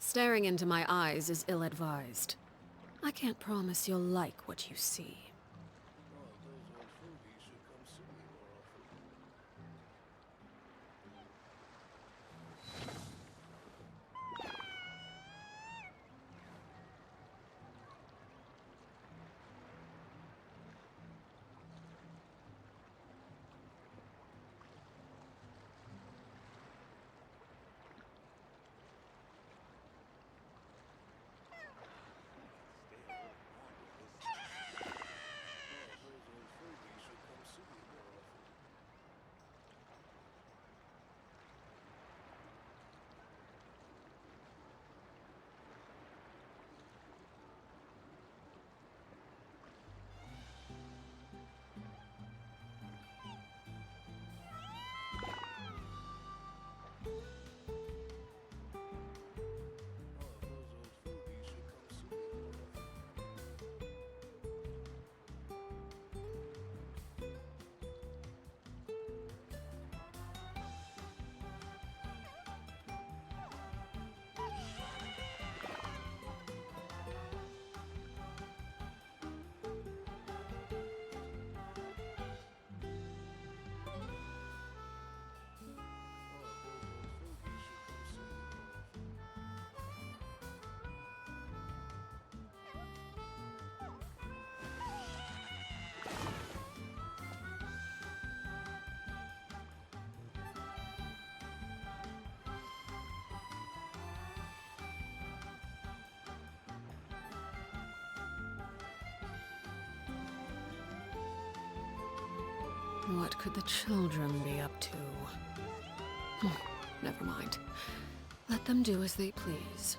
Staring into my eyes is ill-advised. I can't promise you'll like what you see. What could the children be up to? Never mind. Let them do as they please.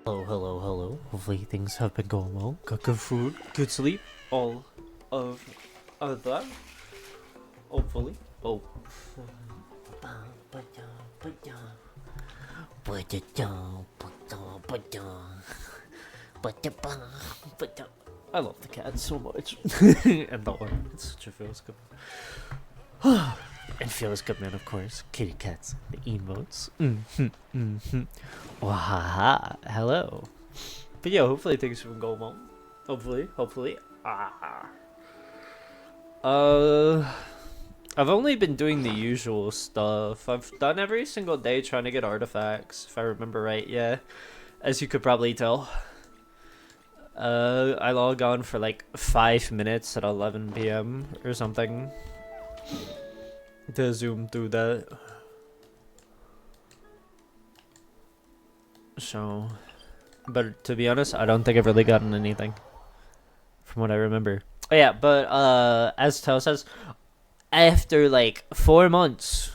Hello. Hopefully things have been going well. Got good food, good sleep, all of that. Hopefully. Oh. I love the cat so much. And the one. It such a feels good. And feels good, man, of course. Kitty cats, the emotes. Wahaha. Hello. But yeah, hopefully things have been going well. Hopefully. I've only been doing the usual stuff. I've done every single day trying to get artifacts, if I remember right, yeah. As you could probably tell. I log on for like 5 minutes at 11 p.m. or something. To zoom through that. So, but to be honest, I don't think I've really gotten anything from what I remember. Oh yeah, but as Tao says, after like 4 months,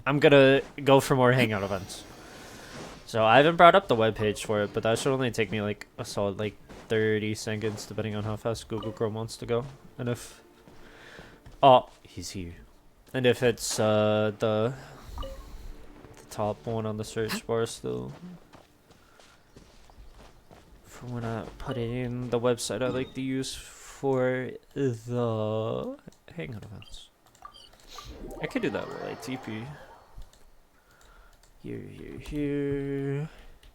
I'm gonna go for more Hangout events. So I haven't brought up the webpage for it, but that should only take me like a solid like 30 seconds, depending on how fast Google Chrome wants to go. And if... Oh, he's here. And if it's the top one on the search bar still. For when I put it in the website I like to use for the Hangout events. I could do that while I TP. Here.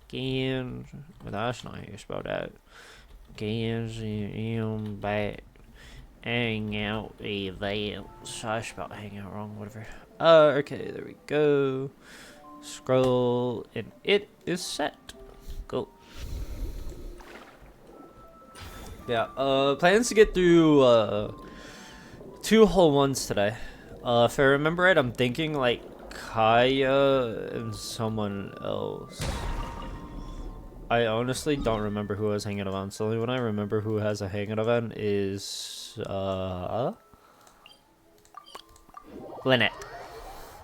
Games. Well, that's not how you spell that. Games in back. Hangout events. I spelled hangout wrong, whatever. Okay, there we go. Scroll, and it is set. Go. Yeah, plans to get through, 2 whole ones today. If I remember right, I'm thinking, like, Kaya and someone else. I honestly don't remember who has Hangout events. The only one I remember who has a Hangout event is, Lynette.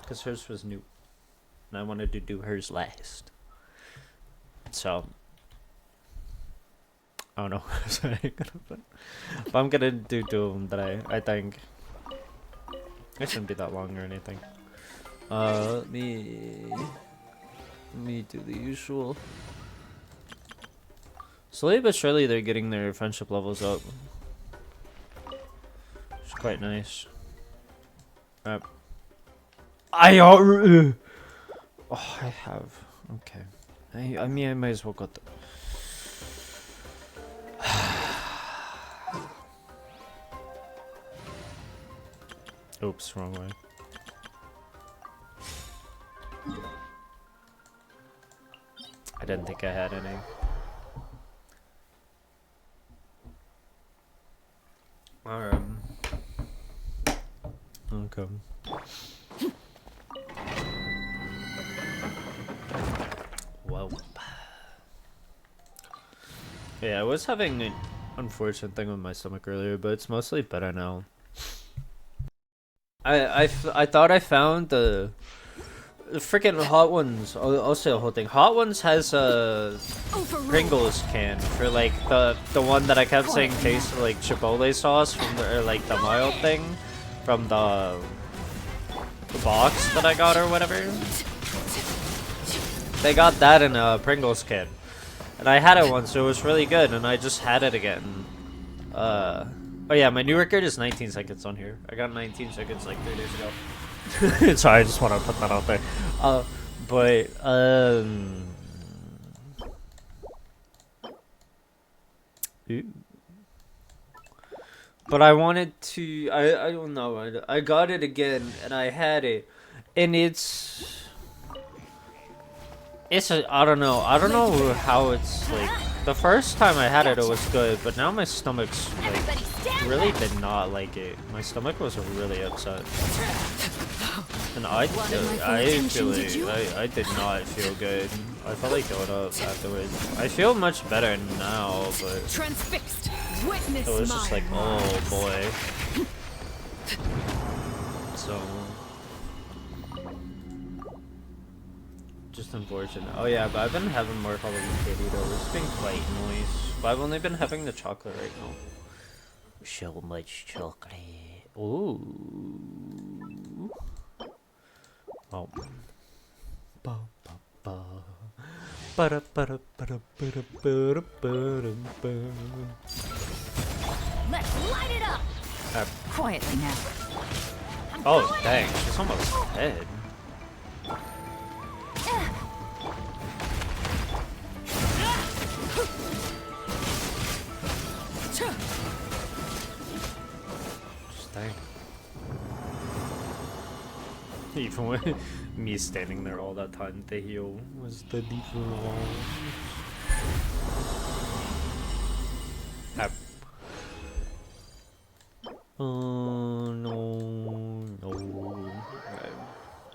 Because hers was new. And I wanted to do hers last. So, I don't know. But I'm gonna do 2 of them today, I think. It shouldn't be that long or anything. Let me do the usual. Slowly but surely they're getting their friendship levels up. It's quite nice. Oh, I have. Okay. I mean, I might as well go. Oops, wrong way. I didn't think I had any. Alright. Okay. Whoa. Yeah, I was having an unfortunate thing with my stomach earlier, but it's mostly better now. I thought I found the freaking Hot Ones. I'll say the whole thing. Hot Ones has a Pringles can for like the one that I kept saying tasted like Chipotle sauce from the, or like the mild thing from the box that I got or whatever. They got that in a Pringles can, and I had it once, so it was really good, and I just had it again. Oh yeah, my new record is 19 seconds on here. I got 19 seconds like 3 days ago. Sorry, I just want to put that out there. But I wanted to. I don't know. I got it again, and I had it, and it's I don't know. I don't know how it's like. The first time I had it, it was good, but now my stomach's like really did not like it. My stomach was really upset, and I did not feel good. I felt like going up afterwards. I feel much better now, but it was just like, oh boy. So. Just unfortunate. Oh yeah, but I've been having more Halloween candy though. It's been quite nice. But I've only been having the chocolate right now. So much chocolate. Ooh. Oh. Ba ba ba. Ba da ba da ba da ba da ba da ba da ba. Let's light it up. Quietly now. Oh dang, she's almost dead. Dang. Even with me standing there all that time to heal was the default. Oh no.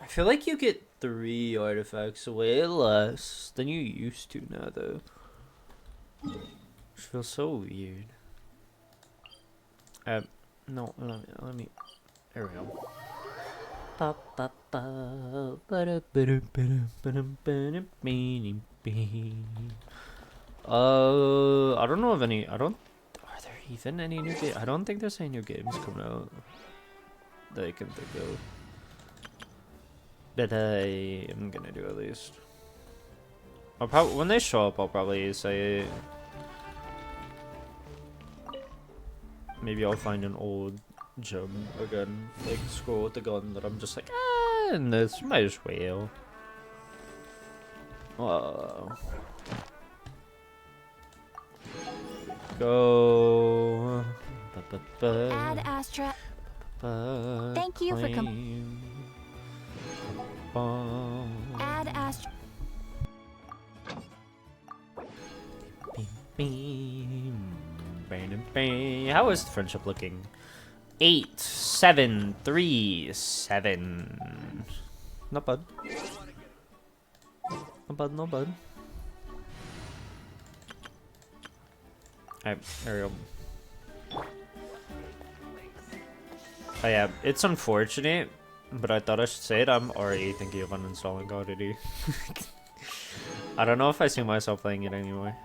I feel like you get 3 artifacts way less than you used to now though. Which feels so weird. No, let me. There we go. I don't know of any. Are there even any new games? I don't think there's any new games coming out that I can think of. But I am gonna do at least. I'll probably when they show up, I'll probably say. Maybe I'll find an old gem again, like scroll with the gun that I'm just like, ah, and this might as well. Go. Add Astra. Thank you for Add Astra. How is the friendship looking? 8, 7, 3, 7. Not bad. Not bad, not bad. Alright, there we go. Oh yeah, it's unfortunate, but I thought I should say it. I'm already thinking of uninstalling God Duty. I don't know if I see myself playing it anymore,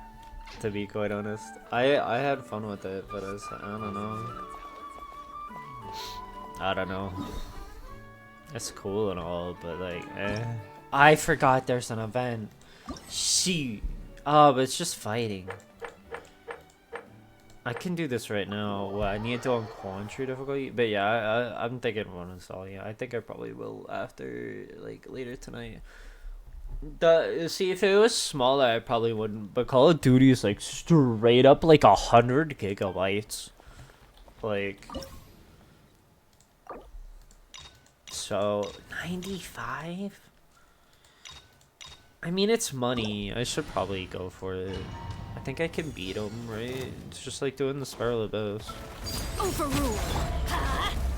to be quite honest. I had fun with it, but I don't know. I don't know. It's cool and all, but like, I forgot there's an event. Shoot. Oh, but it's just fighting. I can do this right now. Well, I need to on Quantry difficulty, but yeah, I'm thinking of uninstalling. Yeah, I think I probably will after like later tonight. See, if it was smaller, I probably wouldn't. But Call of Duty is like straight up like 100 gigabytes. Like, so 95. I mean, it's money. I should probably go for it. I think I can beat him, right? It's just like doing the Spiral Abyss. Overruled.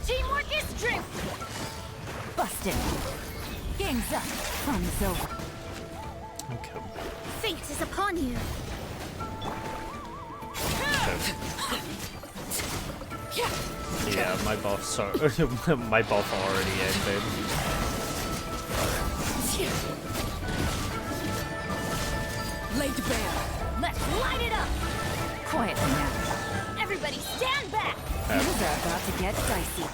Teamwork is strength. Busted. Game's up. Fun is over. Okay. Fate is upon you. Yeah, my buffs are my buff already ended. Laid bare. Let's light it up. Quietly now. Everybody stand back. Things are about to get dicey.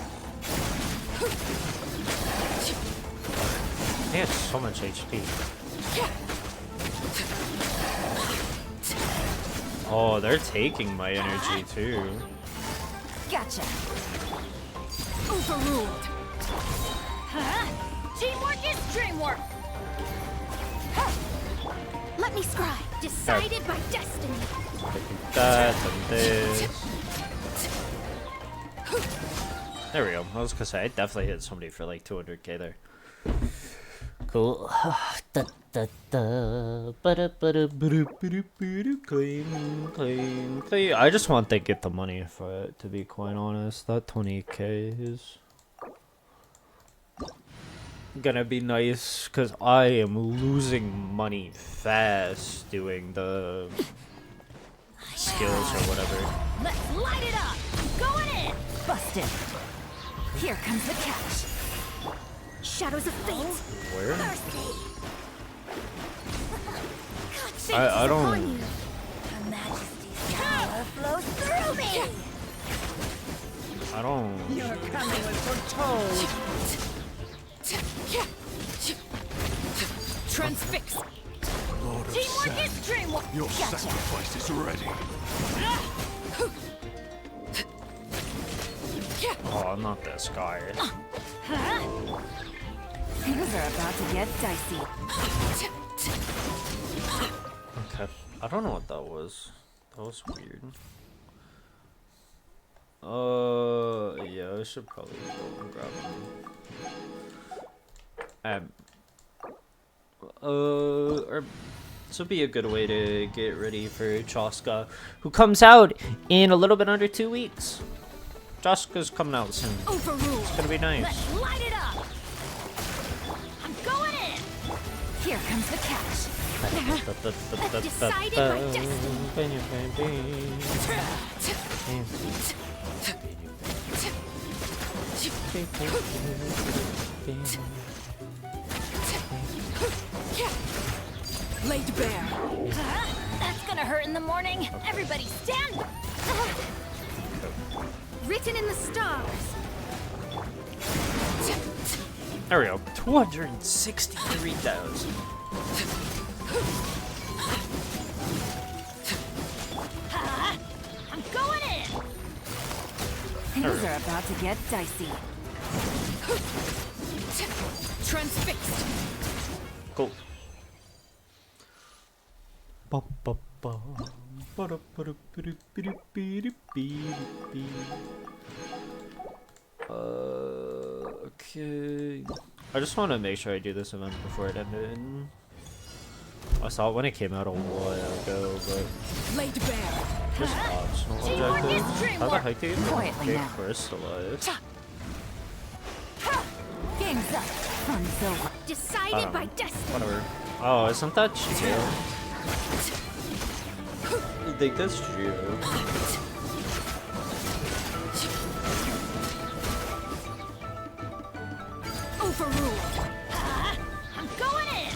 He has so much HP. Oh, they're taking my energy too. Gotcha. Overruled. Teamwork is dreamwork. Let me scribe. Decided by destiny. That and this. There we go. I was gonna say I definitely hit somebody for like 200k there. Cool. Claim. I just want to get the money for it, to be quite honest. That 20k is gonna be nice because I am losing money fast doing the skills or whatever. Let's light it up. Going in. Busted. Here comes the catch. Shadows of fate. Where? Thirsty. I don't. Her Majesty's power flows through me. I don't. Your coming was foretold. Transfix. Lord of Teamwork Sand, is dreamwork. your Gotcha. sacrifice is ready. Oh, not this guy. Things are about to get dicey. Okay. I don't know what that was. That was weird. Yeah, I should probably go and grab him. This would be a good way to get ready for Joska, who comes out in a little bit under 2 weeks. Joska's coming out soon. Overruled. It's gonna be nice. Let's light it up. I'm going in. Here comes the catch. Decided by Laid bare. That's gonna hurt in the morning. Everybody stand. Written in the stars. There we go. 263,000. I'm going in. Things are about to get dicey. Transfixed. Cool. Okay. I just want to make sure I do this event before it ended. I saw it when it came out a while ago, but Laid bare. just optional objectives. How the heck do you Quietly get now. crystallized? Game's up. Fun's over. Decided by destiny. Whatever. Oh, isn't that Geo? I think that's Geo. Overruled. I'm going in.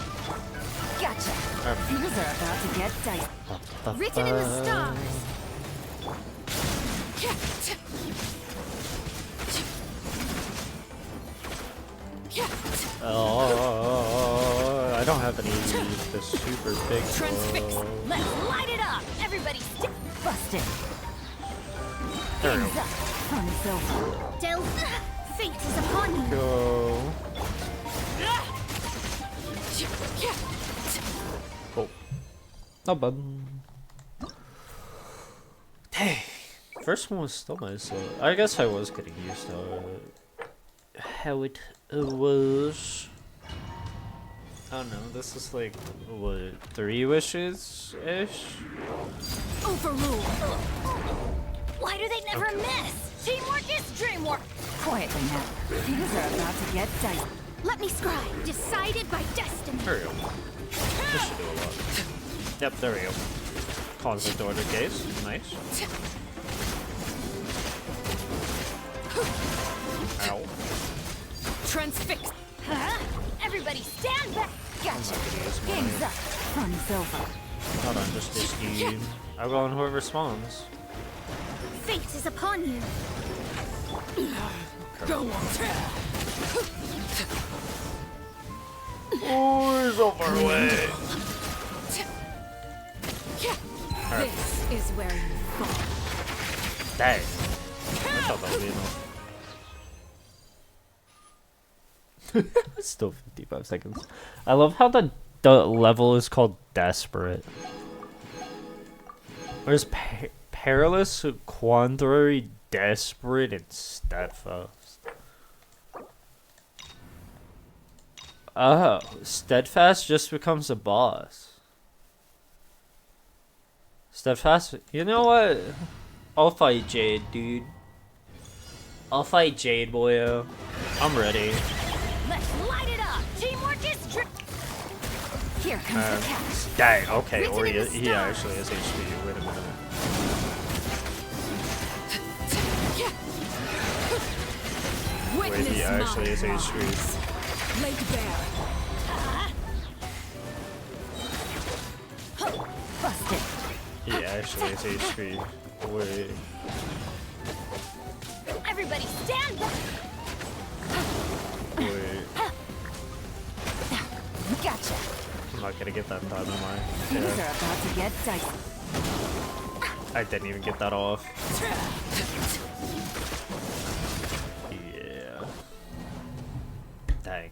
Gotcha. Things are about to get dicey. Written in the stars. Oh, I don't have any of the super big Transfixed. ones. Let's light it up. Everybody busted. There we Game's go. up. Fun's over. Delve. Fate is upon you. Go. Cool. Not bad. Hey, first one was still nice. I guess I was getting used to how it was. I don't know. This is like what 3 wishes ish. Overruled. Why do they never miss? Teamwork is dreamwork. Quietly now. Things are about to get dicey. Let me scribe. Decided by destiny. There we go. This should do a lot. Yep, there we go. Conflict order case. Nice. Ow. Transfixed. Everybody stand back. Gotcha. Game's up. Fun's over. Hold on, just this dude. I'll go on whoever spawns. Fate is upon you. Go on. Oh, he's on our way. This is where you fall. Dang. I thought that would be enough. Still 55 seconds. I love how the level is called Desperate. There's Perilous, Quandary, Desperate, and Steadfast. Oh, Steadfast just becomes a boss. Steadfast, you know what? I'll fight Jade, dude. I'll fight Jade, boyo. I'm ready. Let's light it up. Teamwork is Here comes the catch. Dang, okay, Written or in the he stars. actually has HP. Wait a minute. Wait, Witness he actually has my HP. rise. Laid bare. Busted. He actually has HP. Wait. Everybody stand back. Wait. Gotcha. I'm not gonna get that done, am I? Things Yeah. are about to get dicey. I didn't even get that off. Yeah. Dang.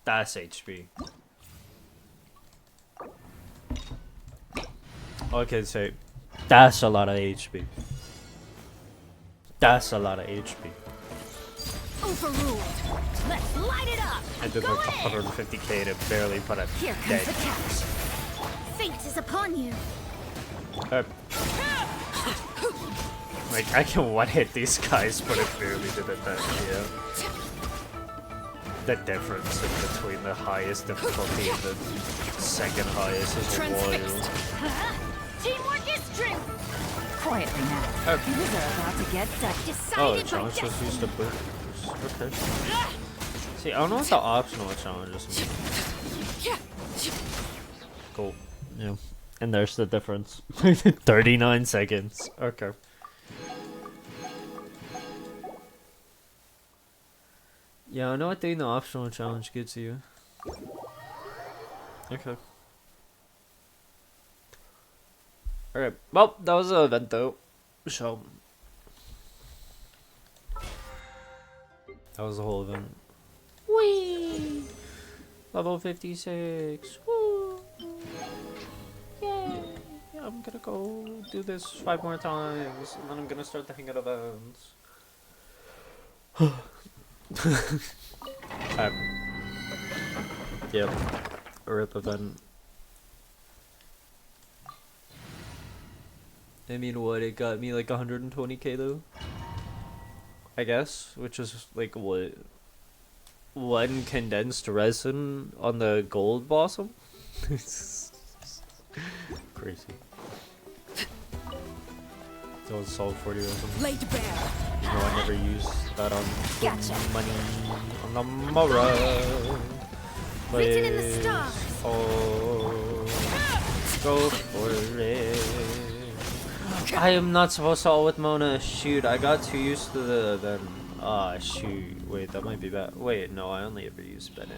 That's HP. Okay, so that's a lot of HP. That's a lot of HP. Overruled. Let's light it up. I did like 150k to barely put a Here comes dead. the catch. Fate is upon you. Like, I can one-hit these guys, but it barely did it that, yeah. The difference in between the highest difficulty and the second highest is Transfixed. wild. Teamwork is dream. Quietly now. Things are about to get dicey. Oh, Decided by challenge just destiny. used the boot. Okay. See, I don't know what the optional challenges mean. Cool. Yeah. And there's the difference. 39 seconds. Okay. Yeah, I know what doing the optional challenge gets you. Okay. Alright, well, that was an event though. So, that was the whole event. Whee! Level 56. Woo! Yay! I'm gonna go do this 5 more times, and then I'm gonna start the Hangout events. Yep. A rip event. I mean, what? It got me like 120k though. I guess, which is like what? One condensed resin on the gold blossom? Crazy. That was solid 40 resin. Laid bare. No, I never used that on Gotcha. money on the Mora. Written in the stars. Oh, go for it. I am not supposed to all with Mona. Shoot, I got too used to the then. Ah, shoot. Wait, that might be bad. Wait, no, I only ever use Bennett.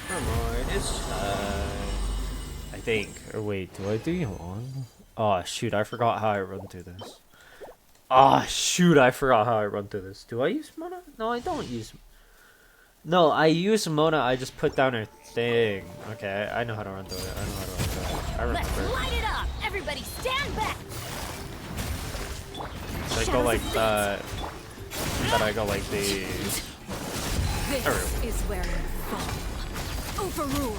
Come on, it's fine. I think. Or wait, do I do you on? Oh, shoot, I forgot how I run through this. Ah, shoot, I forgot how I run through this. Do I use Mona? No, I don't use. No, I use Mona. I just put down her thing. Okay, I know how to run through it. I know how to run through it. I Let's remember. light it up. Everybody stand back. So I go like that. And then I go like these. This is where you fall. Overruled.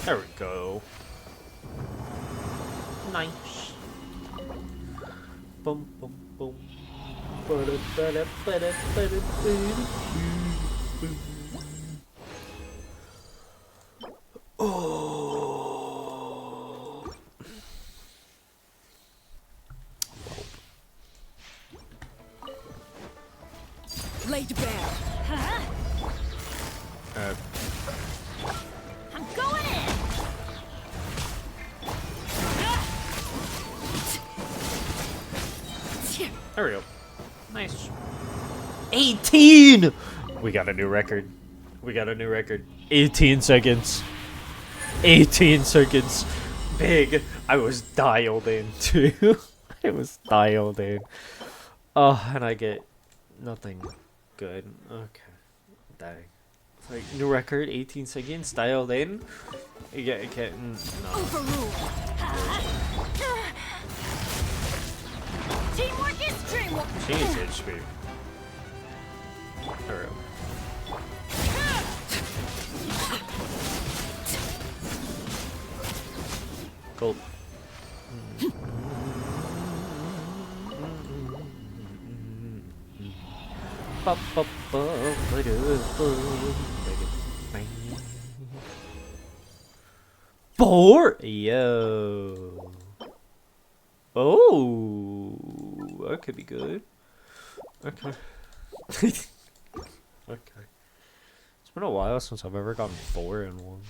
There we go. Nice. Boom, boom, boom. Oh. Laid bare. Huh? Uh, I'm going in. there we go. Nice. 18! We got a new record. We got a new record. 18 seconds. 18 seconds. Big. I was dialed in too. I was dialed in. Oh, and I get nothing good. Okay. Dang. It's like new record, 18 seconds, dialed in. You get no. Overruled. Teamwork is dreamwork. Jeez, HP. There we go. Gold. Four. Yo. Oh, that could be good. Okay. Okay. It's been a while since I've ever gotten 4 in one.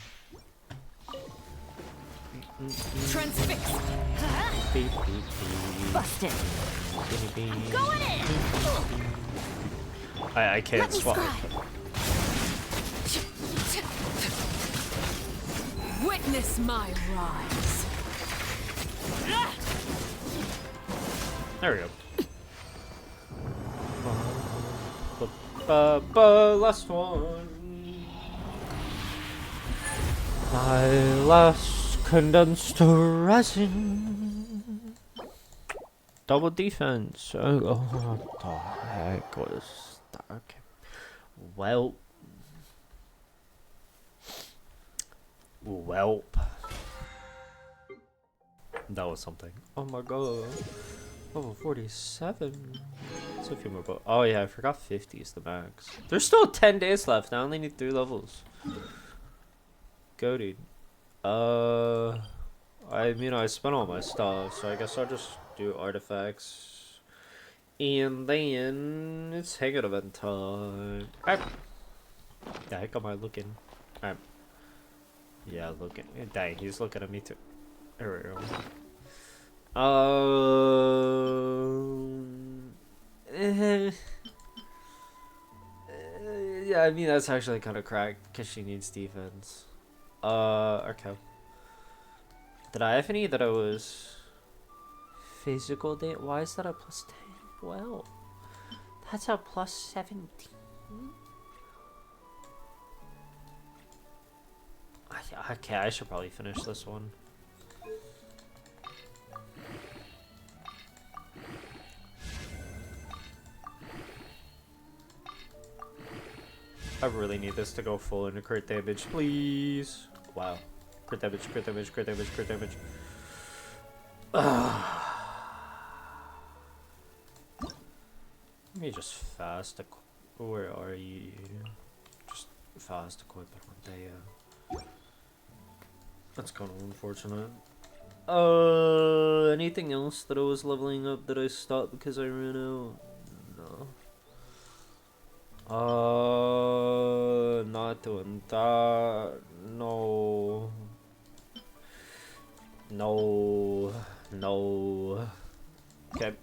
Transfix. Busted. Going Going in. I can't Let me swap. scribe. Witness my rise. There we go. Last one. My last condensed resin. Double defense. Oh, what the heck was that? Okay. Welp. That was something. Oh my god. Level 47. It's a few more. Oh yeah, I forgot 50 is the max. There's still 10 days left. I only need 3 levels. Go, dude. I mean, I spent all my stuff, so I guess I'll just do artifacts. And then it's Hangout event time. Alright. The heck am I looking? Alright. Yeah, looking. Dang, he's looking at me too. There we go. Eh, yeah, I mean that's actually kind of cracked because she needs defense. Okay. Did I have any that I was physical date? Why is that a plus 10? Well, that's a plus 17. Okay, I should probably finish this one. I really need this to go full into crit damage, please. Wow. Crit damage, crit damage, crit damage, crit damage. Let me just fast equip. Where are you? Just fast equip it one day, yeah. That's kind of unfortunate. Anything else that I was leveling up that I stopped because I ran out? No. Not doing that. No. No. No. Okay.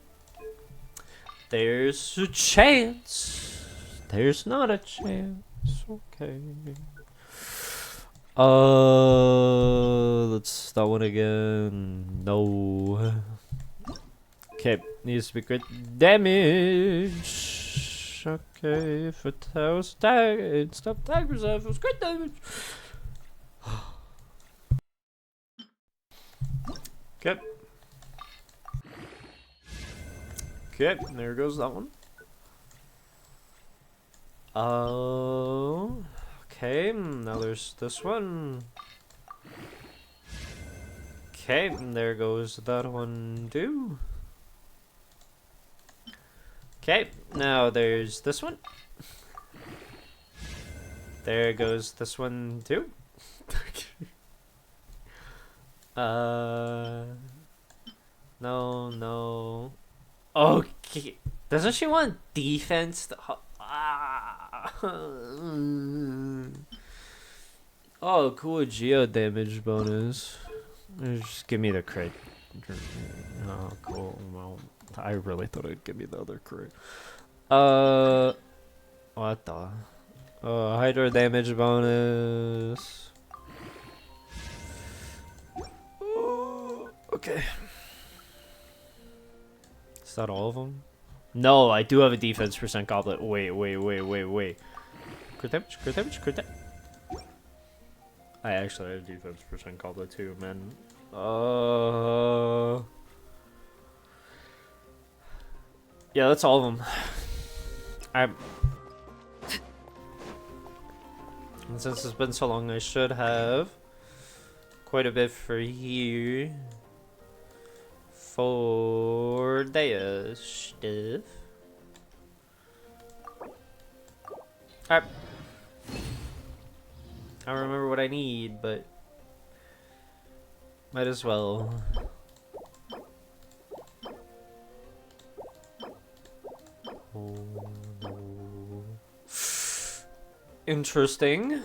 There's a chance. There's not a chance. Okay. Let's that one again. No. Okay, needs to be crit damage. Okay, if it was tag and stuff tag reserve was crit damage. Okay. Okay, there goes that one. Oh. Okay, now there's this one. Okay, there goes that one too. Okay, now there's this one. There goes this one too. No. Okay. Doesn't she want defense? Oh, cool geo damage bonus. Just give me the crit. Oh, cool. Well, I really thought it'd give me the other crit. What the? Hydro damage bonus. Okay. Is that all of them? No, I do have a defense percent goblet. Wait. Crit damage, crit damage, crit damage. I actually have a defense percent goblet too, man. Yeah, that's all of them. And since it's been so long, I should have quite a bit for here for their stuff. Alright. I don't remember what I need, but might as well. Oh no. Interesting.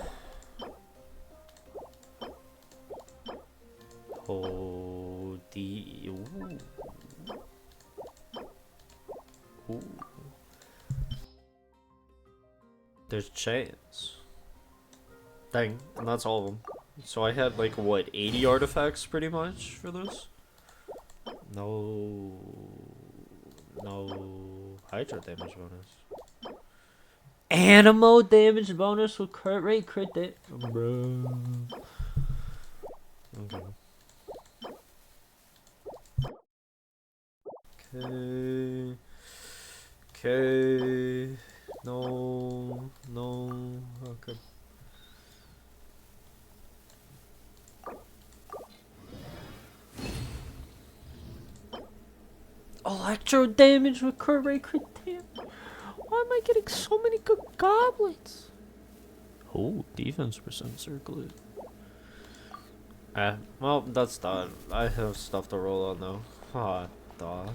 Oh, the ooh. Ooh. There's chance. Dang, and that's all of them. So I had like what, 80 artifacts pretty much for this? No. Hydro damage bonus. Animal damage bonus with crit rate, crit damage. Bro. Okay. Okay. No. Okay. Electro damage with crit rate, crit damage. Why am I getting so many good goblets? Oh, defense percent circlet. Well, that's done. I have stuff to roll on though. What the?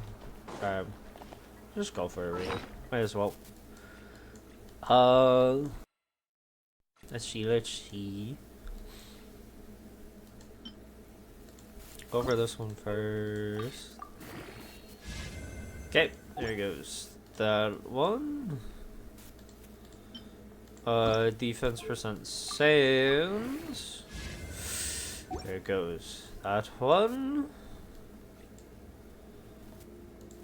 Just go for it, really. Might as well. Let's see. Go for this one first. Okay, there goes that one. Defense percent sounds. There it goes. That one.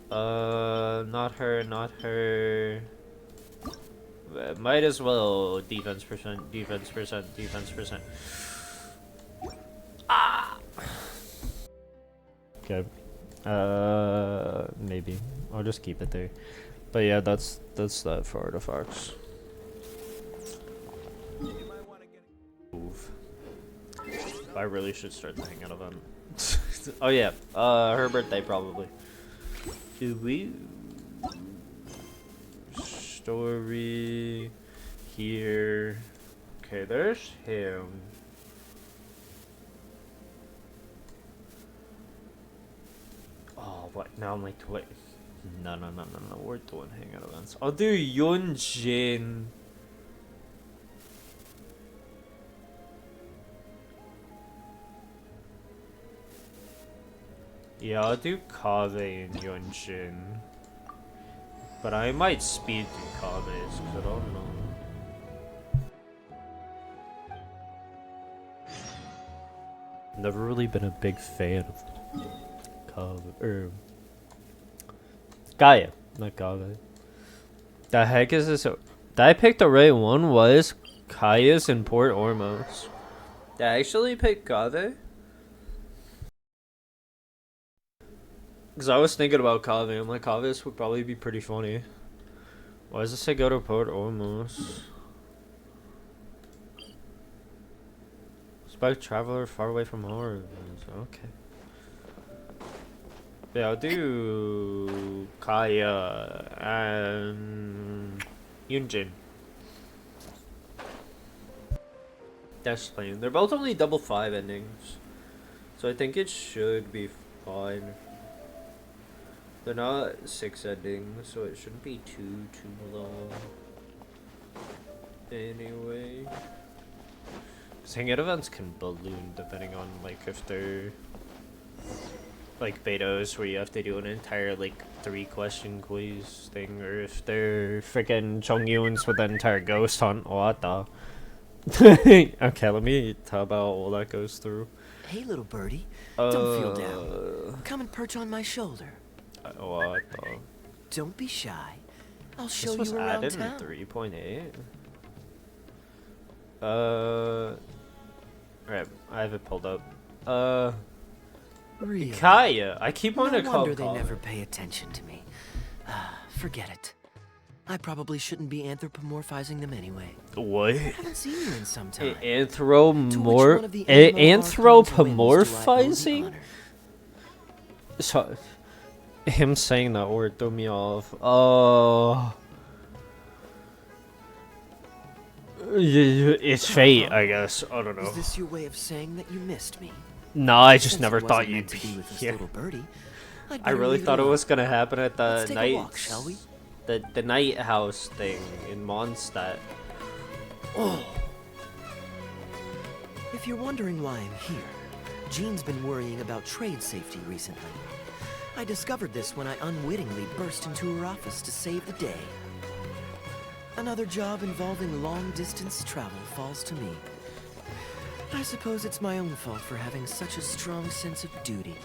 Not her, not her. Might as well defense percent, defense percent, defense percent. Ah! Okay. Maybe. I'll just keep it there. But yeah, that's that for artifacts. Move. I really should start the Hangout event. Oh yeah, her birthday probably. Do we story here? Okay, there's him. Oh, what? Now I'm like, wait. No. We're doing Hangout events. I'll do Yunjin. Yeah, I'll do Kaveh and Yunjin. But I might speed through Kaveh's, because I don't know. Never really been a big fan of Kaveh, or Gaia, not Kaveh. The heck is this? Did I pick the right one? Was Kaya's in Port Ormos? Did I actually pick Kaveh? Because I was thinking about Kaveh. I'm like, Kaveh would probably be pretty funny. Why does it say go to Port Ormos? Spike traveler far away from home. Okay. Yeah, I'll do Kaya and Yunjin. That's plain. They're both only double 5 endings, so I think it should be fine. They're not 6 endings, so it shouldn't be too long. Anyway, because Hangout events can balloon depending on like if they're like betas where you have to do an entire like 3-question quiz thing, or if they're freaking Chongyuns with an entire ghost hunt. What the? Okay, let me tell about all that goes through. Hey, little birdie. Don't feel down. Come and perch on my shoulder. What the? Don't be shy. I'll show This was you around added in town. 3.8. Alright, I have it pulled up. Really? Kaya. I keep wanting to No call wonder they Kaya. never pay attention to me. Forget it. I probably shouldn't be anthropomorphizing them anyway. What? Haven't seen you in some time. Anthropomorphizing? So, him saying that word threw me off. Oh. It's fate, I guess. I don't know. Is this your way of saying that you missed me? No, I just Since never it thought wasn't you'd meant to be be with this here. little birdie, I'd I better really leave thought it alone. was gonna happen at the Let's take a night, walk, shall we? the night house thing in Mondstadt. Oh. If you're wondering why I'm here, Jean's been worrying about trade safety recently. I discovered this when I unwittingly burst into her office to save the day. Another job involving long-distance travel falls to me. I suppose it's my own fault for having such a strong sense of duty.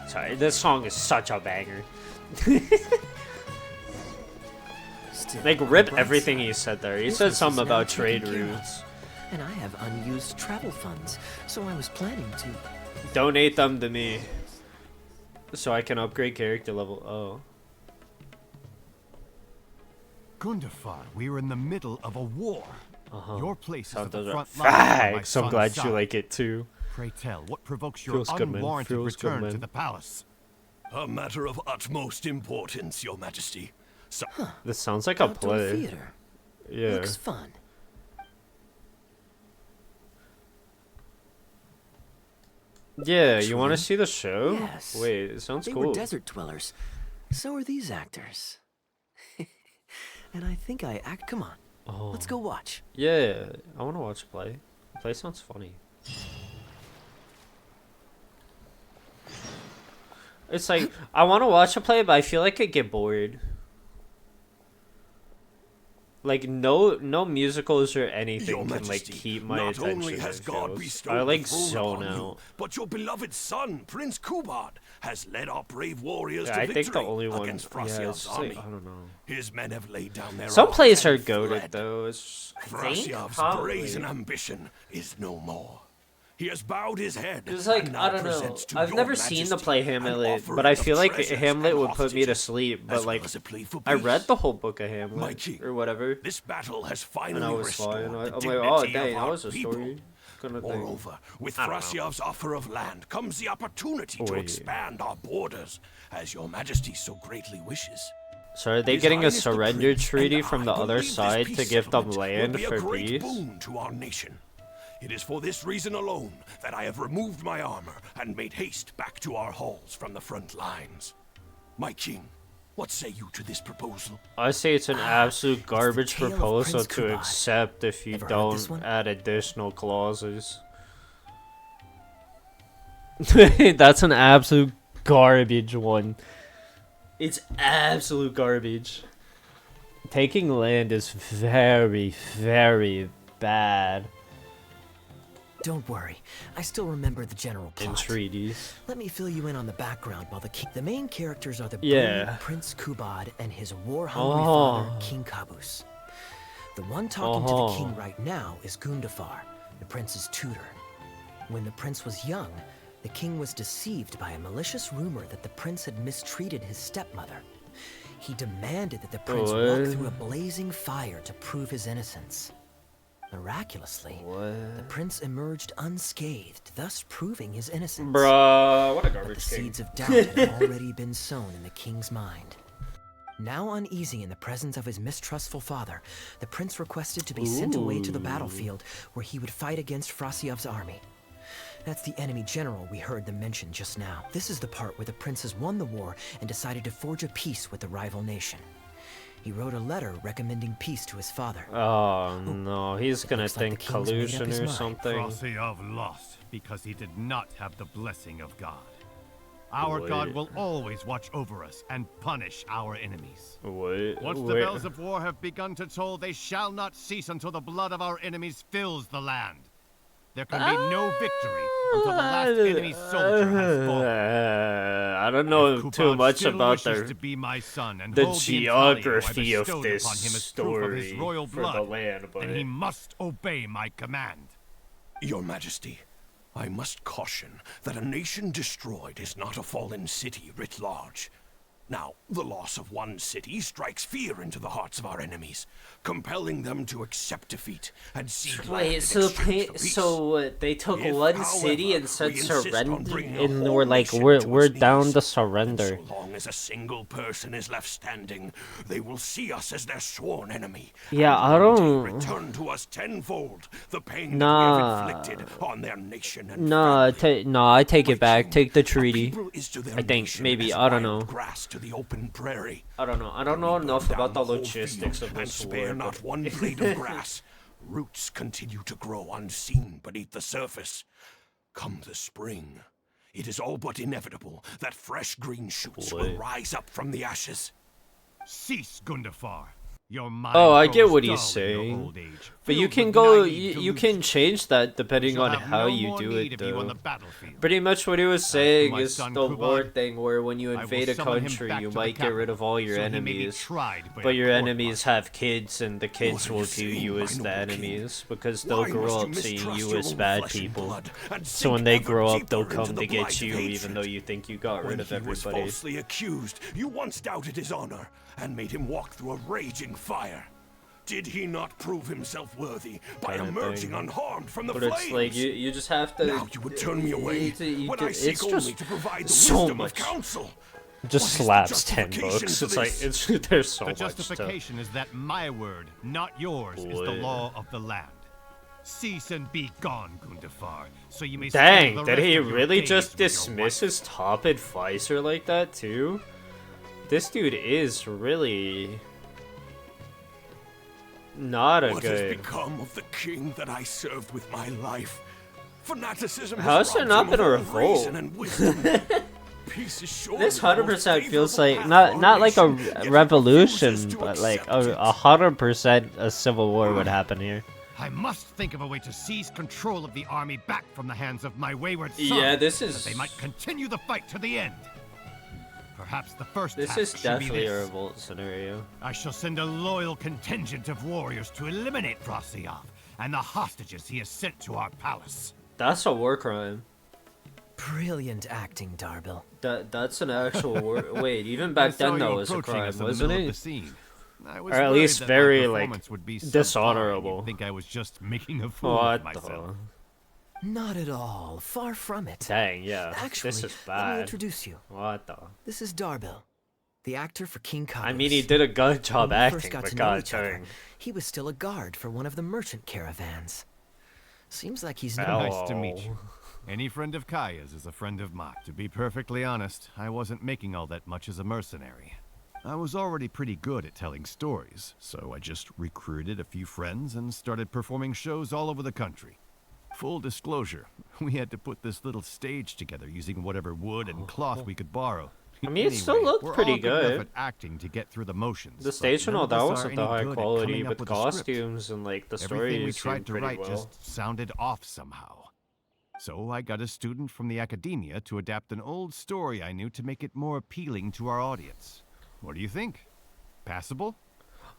Sorry, this song is such a banger. Still, Like, on the rip bright everything side, he said there. He business said is something now about trade taken care of, routes. and I have unused travel funds, so I was planning to. Donate them to me, so I can upgrade character level. Oh. Gundafar, we are in the middle of a war. Your place is So at the those are front line. on my facts. I'm son's glad side. you like it too. Pray tell, what provokes your Feels good, man. unwarranted Feels good, return to man. the palace? A matter of utmost importance, Your Majesty. So, This sounds like a Outdoor play. theater. Yeah. Looks fun. Yeah, you want to Actually, see the show? yes. Wait, it sounds They cool. were desert dwellers. So are these actors. And I think I act. Come on. Oh. Let's go watch. Yeah, I want to watch play. Play sounds funny. It's like I want to watch a play, but I feel like I get bored. Like no musicals or anything Your can like Majesty, keep my not attention. only has in God shows. bestowed I like the throne zone upon you, out. but your beloved son, Prince Kubad, has led our brave warriors Yeah, to I victory think the only one. against Yeah, Frasiav's it's just army. like, I don't know. His men have laid down their Some arms plays are and goated fled. though. It's I think Frasiav's probably. brazen ambition is no more. He has bowed his head. It's like and now I don't know. presents to I've your never seen the Majesty play an Hamlet, offering but I of feel like treasures Hamlet and would put me to hostages, sleep. as But well like as a plea for I read peace. the whole book of My Hamlet king, or whatever, This battle has and finally I was restored fine. the I'm like, dignity oh of dang, that our was a people. story. Kind of thing. Moreover, with I don't know. Frasiav's offer of land comes the opportunity to Wait. expand our borders, as your Majesty so greatly wishes. So are they His getting a Highness the surrender Prince treaty and from I the other believe this side peace to give them settlement land will be for a great peace? boon to our nation. It is for this reason alone that I have removed my armor and made haste back to our halls from the front lines. My king, what say you to this proposal? I say it's an absolute garbage tale of proposal Prince to Kubad. accept if you Ever heard don't this one? add additional clauses. That's an absolute garbage one. It's absolute garbage. Taking land is very, very bad Don't worry, I still remember the general in plot. treaties. Let me fill you in on the background while the main characters are the Yeah. brilliant Prince Kubad and his war-hungry Oh. father, King Kabus. The one talking to Oh. the king right now is Gundafar, the prince's tutor. When the prince was young, the king was deceived by a malicious rumor that the prince had mistreated his stepmother. He demanded that the prince walk What? through a blazing fire to prove his innocence. Miraculously, the prince emerged unscathed, thus proving his innocence. Bruh, what a But the garbage king. seeds of doubt had already been sown in the king's mind. Now uneasy in the presence of his mistrustful father, the prince requested to be sent away to the battlefield where he would fight against Frasiav's army. That's the enemy general we heard them mention just now. This is the part where the prince has won the war and decided to forge a peace with the rival nation. He wrote a letter recommending peace to his father. Oh no, he's gonna looks like think the king's made up collusion his or mind. something. Frasiav lost because he did not have the blessing of God. Our God Wait. will always watch over us and punish our enemies. Wait, Once the bells of war have begun to toll, they shall not cease until the blood of our enemies fills the land. There can be no victory until the last enemy soldier has fallen. I don't know If too Kubad much still about wishes to be my son and the hold the intaglio I geography of bestowed this upon him as proof of his story royal for blood, the land, but then he must obey my command. Your Majesty, I must caution that a nation destroyed is not a fallen city writ large. Now, the loss of one city strikes fear into the hearts of our enemies, compelling them to accept defeat and cede land in wait, so exchange for peace. they took If, one however, city and said we insist on surrender, bringing a and whole we're like, nation we're to we're its down knees, to then surrender. so long as a single person is left standing, they will see us as their sworn enemy. Yeah, and I one day don't- return to us tenfold the pain Nah. that we have inflicted on their nation and Nah, family. I take My it back. king, Take the a treaty. people is to their I think, nation maybe, as I don't wild know. grass to the open prairie. I don't know. I don't We know burn enough down about the whole logistics field of and this spare war. not But one blade of grass. Roots continue to grow unseen beneath the surface. Come the spring, it is all but inevitable that fresh green shoots will Wait. rise up from the ashes. Cease, Gundafar. Your mind Oh, I get grows what he's dull in your saying. old age, But you filled can with go. naive You can delusions. change that depending We shall on have how no you more do need it, of you on though. the battlefield. Pretty much what he was saying my is son the war Kubad, thing, where when you I will invade a summon him country, back you to the might get rid of all your capital, so he may be enemies. tried by But a your court enemies have kids, and the kids What are will you view saying, you my as the noble king? enemies because Why they'll must grow you up seeing mistrust you your as own bad flesh and people. blood and So sink when they ever grow up, deeper they'll into come the to get blight you, of even though hatred? you think you got When rid of he was everybody. falsely accused, you once doubted his honor and made him walk through a raging fire. Did he not prove himself worthy by Kinda emerging thing. unharmed from the But flames? it's like you just have to. Now you would turn me away when I seek it's only just to provide the so wisdom much. of counsel. Just What is the slaps 10 justification books. for It's like this? it's there's so The much stuff. justification is that my word, not yours, is the What? law of the land. Cease and be gone, Gundafar, so you may Dang, spend the did rest he of your really days just with your dismiss wife. his top advisor like that too? This dude is really not a What has good. become of the king that I served with my life? Fanaticism How has there robbed not him been of a all revolt? reason and wisdom. peace is surely This the most 100% feels favorable like path for not our like a nation, yet it revolution, refuses to but like accept it. 100% a civil war would happen here. I must think of a way to seize control of the army back from the hands of my wayward son. Yeah, this so is- that they might continue the fight to the end. Perhaps the first This task is should definitely be a this. revolt scenario. I shall send a loyal contingent of warriors to eliminate Frosiyov and the hostages he has sent to our palace. That's a war crime. Brilliant acting, Darbil. That's an actual war. Wait, even I back saw then you that was a approaching crime, us in the wasn't middle of it? the scene. I was Or at worried least that my very, like, performance would be subpar and dishonorable. you'd think I was just making a fool What of myself. the? Not at all. Far from it. Dang, yeah. Actually, this is let me bad. introduce you. What the? This is Darbil, the actor for King Carlos. I mean, he did a good job When we first acting, got but to know god each other, dang. he was still a guard for one of the merchant caravans. Seems like he's Ow. Nice to meet you. Any friend of Kaya's is a friend of mine. To be perfectly honest, I wasn't making all that much as a mercenary. I was already pretty good at telling stories, so I just recruited a few friends and started performing shows all over the country. Full disclosure, we had to put this little stage together using whatever wood and cloth we could borrow. I mean, it still Anyway, looked we're pretty all good enough good. at acting to get through the motions. The but stage and none all of that us wasn't are the any high good at quality, coming up but with a script. costumes and like the Everything stories we seemed tried to pretty write well. just sounded off somehow. So I got a student from the academia to adapt an old story I knew to make it more appealing to our audience. What do you think? Passable?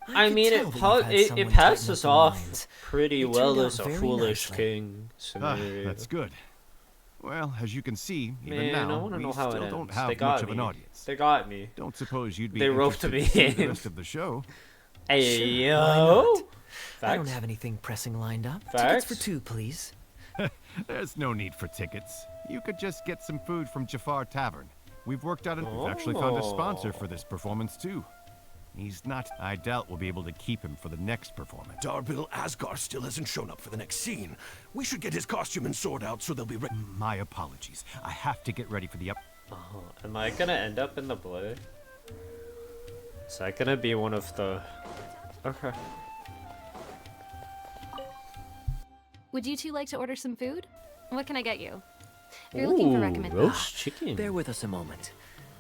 I could mean, tell it, that you've po- had it someone passes tighten up the off lines. pretty It well turned as out a very foolish nicely. king Ah, scenario. that's good. Well, as you can see, even Man, now, I want to we know how still it don't ends. have They much got of me. an audience. They got me. Don't suppose you'd be They roped interested me to see the in. rest of the show. Hey, Sure, yo! why not? I don't Facts. have anything pressing lined up. Facts? Tickets for two, please. There's no need for tickets. You could just get some food from Jafar Tavern. We've worked out we've actually found a sponsor for this performance too. He's not. I doubt we'll be able to keep him for the next performance. Darbil Asgar still hasn't shown up for the next scene. We should get his costume and sword out so they'll be ready. My apologies. I have to get ready for the up. Oh, am I gonna end up in the blood? Is that gonna be one of the... Okay. Would you two like to order some food? What can I get you? If you're looking for recommendations. roast chicken. Bear with us a moment.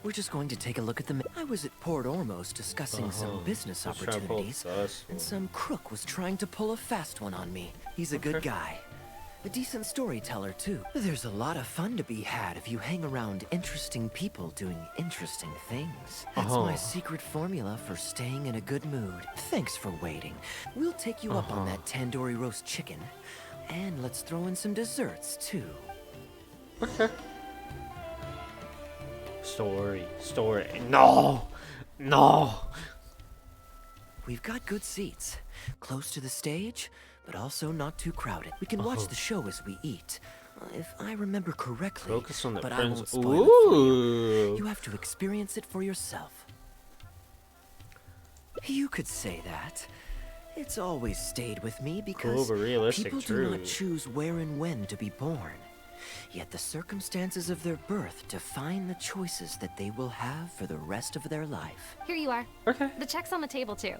We're just going to take a look at the. I was at Port Ormos discussing some business Let's try and pull opportunities, this and some crook was trying to pull a fast one on me. He's a good guy. A decent storyteller, too. There's a lot of fun to be had if you hang around interesting people doing interesting things. That's my secret formula for staying in a good mood. Thanks for waiting. We'll take you up on that tandoori roast chicken. And let's throw in some desserts, too. Okay. Story. No! No! We've got good seats, close to the stage, but also not too crowded. We can watch the show as we eat. If I remember correctly, Focus on the but I prince. won't spoil it for you. Ooh! You have to experience it for yourself. You could say that. It's always stayed with me because Cool, but realistic, people do true. not choose where and when to be born. Yet the circumstances of their birth define the choices that they will have for the rest of their life. Here you are. Okay. The check's on the table, too.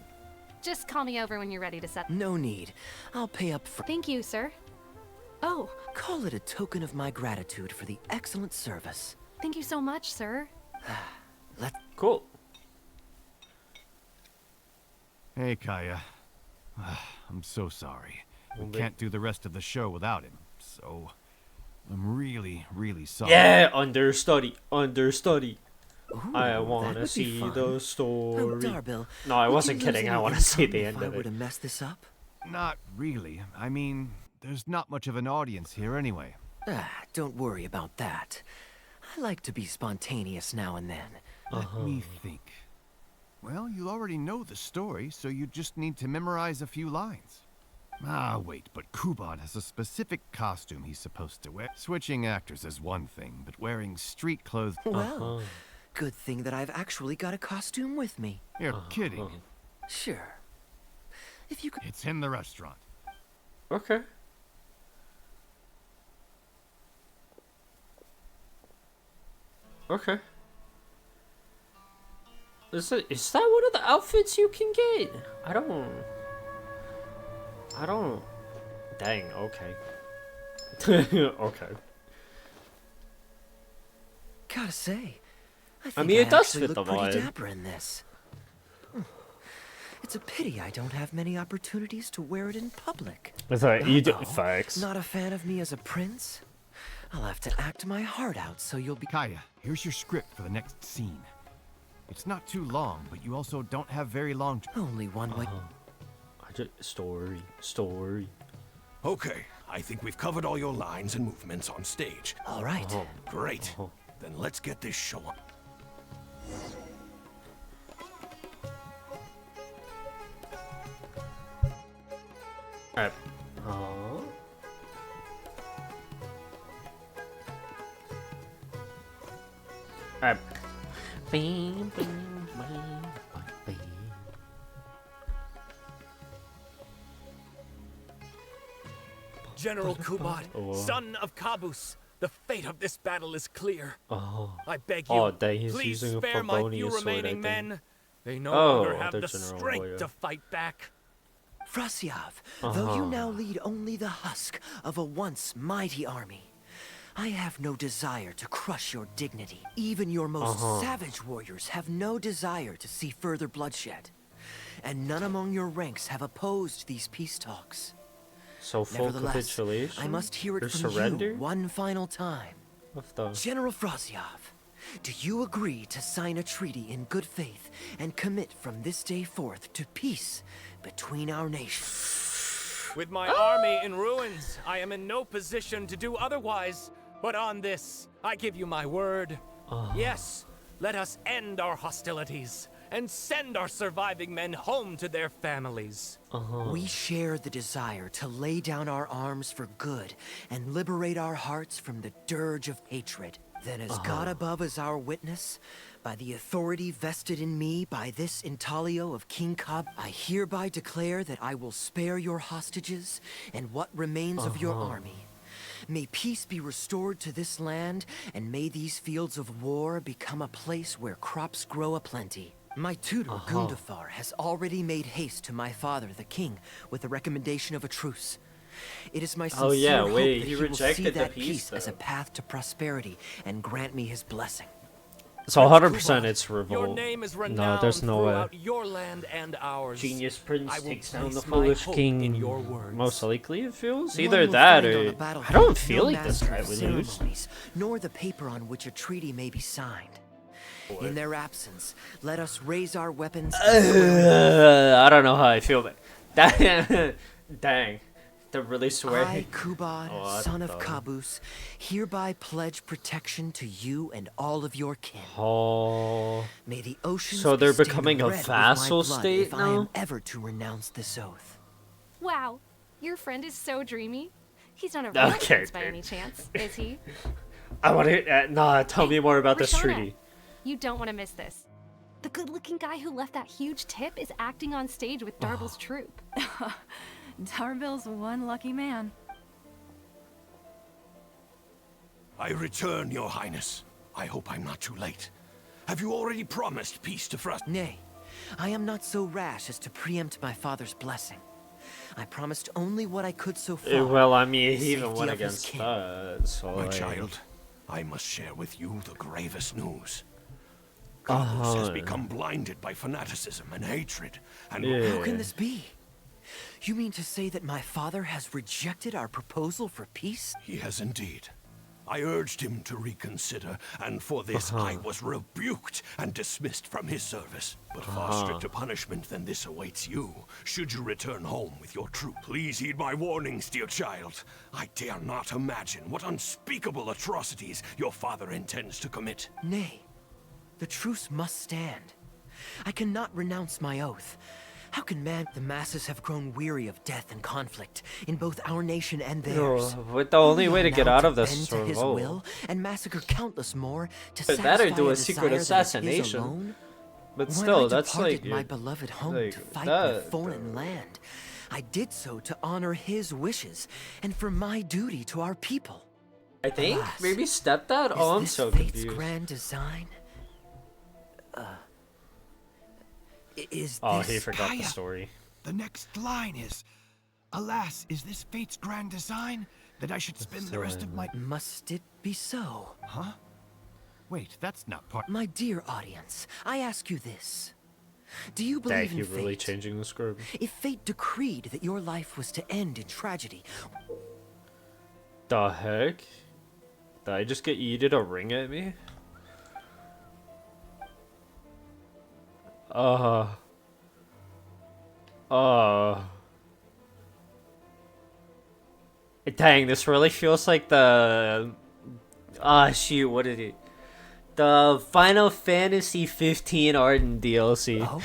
Just call me over when you're ready to set. No need. I'll pay up for. Thank you, sir. Oh, Call it a token of my gratitude for the excellent service. thank you so much, sir. Cool. Hey, Kaya. I'm so sorry. We Well, they- can't do the rest of the show without him. So, I'm really, really sorry. Yeah, understudy. Ooh, I that want would to be see fun. the Oh, story. Darbil, No, I would you wasn't lose kidding. I any want to see income the if end I of were it. to mess this up? Not really. I mean, there's not much of an audience here anyway. Don't worry about that. I like to be spontaneous now and then. Let me think. Well, you already know the story, so you just need to memorize a few lines. Ah, wait, but Kuban has a specific costume he's supposed to wear. Switching actors is one thing, but wearing street clothes... Well, good thing that I've actually got a costume with me. You're kidding. Sure. If you could. It's in the restaurant. Okay. Okay. Is that one of the outfits you can get? I don't. Dang, okay. Okay. Gotta say, I I think mean, it does actually fit the look pretty vibe. dapper in this. It's a pity I don't have many opportunities to wear it in public. I thought you do Uh-oh. facts. Not a fan of me as a prince? I'll have to act my heart out so you'll be... Kaya, here's your script for the next scene. It's not too long, but you also don't have very long. Only one way... Story. Okay, I think we've covered all your lines and movements on stage. All right. Great. Then let's get this show on. Alright. Alright. General Kubat, son of Kabus, the fate of this battle is clear. I beg you, Oh, dang, he's please using a spare my Fabonius few sword, I remaining think. men. They no Oh, longer have the the General strength Warrior. to fight back. Frasyav, though you now lead only the husk of a once mighty army, I have no desire to crush your dignity. Even your most savage warriors have no desire to see further bloodshed. And none among your ranks have opposed these peace talks. So full Nevertheless, capitulation? I must hear Or it from surrender? you one final time. Of the... General Frasyav, do you agree to sign a treaty in good faith and commit from this day forth to peace between our nations? With my army in ruins, I am in no position to do otherwise. But on this, I give you my word. Yes, let us end our hostilities and send our surviving men home to their families. We share the desire to lay down our arms for good and liberate our hearts from the dirge of hatred. Then as God above is our witness, by the authority vested in me by this intaglio of King Kab, I hereby declare that I will spare your hostages and what remains of your army. May peace be restored to this land, and may these fields of war become a place where crops grow aplenty. My tutor, Gundafar, has already made haste to my father, the king, with the recommendation of a truce. It is my sincere yeah, hope wait, that he he will see rejected the that peace, peace as a though. path to prosperity and grant me his blessing. So 100% it's Your revolt. name is No, renowned there's no way. throughout your land and ours. Genius Prince I will takes down the place my foolish hope king. in your words. Most likely it feels. One Either will that find on or... a battlefield I don't feel no like this master guy of would lose. ceremonies, nor the paper on which a treaty may be signed. In their absence, let us raise our weapons. I don't know how I feel, but... Dang. They're really I, swearing. Kubad, What son of the- Kabus, hereby pledge protection to you and all of your kin. Oh... May the oceans So be they're stained becoming a red with my vassal blood state if I am now? ever to renounce this oath. Wow, your friend is so dreamy. He's not a Okay, real prince by dude. any chance, is he? I want to... nah, tell me more about this Rashana, treaty. You don't want to miss this. The good-looking guy who left that huge tip is acting on stage with Darble's troupe. Darbill's one lucky man. I return, your highness. I hope I'm not too late. Have you already promised peace to Frust? Nay, I am not so rash as to preempt my father's blessing. I promised only what I could so far. Well, I mean, the he even safety went of his against kin. us, so My like... child, I must share with you the gravest news. Kabus has become blinded by fanaticism and hatred, and Yeah. How can this be? You mean to say that my father has rejected our proposal for peace? he has indeed. I urged him to reconsider, and for this I was rebuked and dismissed from his service. But far stricter punishment than this awaits you, should you return home with your troop. Please heed my warnings, dear child. I dare not imagine what unspeakable atrocities your father intends to commit. Nay, the truce must stand. I cannot renounce my oath. How can the masses have grown weary of death and conflict in both our nation and theirs? But the only We way are to get now out of this bend is to his revolt. will and massacre countless more to But that or satisfy do a a secret desire that is his assassination. alone? But When still, I that's departed like... my beloved home like, to fight in that- a foreign land, I did so to honor his wishes and for my duty to our people. I think Alas, maybe stepdad? Is Oh, I'm this so fate's confused. grand design? Is Oh, this he forgot the Kaya. story. The next line is, "Alas, is this fate's grand design that I should spend the rest of my..." Must it be so? Huh? Wait, that's not part. My dear audience, I ask you this. Do you Dang, believe in you fate? really changing the script. If fate decreed that your life was to end in tragedy, The heck? Did I just get yeeted a ring at me? Dang, this really feels like the... shoot, what did it... The Final Fantasy 15 art and DLC. oh,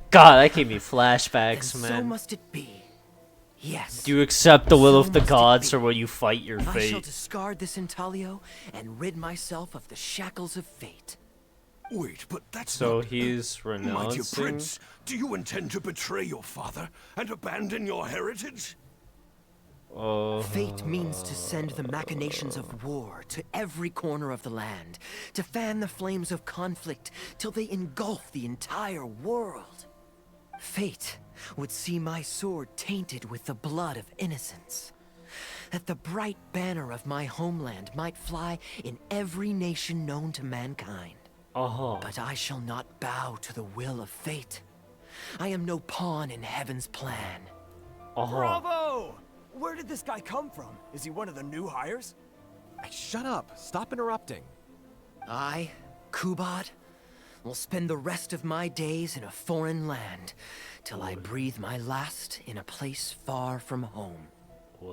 God, that gave me then flashbacks, so man. must it be. Yes. Do you accept the will So of the must it gods, be. or will you fight your I shall fate? discard this intaglio and rid myself of the shackles of fate. Wait, but that's So not... he's My dear renouncing? prince, do you intend to betray your father and abandon your heritage? Fate means to send the machinations of war to every corner of the land, to fan the flames of conflict till they engulf the entire world. Fate would see my sword tainted with the blood of innocents, that the bright banner of my homeland might fly in every nation known to mankind. But I shall not bow to the will of fate. I am no pawn in heaven's plan. Bravo! Where did this guy come from? Is he one of the new hires? Hey, shut up. Stop interrupting. I, Kubad, will spend the rest of my days in a foreign land till I breathe my last in a place far from home.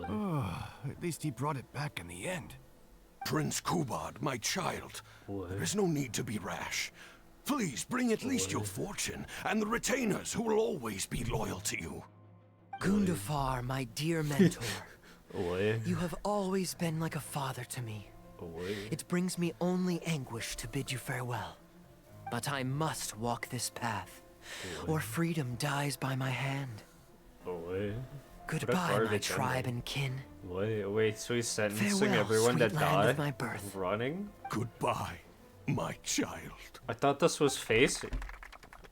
At least he brought it back in the end. Prince Kubad, my child, there is no need to be rash. Please bring at least your fortune and the retainers who will always be loyal to you. Gundafar, my dear mentor, Oi. you have always been like a father to me. Oi. It brings me only anguish to bid you farewell. But I must walk this path, or freedom dies by my hand. Oi. Goodbye, my garbage tribe ending. and kin. Wait, so he's sentencing Farewell, everyone to sweet land die? of my birth. Running? Goodbye, my child. I thought this was facing.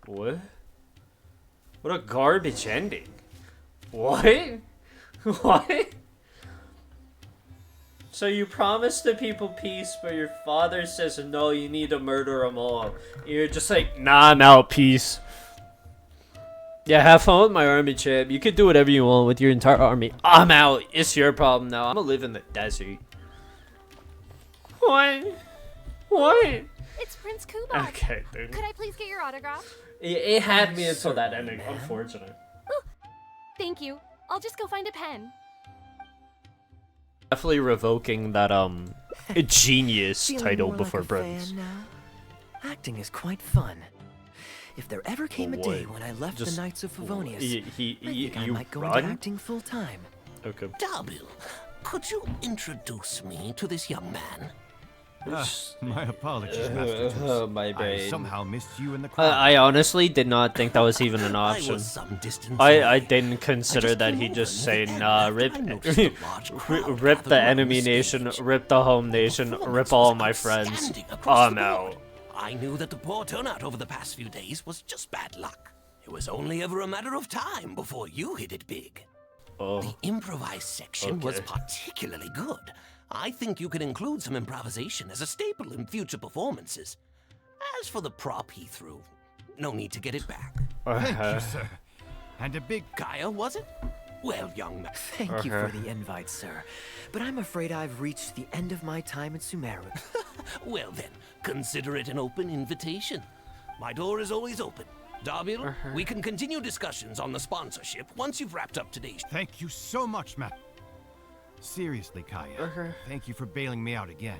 What? What a garbage ending. What? What? So you promised the people peace, but your father says no, you need to murder them all. You're just like, nah, I'm out, peace. Yeah, have fun with my army, champ. You can do whatever you want with your entire army. I'm out. It's your problem now. I'm gonna live in the desert. What? What? It's Prince Kubot. Okay, dude. Could I please get your autograph? It had me until that ending, unfortunate. Thank you. I'll just go find a pen. Definitely revoking that genius Feeling title more before like a Prince. fan now? Acting is quite fun. If there ever came a day What? when I left Just- the Knights of Favonius, I think I you might go run? into acting full time. Okay. Darbyl, could you introduce me to this young man? My apologies, Master Toos. My I brain. somehow missed you in the crowd. I honestly did not think that was even an I option. was some distance I away. didn't consider just that came he'd over just say, near the nah, end rip, after I noticed a large crowd rip the gathered around enemy the nation, stage. rip the home nation, The rip performance all was my friends. outstanding across I'm the board. out. I knew that the poor turnout over the past few days was just bad luck. It was only ever a matter of time before you hit it big. Oh, The improvised section was okay. particularly good. I think you could include some improvisation as a staple in future performances. As for the prop he threw, no need to get it back. Thank you, sir. And a big Kaya, was it? Well, young man. Thank you for the invite, sir. But I'm afraid I've reached the end of my time in Sumeru. Well then, consider it an open invitation. My door is always open. Darbyl, we can continue discussions on the sponsorship once you've wrapped up today's... Thank you so much, Matt. Seriously, Kaya. Thank you for bailing me out again.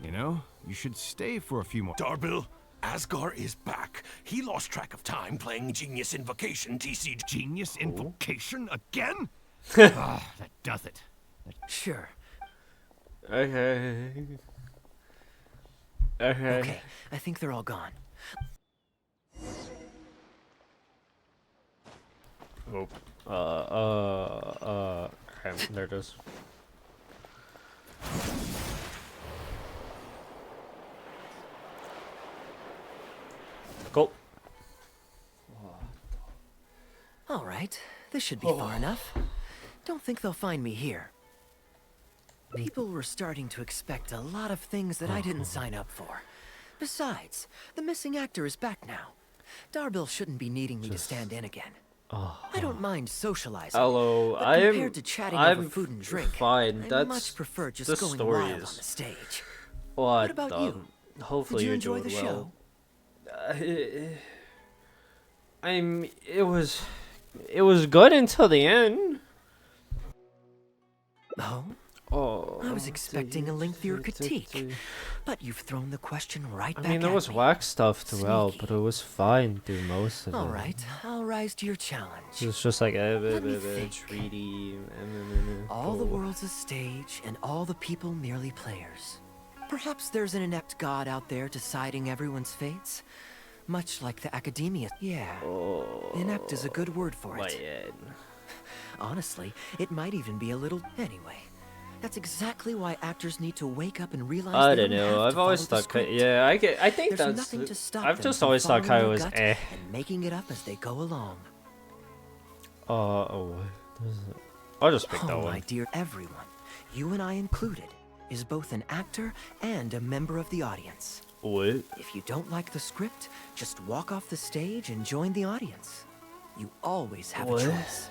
You know, you should stay for a few more. Darbyl, Asgar is back. He lost track of time playing Genius Invocation TCG. Genius invocation again? That does it. Sure. Okay. Okay. Okay, I think they're all gone. Oh. Okay, there it is. Cool. All right, this should be far enough. Don't think they'll find me here. People were starting to expect a lot of things that I didn't sign up for. Besides, the missing actor is back now. Darbyl shouldn't be needing me to stand in again. I don't mind socializing. Hello, but compared to chatting over food and drink, fine. I That's much prefer just the going stories. wild on the stage. What about the? you? Hopefully Did you you're enjoy doing the well. show? It was good until the end. Oh? Oh, I was expecting a lengthier critique, but you've thrown the question right back I mean, there at was me. whack stuff throughout, Sneaky. but it was fine through most of it. All right, I'll rise to your challenge. It was just like Let me think. treaty. All the world's a stage, and all the people merely players. Perhaps there's an inept god out there deciding everyone's fates, much like the academia. Yeah, inept is a good word for My it. head. Honestly, it might even be a little. Anyway, that's exactly why actors need to wake up and realize I they don't know. have I've to always follow the thought Kai. script. Yeah, I think There's that's. nothing to stop I've them just from always thought Kai following was their gut and making it up as they go along. I'll just pick that Oh, one. my dear everyone, you and I included, is both an actor and a member of the audience. What? If you don't like the script, just walk off the stage and join the audience. You always have What? a choice.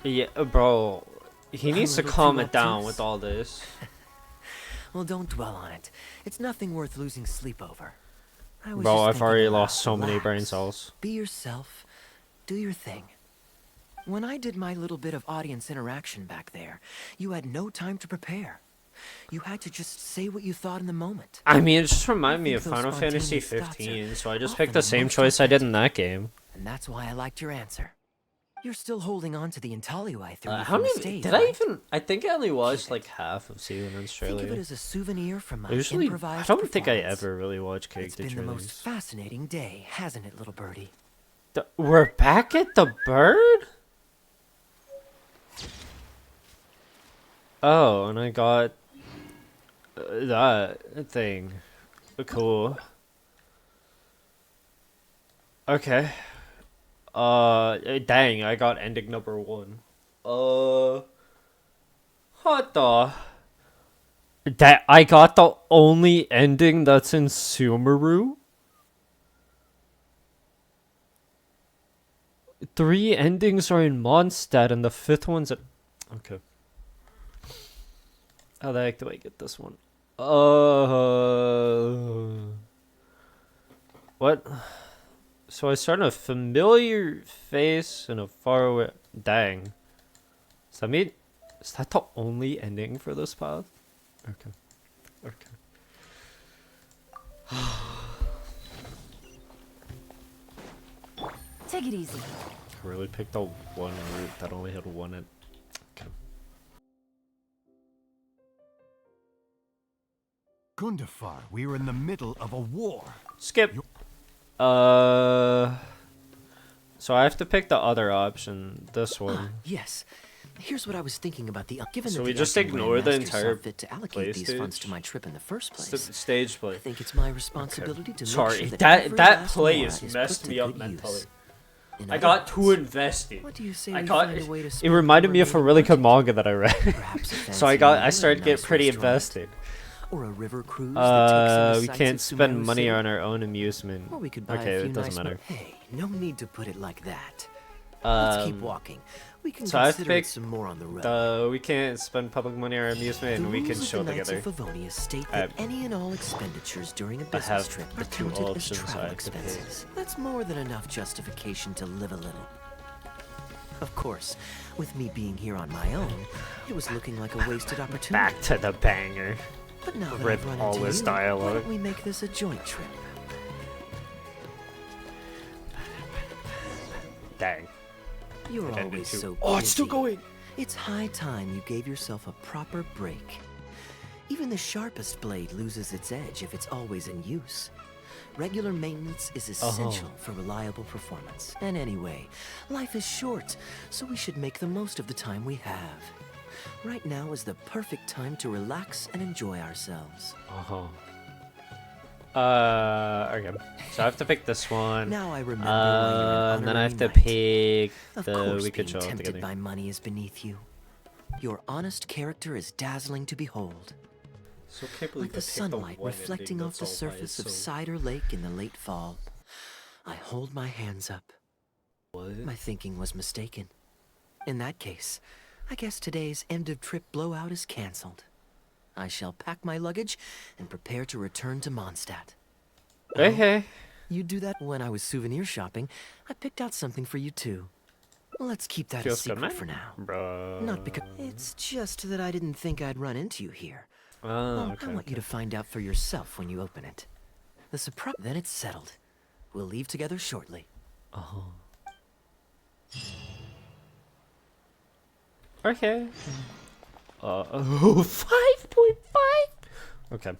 Yeah, bro. He A needs to little too calm it down obtuse? with all this. Well, don't dwell on it. It's nothing worth losing sleep over. I was Bro, just I've thinking already aloud. lost so many brain Relax. cells. Be yourself. Do your thing. When I did my little bit of audience interaction back there, you had no time to prepare. You had to just say what you thought in the moment. I mean, it just reminded me think of those Final Fantasy spontaneous thoughts are 15, so I just often picked the the same most choice I did in that game. And that's why I liked your answer. You're still holding on to the Intaglio I threw you How from the many? stage, Did I right? even? I think I only watched like half of Season in Think of Australia. it as a souvenir from my Usually, I improvised don't think I performance. ever really watch It's character been the most trailers. fascinating day, hasn't it, little birdie? We're back at the bird? Oh, and I got that thing. Cool. Okay. Dang, I got ending number 1. What the? That I got the only ending that's in Sumeru? 3 endings are in Mondstadt and the 5th one's at... Okay. How the heck do I get this one? What? So I start in a familiar face and a faraway... Dang. Does that mean... Is that the only ending for this path? Okay. Okay. Take it easy. I really picked the one route that only had one in... Okay. Gundafar, we are in the middle of a war. Skip. So I have to pick the other option. This one. Yes. Here's what I was thinking about the given So that we the just acting ignore the grandmasters entire saw fit to allocate these funds stage? to my trip in the first place. Stage play. I think it's my responsibility to make Sorry, sure that that every that last play mora has is messed put me to up good mentally. use. In I other got words, too invested. What do you say I we got find a way to it spend reminded the me of a remaining really good budget? manga that I read. Perhaps a So fancy I meal in started a getting nice pretty restaurant. invested. Or a river cruise that takes in the We sights can't of spend Sumeru money City? on our own amusement. Or we could buy a Okay, few it doesn't nice matter. Hey, no need to put it like that. Let's keep Um, walking. We can so I have to consider it pick some more on the road. we can't spend public money on our amusement, The and we can rules chill of the Knights together. of Favonia state I that any and all expenditures during a I business have trip the are two counted as options I travel have to pick. expenses. That's more than enough justification to live a little. Of course, with me being here on my own, it was looking like a wasted opportunity. Back to the banger. But now that Rip I've run all into this you, why dialogue. don't we make this a joint trip? Dang. You're It ended always too- so Oh, it's still busy. going. It's high time you gave yourself a proper break. Even the sharpest blade loses its edge if it's always in use. Regular maintenance is essential for reliable performance. And anyway, life is short, so we should make the most of the time we have. Right now is the perfect time to relax and enjoy ourselves. Okay. So I have to pick this one. Now I remember why you're an And then I have to honorary knight. pick Of the course, we could being chill tempted together. by money is beneath you. Your honest character is dazzling to behold. So can't believe like the sunlight reflecting off the surface of Cider Lake in the late fall. I hold my hands up. What? My thinking was mistaken. In that case, I guess today's end-of-trip blowout is cancelled. I shall pack my luggage and prepare to return to Mondstadt. Okay. You do that when I was souvenir shopping. I picked out something for you too. Let's keep that a Feels good, secret man. for now. Bruh. Not because it's just that I didn't think I'd run into you here. Oh, I want you to find out for yourself when you open it. The surprise. Then it's settled. We'll leave together shortly. Oh. Okay. 5.5. Okay.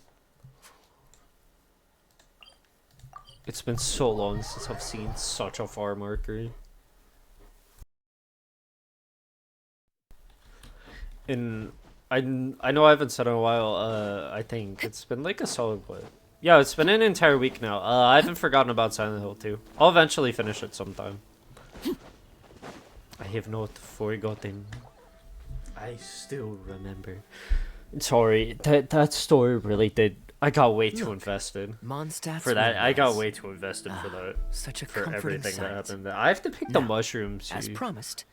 It's been so long since I've seen such a far marker. And I know I haven't said in a while. I think it's been like a solid what? Yeah, it's been an entire week now. I haven't forgotten about Silent Hill 2. I'll eventually finish it sometime. I have not forgotten. I still remember. Sorry, that story really did. I got way too invested Mondstadt's for that. I got wonders. way too invested for that. Such a For comforting everything sight. that happened. I have to pick the Now, mushrooms. As too. promised,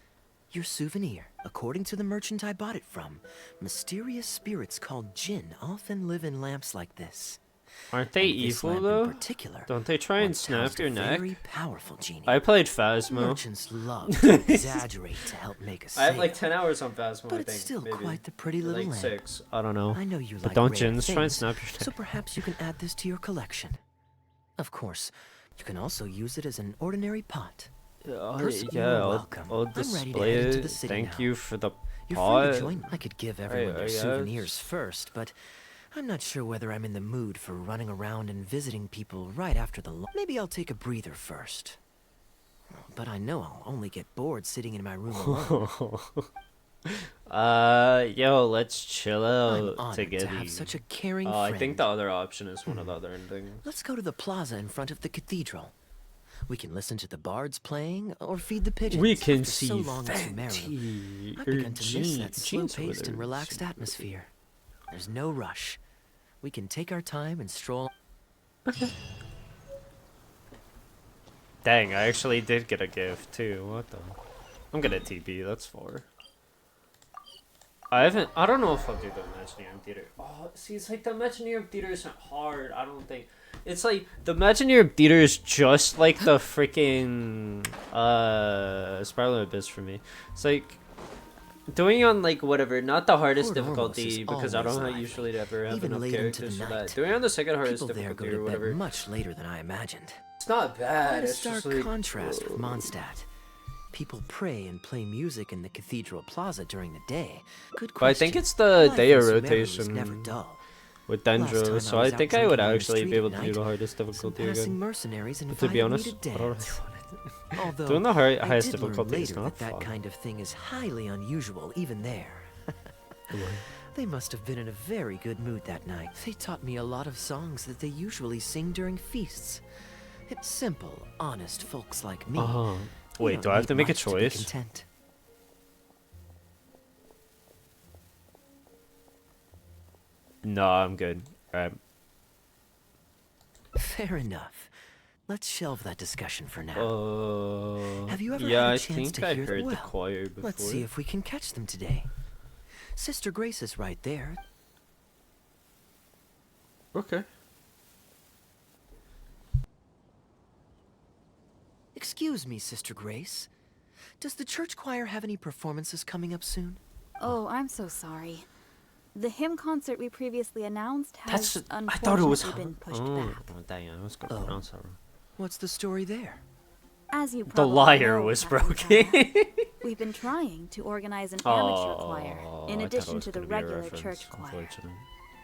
your souvenir. According to the merchant I bought it from, mysterious spirits called Jinn often live in lamps like this. Aren't they And this evil lamp though? In particular, Don't they try and once snap housed your a neck? Very powerful genie. I played Phasmo. Merchants love to exaggerate to help make a I sale. have like 10 hours on Phasmo. But I it's think, still maybe. quite the pretty Or little like lamp. 6. I don't know. I know you But like don't rare Jinns try and things, snap your neck? so perhaps you can add this to your collection. Of course, you can also use it as an ordinary pot. Personally, yeah, you're I'll welcome. I'll I'm ready to display head into it. the city Thank now. you for the You're pot. free to join me. I could give everyone I their guess. souvenirs first, but I'm not sure whether I'm in the mood for running around and visiting people right after the Maybe I'll take a breather first. But I know I'll only get bored sitting in my room alone. Yo, let's chill I'm out honored together. to have such a caring I friend. think the other option is one of the other endings. Let's go to the plaza in front of the cathedral. We can listen to the bards playing or feed the pigeons. We can After see so long in Fenty, Sumeru, I've begun to miss Jean- that Jean's slow-paced with and her. relaxed atmosphere. There's no rush. We can take our time and stroll. Dang, I actually did get a gift too. What the? I'm gonna TP. That's 4. I don't know if I'll do the Imaginarium Theater. Oh, see, it's like the Imaginarium Theater isn't hard. I don't think. It's like the Imaginarium Theater is just like the freaking Spiral Abyss for me. It's like doing on like whatever, not the hardest Fort Ormos difficulty is because I always don't lively, usually ever have even enough late into the characters for night. that. Doing on the second hardest People there go difficulty to or bed whatever. much later than I imagined. It's not bad. Quite a It's stark just like contrast with Mondstadt. People pray and play music in the cathedral plaza during the day. Good But I think question. it's the Life day in of Sumeru is rotation never dull. with Last time Dendro, I so was I out think I would drinking on the actually street be able at to do the night. hardest Some difficulty passing again. mercenaries But to be invited me honest, to I don't dance. really Although doing the I highest did learn difficulty is later not that fun. kind of thing is highly unusual even there. They must have been in a very good mood that night. They taught me a lot of songs that they usually sing during feasts. It's simple, honest folks like me. We Wait, don't do I have need to make a much to be choice? content. No, I'm good. Alright. Fair enough. Let's shelve that discussion for now. Have you ever yeah, had a I chance think to I hear heard them? the Well, choir before. let's see if we can catch them today. Sister Grace is right there. Okay. Excuse me, Sister Grace. Does the church choir have any performances coming up soon? Oh, I'm so sorry. The hymn concert we previously announced has That's. I unfortunately thought it was. been pushed oh, back. oh, dang! I was gonna pronounce that wrong. What's the story there? As you The probably lyre know, was Captain broken. Tara, we've been trying to organize an amateur choir Oh, in I thought it addition was to the gonna be a regular reference, church choir. unfortunately.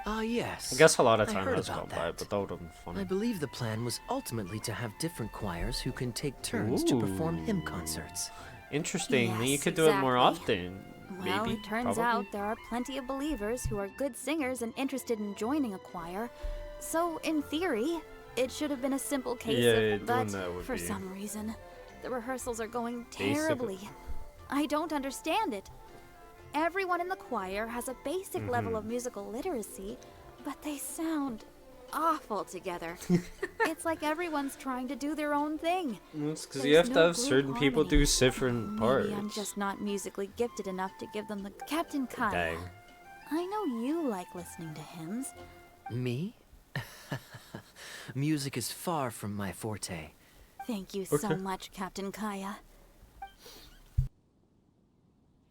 Ah, yes. I guess a lot of I time heard has about gone by, that. but that would have been funny. I believe the plan was ultimately to have different choirs who can take turns to perform hymn Ooh. concerts. Interesting. Then you Yes, could do it more exactly. often. Well, Maybe. it turns probably. out there are plenty of believers who are good singers and interested in joining a choir. So, in theory, it should have been a simple case Yeah, of, doing but that would for be some reason, the rehearsals are going Basic- terribly. I don't understand it. Everyone in the choir has a basic level of musical literacy, but they sound awful together. It's like everyone's trying to do their own thing. It's because you have to have certain people do different parts. Maybe I'm just not musically gifted enough to give them the... Captain Kaya, Dang. I know you like listening to hymns. Me? Music is far from my forte. Thank you so much, Captain Kaya.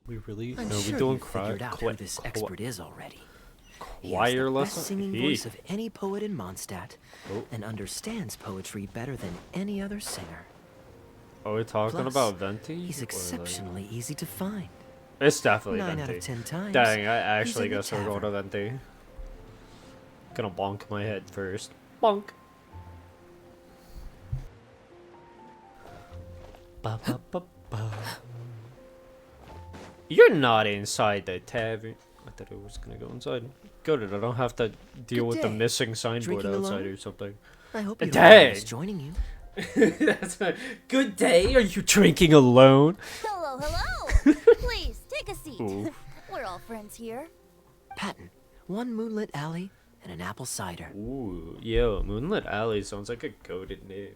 We really? I'm No, sure we doing you've figured out who this expert is already. He has choir the lesson? best singing Hey. voice of any poet in Mondstadt, Oh. and understands poetry better than any other singer. Are we talking Plus, about Venti? He's or, like- exceptionally easy to find. It's definitely 9 Venti. out of 10 times. Dang, I he's actually in the guess we're going to tavern. Venti. Gonna bonk my head first. Bonk. Ba, ba, ba, ba. You're not inside the tavern. I thought I was gonna go inside. Good, I don't have to deal Good with the day. missing signboard Drinking outside alone? or something. I hope you don't Dang. mind us joining you. That's a good day. Are you drinking alone? Hello, hello! Please, take a seat. Ooh. We're all friends here. Patton, one moonlit alley and an apple cider. Ooh, yo, Moonlit Alley sounds like a goated name.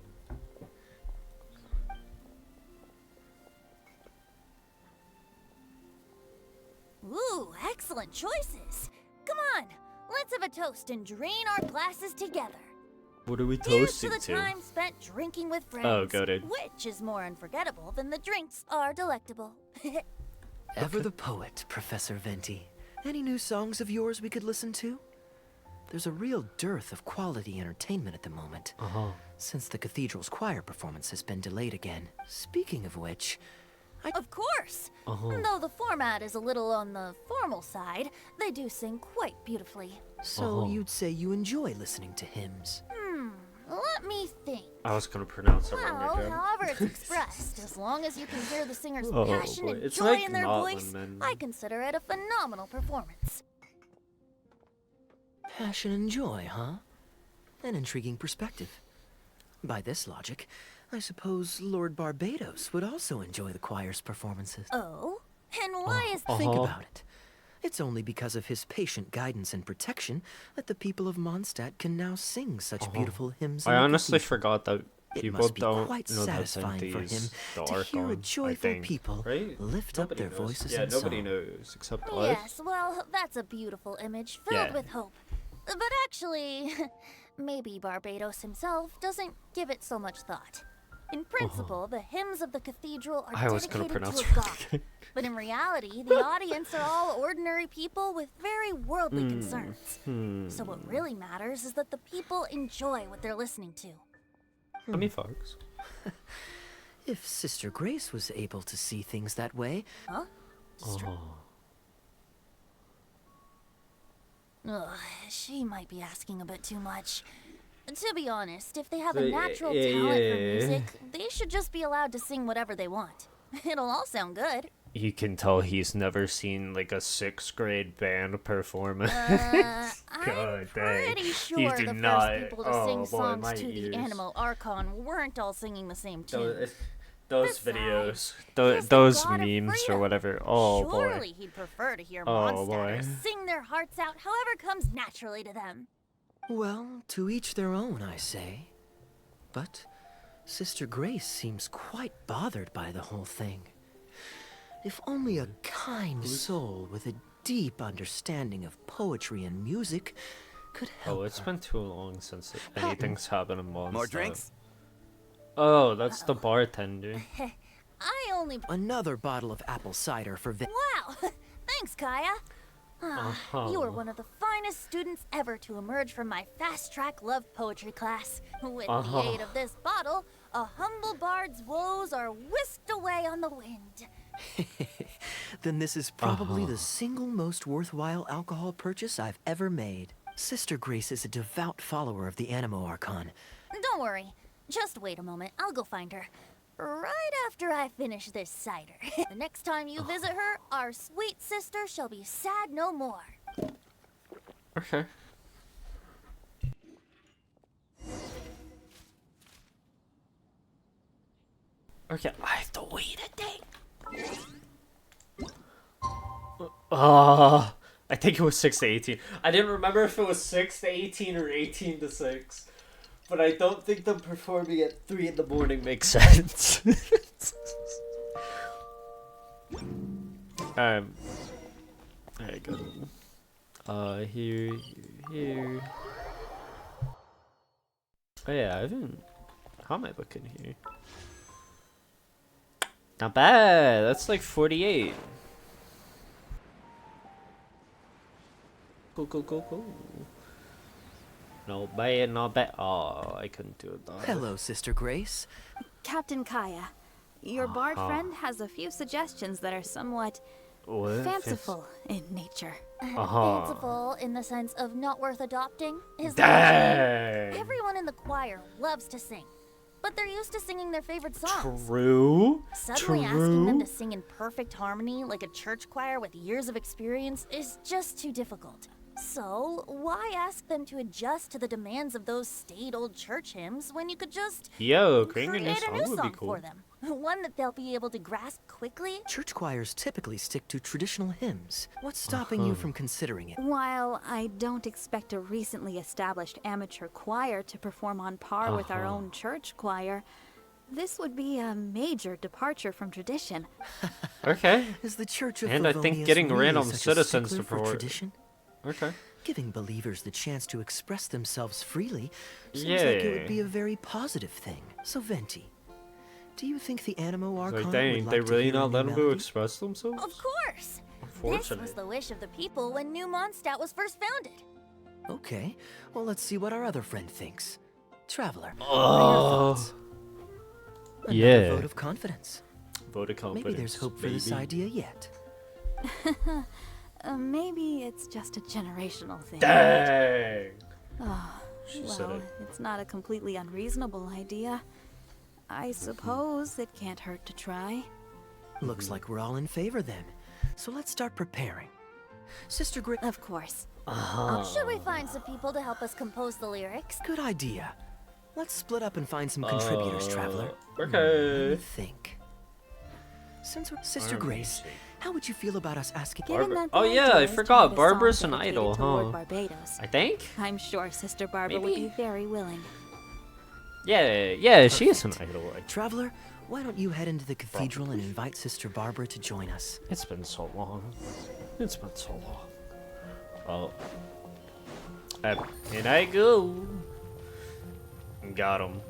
Ooh, excellent choices. Come on, let's have a toast and drain our glasses together. What are we Here's toasting to the to? time spent drinking with friends. Oh, goated. Which is more unforgettable than the drinks are delectable. Ever the poet, Professor Venti. Any new songs of yours we could listen to? There's a real dearth of quality entertainment at the moment, since the cathedral's choir performance has been delayed again. Speaking of which, Of course. Though the format is a little on the formal side, they do sing quite beautifully. so you'd say you enjoy listening to hymns. Let me think. I was gonna pronounce it wrong Well, again. however it's expressed, as long as you can hear the singer's Oh, passion boy. and It's joy like in their Notland, voice, man. I consider it a phenomenal performance. Passion and joy, huh? An intriguing perspective. By this logic, I suppose Lord Barbados would also enjoy the choir's performances. Oh? And why is Think about it. It's only because of his patient guidance and protection that the people of Mondstadt can now sing such beautiful hymns. in I the honestly cathedral. forgot that It people must be don't quite know that satisfying for Venti him is the to hear a Archon, I joyful think, people right? lift up Nobody their knows. voices Yeah, in nobody song. knows except us. Yes, well, that's a beautiful image filled Yeah. with hope. But actually, maybe Barbados himself doesn't give it so much thought. In principle, the hymns of the cathedral are I was gonna dedicated pronounce to a god. But in reality, the audience are all ordinary people with very worldly concerns. So what really matters is that the people enjoy what they're listening to. Let me fox. If Sister Grace was able to see things that way, Huh? Ugh, she might be asking a bit too much. To be honest, if they have a natural talent for music, they should just be allowed to sing whatever they want. It'll all sound good. You can tell he's never seen like a 6th grade band performance. I'm God dang. pretty sure You the do first not. people to Oh, sing boy, songs my to ears. the Animo Archon weren't all singing the same tune. Those Besides, videos, he's the those god of memes or freedom. whatever. Oh Surely boy. he'd prefer to hear Oh, Mondstadters boy. sing their hearts out however comes naturally to them. well, to each their own, I say. But Sister Grace seems quite bothered by the whole thing. If only a kind soul with a deep understanding of poetry and music could help Oh, it's her. been too long since anything's happened in Mondstadt. More drinks? Oh, that's the bartender. I only... Another bottle of apple cider for Wow! Thanks, Kaya. You were one of the finest students ever to emerge from my fast-track love poetry class. With the aid of this bottle, a humble bard's woes are whisked away on the wind. Then this is probably the single most worthwhile alcohol purchase I've ever made. Sister Grace is a devout follower of the Animo Archon. Don't worry. Just wait a moment. I'll go find her. Right after I finish this cider. The next time you visit her, our sweet sister shall be sad no more. Okay. Okay, I have to wait a day. I think it was 6 to 18. I didn't remember if it was 6 to 18 or 18 to 6. But I don't think them performing at 3 in the morning makes sense. Alright, go. Here. Oh yeah, I haven't... How am I looking here? Not bad. That's like 48. Cool. No bad, not bad. Oh, I couldn't do it though. Hello, Sister Grace. Captain Kaya, your bard friend has a few suggestions that are somewhat fanciful in nature. Fanciful in the sense of not worth adopting? Is Dang. Everyone in the choir loves to sing, but they're used to singing their favorite songs. True. Suddenly asking them to sing in perfect harmony like a church choir with years of experience is just too difficult. So, why ask them to adjust to the demands of those staid old church hymns when you could just create a new would song be cool. for them? One that they'll be able to grasp quickly? Church choirs typically stick to traditional hymns. What's stopping you from considering it? While I don't expect a recently established amateur choir to perform on par with our own church choir, this would be a major departure from tradition. Okay. Is the Church of And I think Favonius getting really random such a citizens stickler to for perform- tradition? Okay. Giving believers the chance to express themselves freely seems Yeah. like it would be a very positive thing. So, Venti, do you think the Animo Archon Like, would dang, like they to really hear a not new let them go melody? express themselves? Of course! This Unfortunate. was the wish of the people when New Mondstadt was first founded. Okay, well, let's see what our other friend thinks. Traveler, what are Oh. your thoughts? Another Yeah. vote of confidence. Vote of confidence. Maybe there's hope for this baby. idea yet. Maybe it's just a generational thing. Dang. Oh, She said well, it. it's not a completely unreasonable idea. I suppose it can't hurt to try. Looks like we're all in favor then. So let's start preparing. Sister Grit, Of course. Should we find some people to help us compose the lyrics? good idea. Let's split up and find some contributors, Traveler. Let Okay. me think. Since we're Sister Grace, how would you feel about us asking? Given Barbara- that the Oh, yeah, idea I is to forgot. write a song Barbara's an dedicated idol, to Lord huh? Barbados, I think? I'm sure Sister Barbara would Maybe? be very willing. Yeah, she is an idol. Traveler, why don't you head into the cathedral and invite Sister Barbara to join us? It's been so long. It's been so long. Oh. And I go. Got him.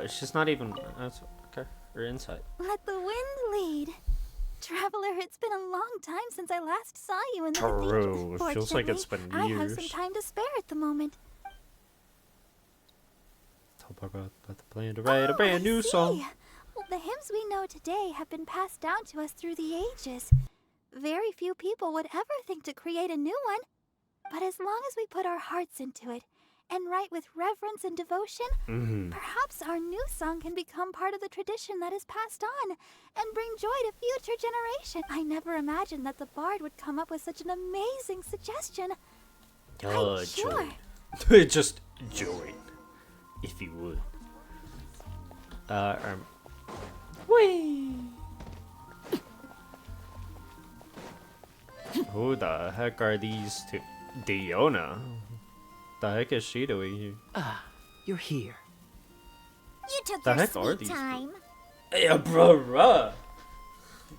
She's not even. That's okay. We're inside. Let the wind lead. Traveler, it's been a long time since I last saw you in the True. cathedral. It feels like it's Fortunately, been I have some years. time to spare at the moment. Tell Barbara about the plan to write a brand I new see. song. Well, the hymns we know today have been passed down to us through the ages. Very few people would ever think to create a new one. But as long as we put our hearts into it and write with reverence and devotion, perhaps our new song can become part of the tradition that is passed on and bring joy to future generations. I never imagined that the bard would come up with such an amazing suggestion. I'm sure. Join. Just join, if you would. Whee! Who the heck are these two? Diona? The heck is she doing here? Ah, you're here. You took The your heck are sweet these time. Yeah, bruh.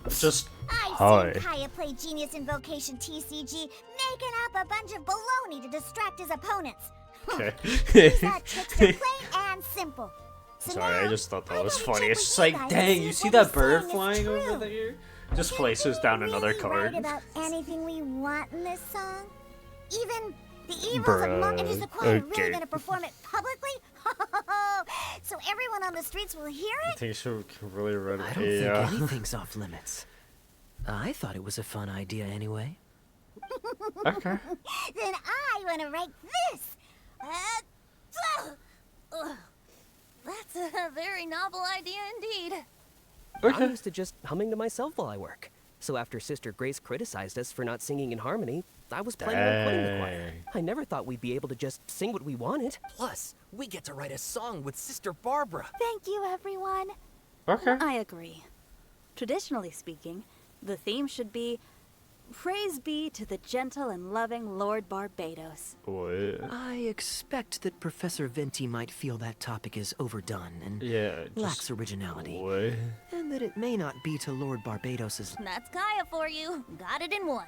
Just I've hi. seen Kaya play Genius Invocation TCG, making up a bunch of baloney to distract his opponents. Okay. Use that trickster plain and simple. So Sorry, I now, just thought that why was don't we funny. check It's with just you like, guys dang, and you see see if that what we're bird saying is flying over true? there? Just Can places we down another really card. write about anything we want in this song? Even the evils Bruh, of Monk and is the choir okay. really gonna perform it publicly? So everyone on the streets will hear I it? think she can really run I don't think anything's off limits. I thought it was a fun idea anyway. Okay. Then I want to write this. That's a very novel idea indeed. I'm used to just humming to myself while I work. So after Sister Grace criticized us for not singing in harmony, I was planning on quitting the choir. Dang. I never thought we'd be able to just sing what we wanted. Plus, we get to write a song with Sister Barbara. Thank you, everyone. Okay. I agree. Traditionally speaking, the theme should be Praise be to the gentle and loving Lord Barbados. What? I expect that Professor Venti might feel that topic is overdone and lacks originality. What? And that it may not be to Lord Barbados's... That's Kaya for you. Got it in one.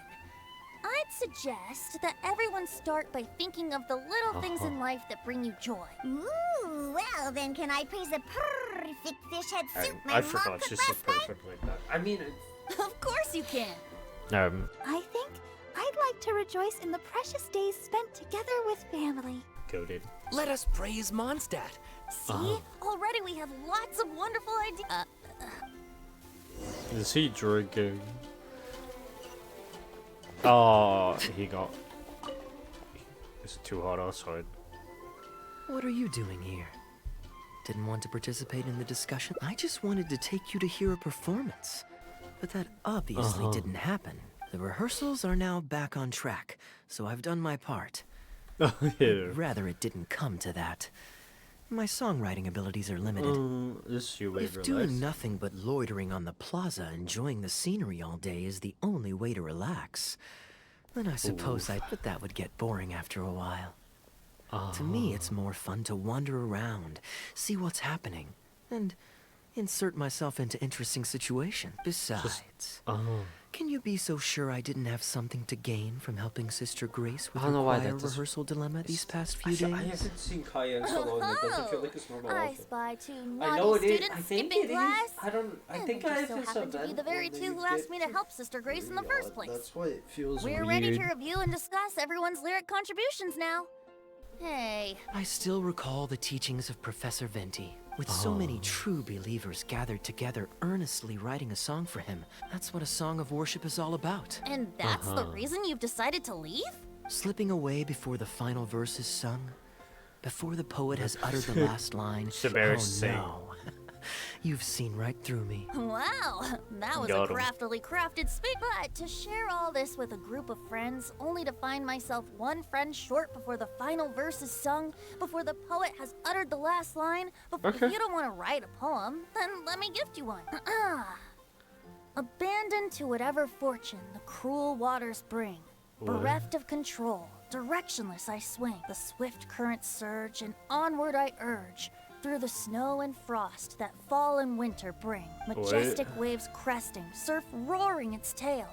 I'd suggest that everyone start by thinking of the little things in life that bring you joy. Ooh, well then can I praise the perfect fish head soup my I mom forgot cooked she's so last night? perfect like that. I mean, Of course you can. I think I'd like to rejoice in the precious days spent together with family. goated. Let us praise Mondstadt. See? Already we have lots of wonderful ideas. Is he drinking? Oh, he got... It's too hot outside. What are you doing here? Didn't want to participate in the discussion? I just wanted to take you to hear a performance. But that obviously didn't happen. The rehearsals are now back on track, so I've done my part. Rather it didn't come to that. My songwriting abilities are limited. If doing nothing but loitering on the plaza enjoying the scenery all day is the only way to relax, then I suppose that would get boring after a while. To me, it's more fun to wander around, see what's happening, and insert myself into interesting situations. Besides, can you be so sure I didn't have something to gain from helping Sister Grace with her choir rehearsal dilemma these past few days? I haven't seen Kaya in so long. It doesn't feel like it's normal. I spy two I know naughty it is. students I think skipping it is. class. I think I just so happen to be the very two who asked me to help Sister Grace in the first place. That's why it feels We're ready to review and discuss everyone's lyric contributions now. Hey. I still recall the teachings of Professor Venti. With so many true believers gathered together earnestly writing a song for him, that's what a song of worship is all about. And that's the reason you've decided to leave? Slipping away before the final verse is sung, before the poet has uttered the last line. No. You've seen right through me. Wow, that was Got a 'em. craftily crafted speech. But to share all this with a group of friends, only to find myself one friend short before the final verse is sung, before the poet has uttered the last line, if you don't want to write a poem, then let me gift you one. Abandoned to whatever fortune the cruel waters bring, bereft of control, directionless I swing, the swift currents surge, and onward I urge, through the snow and frost that fall and winter bring, majestic waves cresting, surf roaring its tail.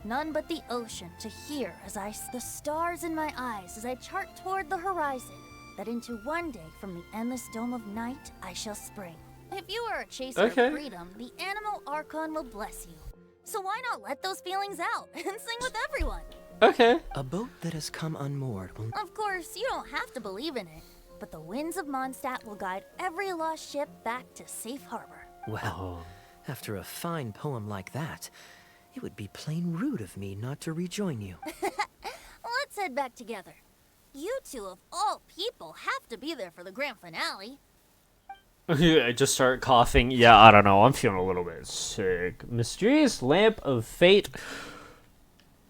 None but the ocean to hear as the stars in my eyes as I chart toward the horizon, that into one day from the endless dome of night I shall spring. If you are a chaser of freedom, the animal Archon will bless you. So why not let those feelings out and sing with everyone? A boat that has come unmoored will... Of course, you don't have to believe in it, but the winds of Mondstadt will guide every lost ship back to safe harbor. Well, after a fine poem like that, it would be plain rude of me not to rejoin you. Let's head back together. You two, of all people, have to be there for the grand finale. I just start coughing. Yeah, I don't know. I'm feeling a little bit sick. Mysterious lamp of fate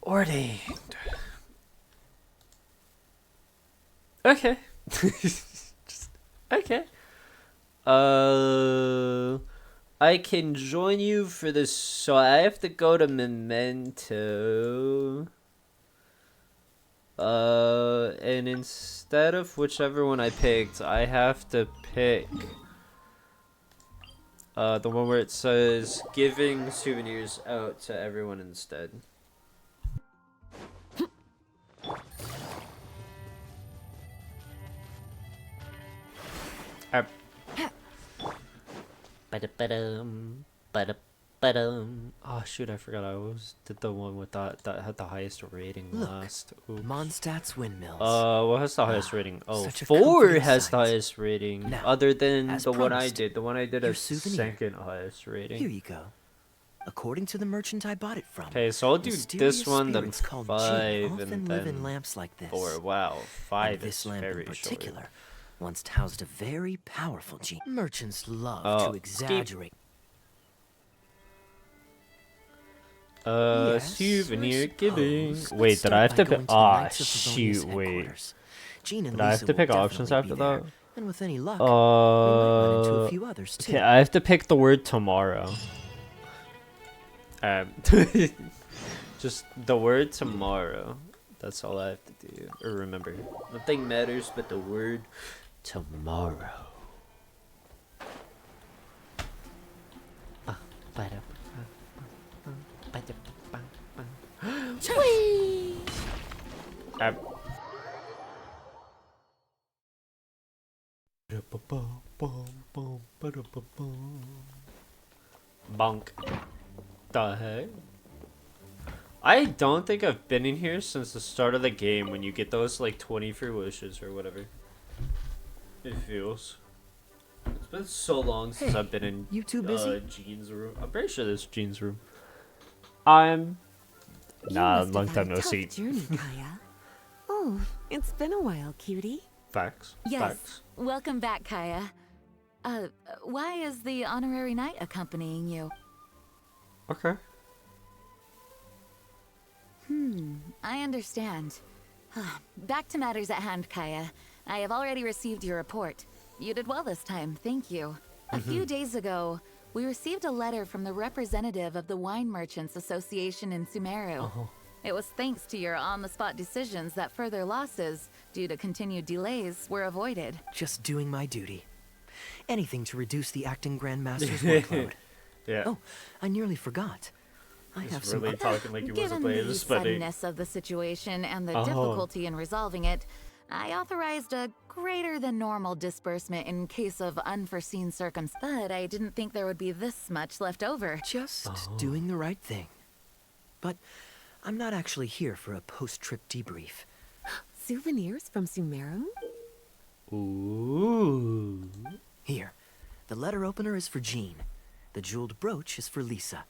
ordained. Okay. Okay. I can join you for this. So I have to go to Memento. And instead of whichever one I picked, I have to pick the one where it says giving souvenirs out to everyone instead. Oh shoot, I forgot I always did the one with that had the highest rating last. Oops. Mondstadt's windmills. What has the highest rating? Oh, such a 4 comforting has sight. the highest rating. Now, Other than as the one I promised, did. The one I did your has souvenir. second highest rating. Here you go. According to the merchant I bought it from. Okay, so I'll do mysterious this one, then spirits called 5, Jinn and often live in then lamps like this. 4. Wow, 5 And this is lamp very in particular short. once housed a very powerful gene. Merchants love Oh, to exaggerate. Souvenir giving. Let's Wait, did start I have by to going pick? to the Ah, Knights of Favonius shoot, wait. headquarters. Jean and Did I have Lisa to will pick options definitely after be there, that? and with any luck, we might run into a few others too. Okay, I have to pick the word tomorrow. Um, just the word tomorrow. That's all I have to do or remember. Nothing matters but the word tomorrow. Bonk. The heck? I don't think I've been in here since the start of the game when you get those like 20 free wishes or whatever. It feels. It's been so long since I've been in you too busy? Jean's room. I'm pretty sure this is Jean's room. I'm nah, must long have time had a no tough see. journey, Kaya. Oh, it's been a while, cutie. Facts. Yes. Facts. Welcome back, Kaya. Why is the honorary knight accompanying you? Okay. I understand. Back to matters at hand, Kaya. I have already received your report. You did well this time, thank you. A few days ago, we received a letter from the representative of the Wine Merchants Association in Sumeru. It was thanks to your on-the-spot decisions that further losses, due to continued delays, were avoided. Just doing my duty. Anything to reduce the acting Grandmaster's workload. Yeah. Oh, I nearly forgot. I He's have some. really talking like he wasn't Given playing the this, but suddenness of the situation and the difficulty in resolving it, I authorized a greater than normal disbursement in case of unforeseen circumstances. But I didn't think there would be this much left over. Just doing the right thing. But I'm not actually here for a post-trip debrief. Souvenirs from Sumeru? Ooh. Here, the letter opener is for Jean. The jeweled brooch is for Lisa.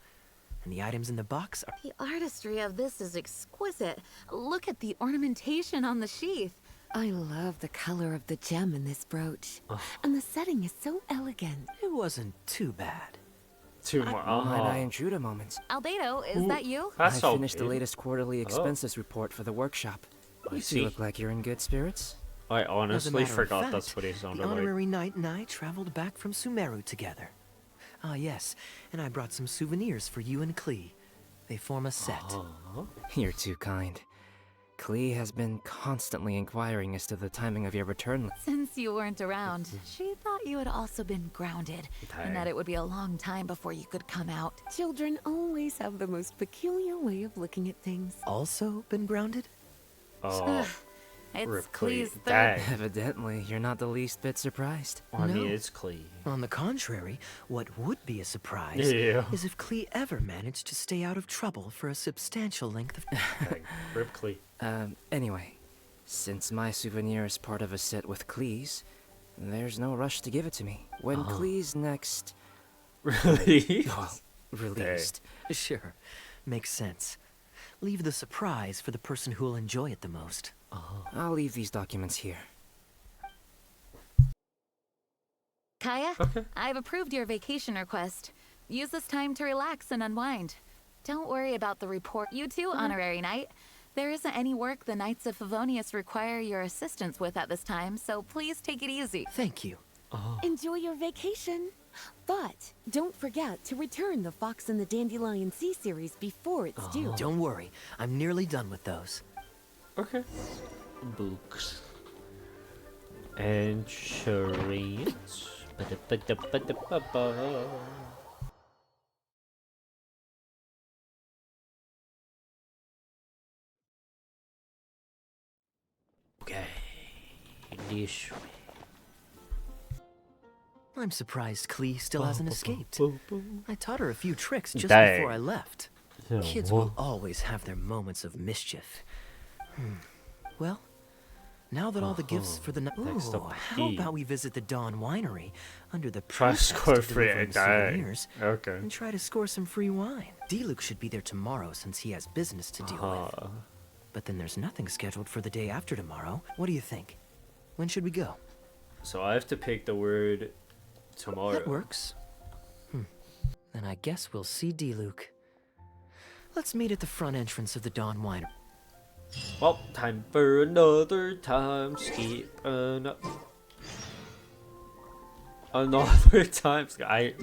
And the items in the box are... The artistry of this is exquisite. Look at the ornamentation on the sheath. I love the color of the gem in this brooch. And the setting is so elegant. It wasn't too bad. Too more. Might I intrude a moment? Albedo, is that you? I That's so finished the big. latest quarterly expenses report for the workshop. I You see. two look like you're in good spirits. I As a honestly matter of forgot fact, that's what he sounded the like. honorary knight and I traveled back from Sumeru together. Ah, yes, and I brought some souvenirs for you and Klee. They form a set. You're too kind. Klee has been constantly inquiring as to the timing of your return. Since you weren't around, she thought you had also been grounded, and that it would be a long time before you could come out. Children always have the most peculiar way of looking at things. Also been grounded? Oh, It's Rip Klee's Klee. third. Dang. Evidently, you're not the least bit surprised. I mean, No. it's Klee. On the contrary, what would be a surprise Yeah. is if Klee ever managed to stay out of trouble for a substantial length of Dang. Rip Klee. Anyway, since my souvenir is part of a set with Klee's, there's no rush to give it to me. When Klee's next... Really? well, released. Sure, makes sense. Leave the surprise for the person who'll enjoy it the most. I'll leave these documents here. Kaya, I've approved your vacation request. Use this time to relax and unwind. Don't worry about the report. You too, honorary knight. There isn't any work the Knights of Favonius require your assistance with at this time, so please take it easy. Thank you. Enjoy your vacation. But don't forget to return the Fox and the Dandelion Sea series before it's due. Don't worry, I'm nearly done with those. Okay. Books. Insurance. Ba-da-ba-da-ba-da-ba-ba. Okay. This way. I'm surprised Klee still hasn't escaped. I taught her a few tricks just Dang. before I left. Yeah, Kids will always have their moments of mischief. Well, now that all the gifts for the night... Next up, how E. about we visit the Dawn Winery under the Try to pretext score of free. delivering Dang. souvenirs Okay. and try to score some free wine. D-Luke should be there tomorrow since he has business to deal with. But then there's nothing scheduled for the day after tomorrow. What do you think? When should we go? So I have to pick the word tomorrow. That works. Then I guess we'll see D-Luke. Let's meet at the front entrance of the Dawn Winery. Well, time for another time skip. another times. I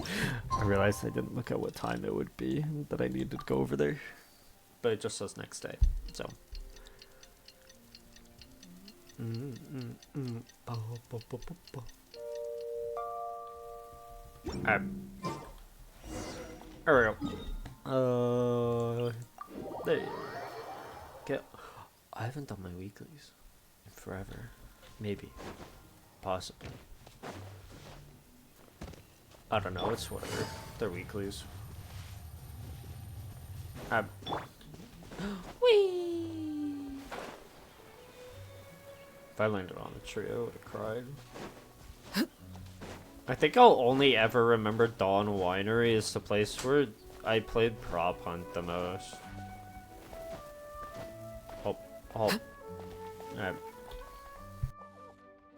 realized I didn't look at what time it would be that I needed to go over there, but it just says next day. So. There we go. There you go. I haven't done my weeklies in forever. Maybe. Possibly. I don't know, it's whatever. They're weeklies. Whee! If I landed on a tree, I would have cried. I think I'll only ever remember Dawn Winery as the place where I played Prop Hunt the most. Oh.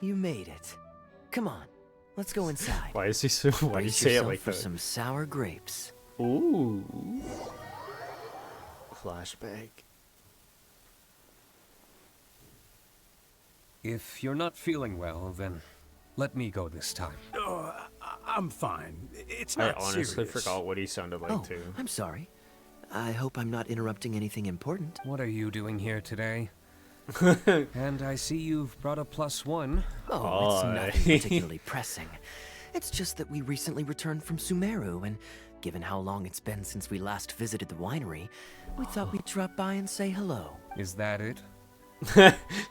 You made it. Come on, let's go inside. Why is he so? Why do you Brace say it yourself like for that? some sour grapes. Ooh. Flashback. If you're not feeling well, then let me go this time. Oh, I'm fine. It's I not honestly serious. forgot what he sounded like too. I'm sorry. I hope I'm not interrupting anything important. What are you doing here today? And I see you've brought a +1. Oh, it's nothing particularly pressing. It's just that we recently returned from Sumeru, and given how long it's been since we last visited the winery, we thought we'd drop by and say hello. Is that it?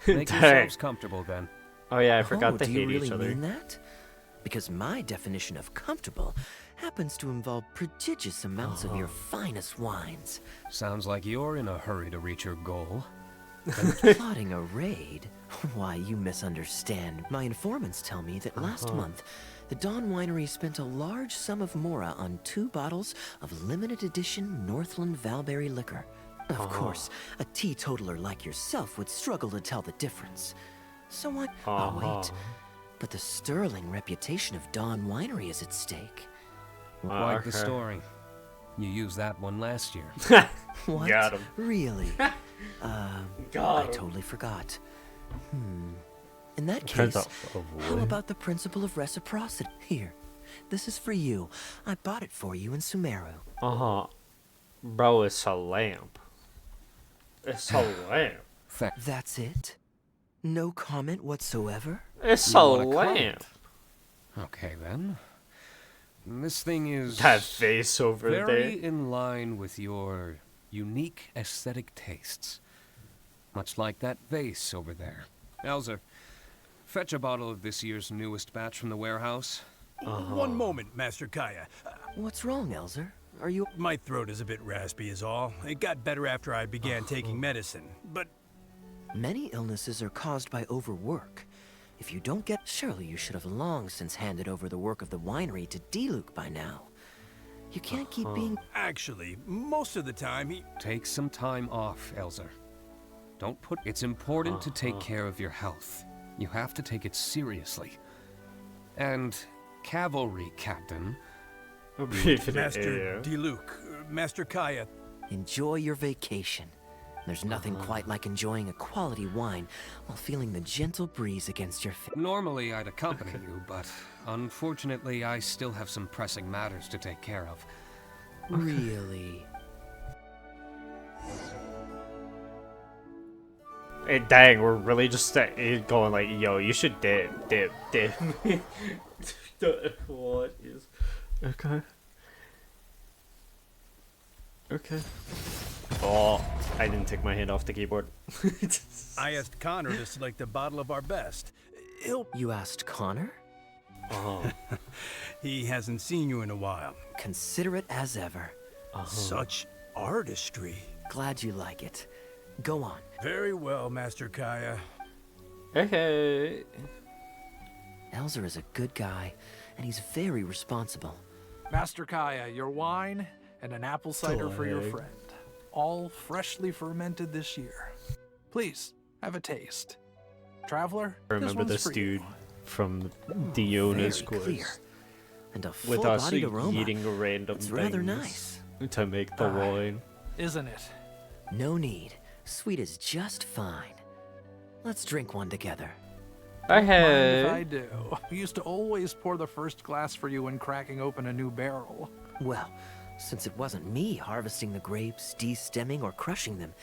Make yourselves comfortable then. Oh yeah, I forgot to do you hate really each other. mean that? Because my definition of comfortable happens to involve prodigious amounts of your finest wines. Sounds like you're in a hurry to reach your goal. Plotting a raid? Why, you misunderstand. My informants tell me that last month, the Dawn Winery spent a large sum of mora on 2 bottles of limited edition Northland Valberry liquor. Of course, a teetotaler like yourself would struggle to tell the difference. So what? Oh, wait. But the sterling reputation of Dawn Winery is at stake. Quite the story. You used that one last year. What? Got him. Really? I totally forgot. In that case, how about the principle of reciprocity? Here, this is for you. I bought it for you in Sumeru. Bro, it's a lamp. It's a lamp. That's it? No comment whatsoever? It's You a want a lamp. Okay then. This thing is That face over very there. in line with your unique aesthetic tastes. Much like that vase over there. Elzer, fetch a bottle of this year's newest batch from the warehouse. One moment, Master Kaya. What's wrong, Elzer? Are you... My throat is a bit raspy is all. It got better after I began taking medicine, but... Many illnesses are caused by overwork. If you don't get... Surely you should have long since handed over the work of the winery to Diluc by now. You can't keep being... Actually, most of the time he... Take some time off, Elzer. Don't put... It's important to take care of your health. You have to take it seriously. And, cavalry captain... Master Diluc, Master Kaya... Enjoy your vacation. There's nothing quite like enjoying a quality wine while feeling the gentle breeze against your face. Normally I'd accompany you, but unfortunately I still have some pressing matters to take care of. Really? Hey, dang, we're really just going like, yo, you should dip. What is... Okay. Okay. Oh, I didn't take my hand off the keyboard. I asked Connor to select a bottle of our best. You asked Connor? He hasn't seen you in a while. Considerate as ever. Such artistry. Glad you like it. Go on. Very well, Master Kaya. Hey. Elzer is a good guy, and he's very responsible. Master Kaya, your wine and an apple cider for your friend. All freshly fermented this year. Please, have a taste. Traveler, I remember this dude from Diona's course. And a with us full-bodied aroma. eating random It's things rather nice. to make the wine. Isn't it? No need. Sweet is just fine. Let's drink one together. Don't mind Hey. if I do. We used to always pour the first glass for you when cracking open a new barrel. Well, since it wasn't me harvesting the grapes, de-stemming, or crushing them,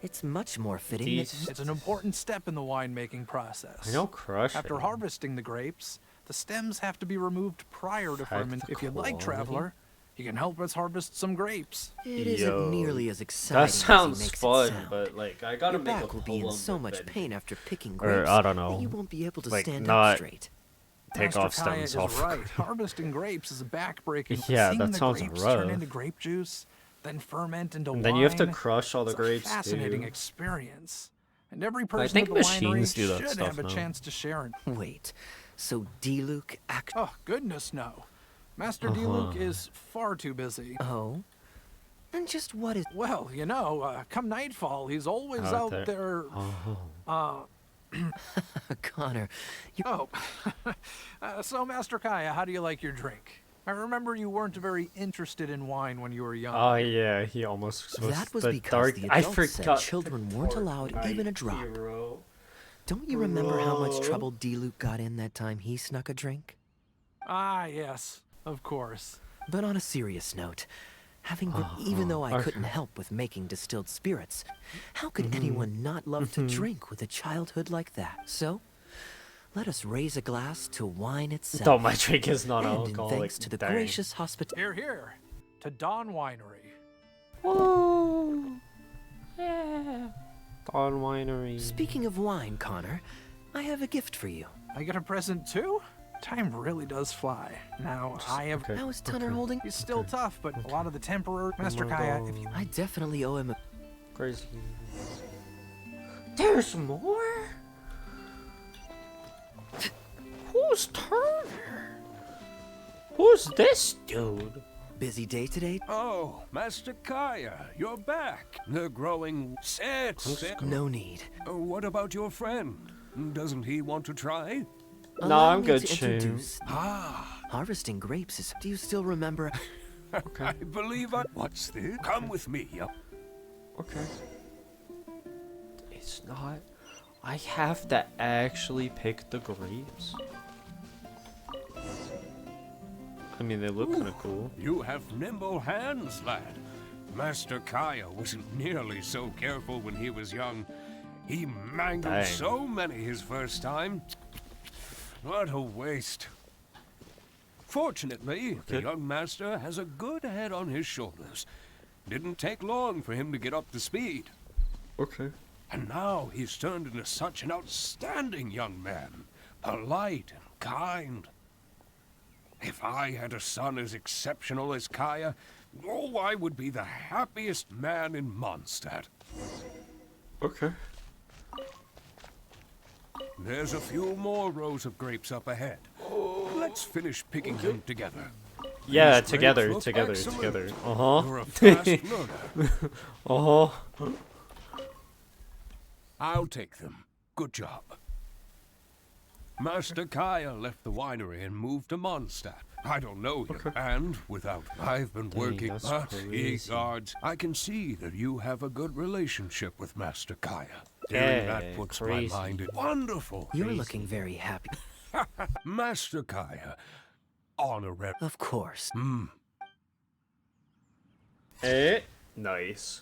it's much more fitting that... It's an important step in the winemaking process. I know crushing. After harvesting the grapes, the stems have to be removed prior to ferment. If you'd like, quality. Traveler, you can help us harvest some grapes. It isn't nearly as exciting That sounds as he makes fun, it sound. but like I gotta Your make a back will be in poem so with much it. pain after picking Or, grapes I don't know, that you won't be able to like, stand not up straight. take Master off Kaya stems is off. right. Harvesting grapes is backbreaking. Yeah, Seeing that the sounds grapes rough. turn into grape juice, then ferment into And wine. then you have to crush all the It's grapes, a fascinating too. experience. And every But I person think at the machines winery do that should stuff have a now. chance to share it. Wait, so D-Luke Oh, goodness no. Master D-Luke is far too busy. Oh? And just what is... Well, you know, come nightfall, he's always Out out there. there. Connor, you... Oh. So, Master Kaya, how do you like your drink? I remember you weren't very interested in wine when you were young. Oh yeah, he almost was. That was the because dark. the I adults said forgot. children weren't allowed even a drop. Don't you remember how much trouble D-Luke got in that time he snuck a drink? Ah, yes, of course. But on a serious note, even though I couldn't help with making distilled spirits, how could anyone not love to drink with a childhood like that? So, let us raise a glass to wine itself. Though my drink is not and alcoholic. in thanks to the dang. gracious hospitality. Here, here, to Dawn Winery. Whoa. Yeah. Dawn Winery. Speaking of wine, Connor, I have a gift for you. I get a present too? Time really does fly. Now, I have... How is Tunner holding? He's still tough, but a lot of the temporary... Master my Kaya, God. if you... I definitely owe him a... Crazy. There's more? Who's Turner? Who's this dude? Busy day today? Oh, Master Kaya, you're back. The growing... Sit. No need. What about your friend? Doesn't he want to try? No, Allow I'm me good, to Shane. introduce- Harvesting grapes is... Do you still remember... I believe I... What's this? Come with me. Okay. It's not. I have to actually pick the grapes. I mean, they look kind of cool. You have nimble hands, lad. Master Kaya wasn't nearly so careful when he was young. He mangled Dang. so many his first time. What a waste. Fortunately, the young master has a good head on his shoulders. Didn't take long for him to get up to speed. Okay. And now he's turned into such an outstanding young man. Polite and kind. If I had a son as exceptional as Kaya, oh, I would be the happiest man in Mondstadt. Okay. There's a few more rows of grapes up ahead. Let's finish picking them together. Yeah, These together, grapes look together, excellent. together. Uh-huh. You're a fast learner. Uh-huh. I'll take them. Good job. Master Kaya left the winery and moved to Mondstadt. I don't know you, and I've been Dang, working that's past crazy. guards. I can see that you have a good relationship with Master Kaya. Yeah, Hearing that puts crazy. my mind at wonderful. You're looking very happy. Master Kaya, honorary. Of course. Nice.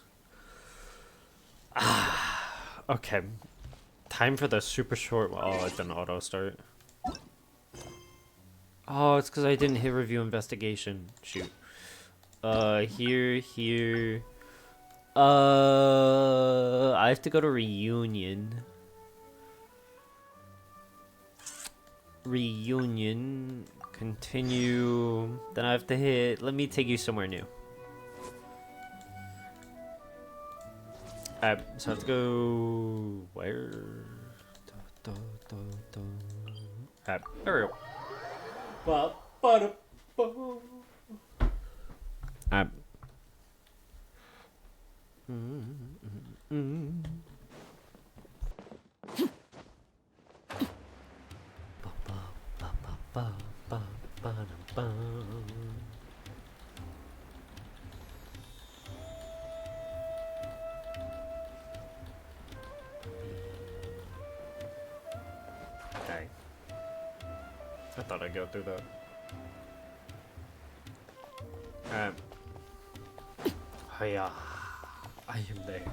Okay. Time for the super short one. Oh, it didn't auto start. Oh, it's because I didn't hit review investigation. Shoot. Here. I have to go to reunion. Continue. Then I have to hit. Let me take you somewhere new. Alright, so I have to go. Where? Alright, there we go. Alright. Okay. thought I'd go through that. Hiya. I am there.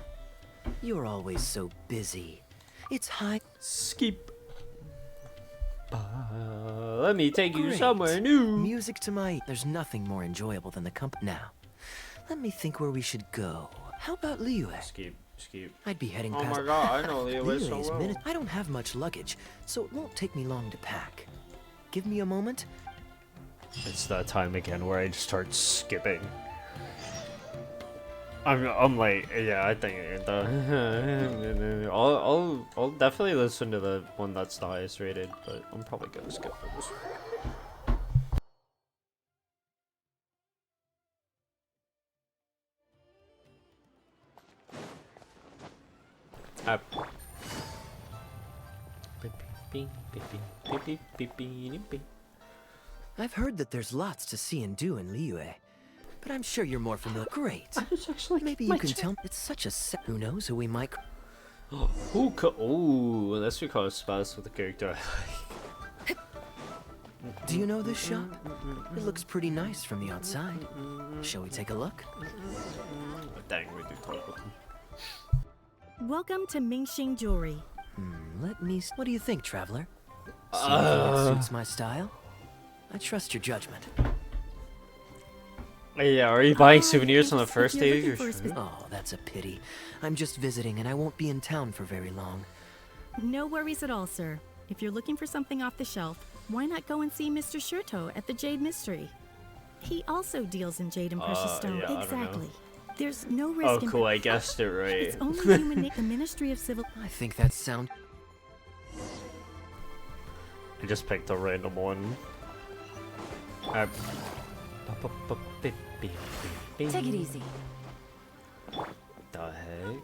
You're always so busy. It's high. Skip. Let me take you Great. somewhere new. Music to my... There's nothing more enjoyable than the company. Now, let me think where we should go. How about Liyue? Skip. I'd be heading Oh past... my god, I know Liyue so Liyue's well. minute. I don't have much luggage, so it won't take me long to pack. Give me a moment. It's that time again where I just start skipping. I'm like, yeah, I think I'll definitely listen to the one that's the highest rated, but I'm probably gonna skip this one. I've heard that there's lots to see and do in Liyue, but I'm sure you're more familiar. Great. Maybe you can tell. It's such a set. Who knows who we might. Ooh, unless we call spouse with a character I like. Do you know this shop? It looks pretty nice from the outside. Shall we take a look? Dang, we do talk. Welcome to Mingxing Jewelry. Let me. What do you think, traveler? See if it suits my style. I trust your judgment. Yeah, are you buying souvenirs on the first day of your trip? Oh, that's a pity. I'm just visiting and I won't be in town for very long. No worries at all, sir. If you're looking for something off the shelf, why not go and see Mr. Shurto at the Jade Mystery? He also deals in jade and precious stone. yeah, exactly. There's no risk in... Oh, cool, I guessed it right. It's only human the Ministry of Civil... I think that sound... I just picked a random one. Take it easy. The heck?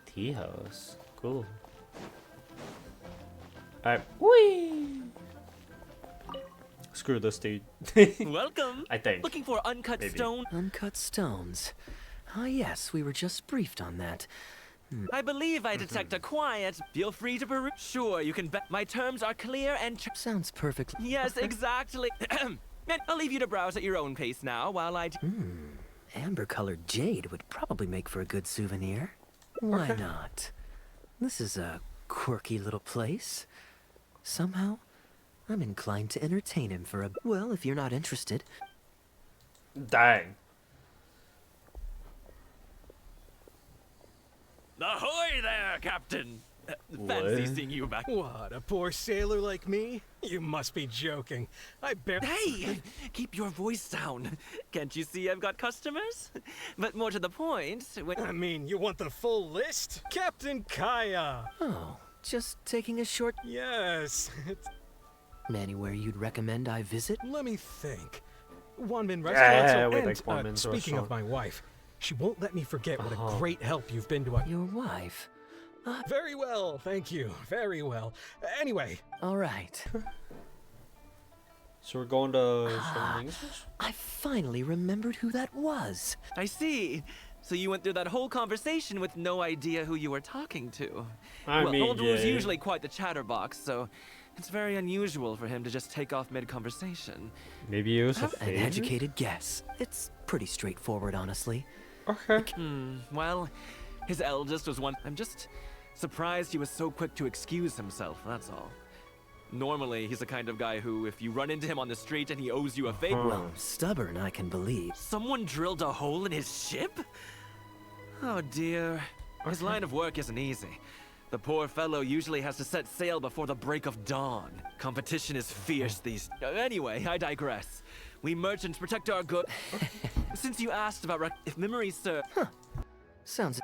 Tea house. Cool. Alright. Whee! Screw this dude. Welcome. I think. Looking for uncut Maybe. Stone? Uncut stones. Ah, yes, we were just briefed on that. I believe I detect a quiet. Feel free to peruse. Sure, you can bet. My terms are clear and... Sounds perfect. Yes, exactly. And I'll leave you to browse at your own pace now while I... Amber-colored jade would probably make for a good souvenir. Why not? This is a quirky little place. Somehow, I'm inclined to entertain him for a... Well, if you're not interested... Dang. Ahoy there, Captain! Fancy seeing you back. What, a poor sailor like me? You must be joking. I barely... Hey! Keep your voice down. Can't you see I've got customers? But more to the point... I mean, you want the full list? Captain Kaya! Oh, just taking a short... Yes. Anywhere you'd recommend I visit? Let me think. Wanmin Restaurant. we like Wanmin's speaking restaurant. of my wife, she won't let me forget what a great help you've been to us. Your wife? Very well, thank you. Very well. Anyway. All right. So we're going to... I finally remembered who that was. I see. So you went through that whole conversation with no idea who you were talking to. I mean, Holdrew's yeah. usually quite the chatterbox, so it's very unusual for him to just take off mid-conversation. Maybe it was a An favor? educated guess. It's pretty straightforward, honestly. Okay. Well, his eldest was one... I'm just surprised he was so quick to excuse himself, that's all. Normally, he's the kind of guy who, if you run into him on the street and he owes you a favor... Well, stubborn, I can believe. Someone drilled a hole in his ship? Oh dear. His line of work isn't easy. The poor fellow usually has to set sail before the break of dawn. Competition is fierce these... Anyway, I digress. We merchants protect our good... Since you asked about if memory serves... Sounds...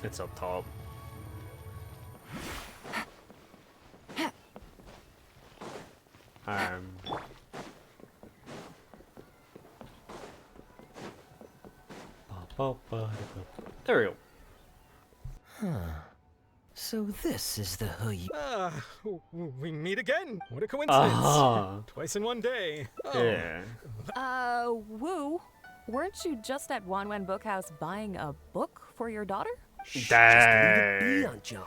It's up top. There we go. Huh. So this is the you... We meet again. What a coincidence. Twice in one day. Woo, weren't you just at Wanwen Bookhouse buying a book for your daughter? Just leave it be, Aunt Jong.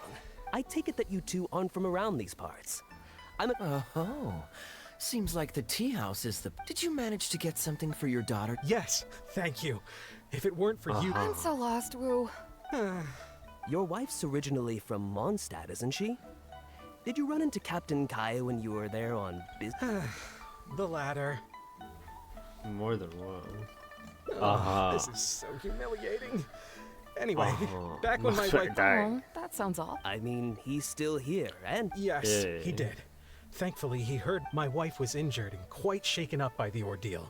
I take it that you two aren't from around these parts. Oh, seems like the tea house is the... Did you manage to get something for your daughter? Yes, thank you. If it weren't for you... I'm so lost, Woo. Your wife's originally from Mondstadt, isn't she? Did you run into Captain Kaya when you were there on business? The latter. More than one. This is so humiliating. Anyway, back when my wife... Oh, that sounds off. I mean, he's still here, and... Yes, he did. Thankfully, he heard my wife was injured and quite shaken up by the ordeal.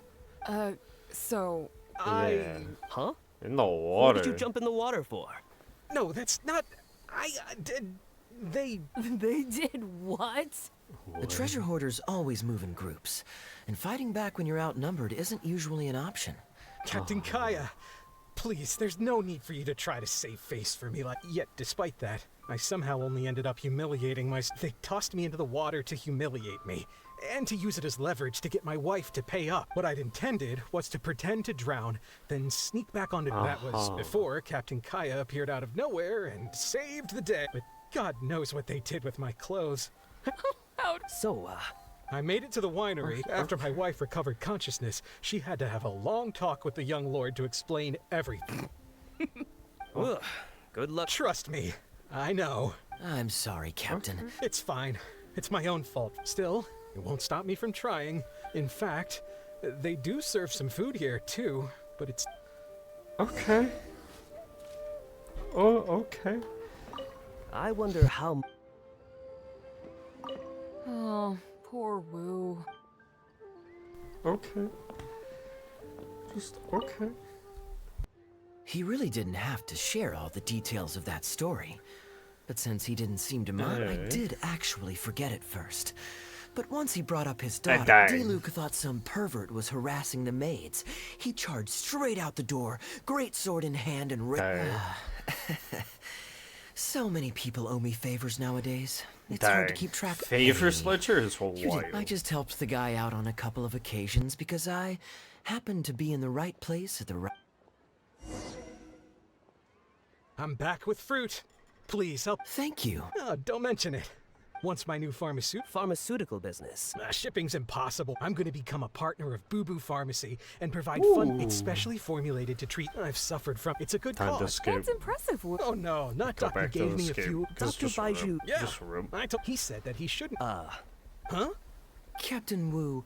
So... Huh? In the water. What did you jump in the water for? No, that's not... I did... They did what? The treasure hoarders always move in groups, and fighting back when you're outnumbered isn't usually an option. Captain Kaya, please, there's no need for you to try to save face for me like... Yet, despite that, I somehow only ended up humiliating They tossed me into the water to humiliate me, and to use it as leverage to get my wife to pay up. What I'd intended was to pretend to drown, then sneak back onto... That was before Captain Kaya appeared out of nowhere and saved the day. But God knows what they did with my clothes. So, I made it to the winery. After my wife recovered consciousness, she had to have a long talk with the young lord to explain everything. Ugh, good luck. Trust me, I know. I'm sorry, Captain. It's fine. It's my own fault. Still, it won't stop me from trying. In fact, they do serve some food here, too, but it's... Okay. Oh, okay. I wonder how... Oh, poor Woo. Okay. Just okay. He really didn't have to share all the details of that story. But since he didn't seem to mind, I did actually forget it first. But once he brought up his daughter, Diluc thought some pervert was harassing the maids. He charged straight out the door, great sword in hand, and So many people owe me favors nowadays. It's hard to keep track. Favors, Fletcher, is wild. I just helped the guy out on a couple of occasions because I happened to be in the right place at the right... I'm back with fruit. Please help. Thank you. Oh, don't mention it. Once my new pharmaceutical business. Shipping's impossible. I'm going to become a partner of Boo Boo Pharmacy and provide fun. It's specially formulated to treat I've suffered from. It's a good cause. That's impressive. Oh no, not Doctor gave me a few. Dr. Baiju. Yeah, he said that he shouldn't. Huh? Captain Wu.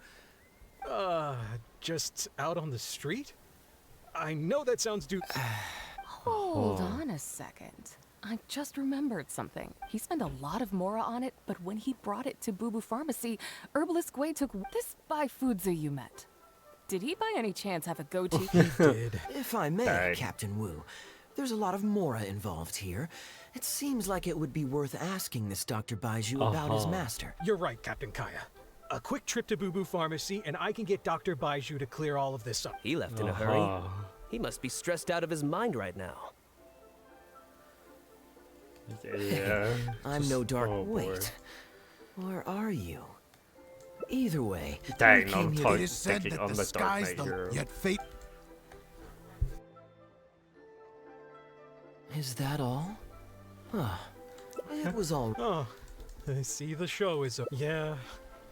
Just out on the street? I know that sounds Hold on a second. I just remembered something. He spent a lot of mora on it, but when he brought it to Boo Boo Pharmacy, Herbalist Gwei took this by Fudzu you met. Did he by any chance have a goatee? He did. If I may, Captain Wu, there's a lot of mora involved here. It seems like it would be worth asking this Dr. Baiju about his master. You're right, Captain Kaya. A quick trip to Boo Boo Pharmacy, and I can get Dr. Baiju to clear all of this up. He left in a hurry. He must be stressed out of his mind right now. Yeah. I'm no dark. Wait, or are you? Either way, dang, I'm it is said that the sky's yet fate. Is that all? It was all. Oh, I see the show is. Yeah,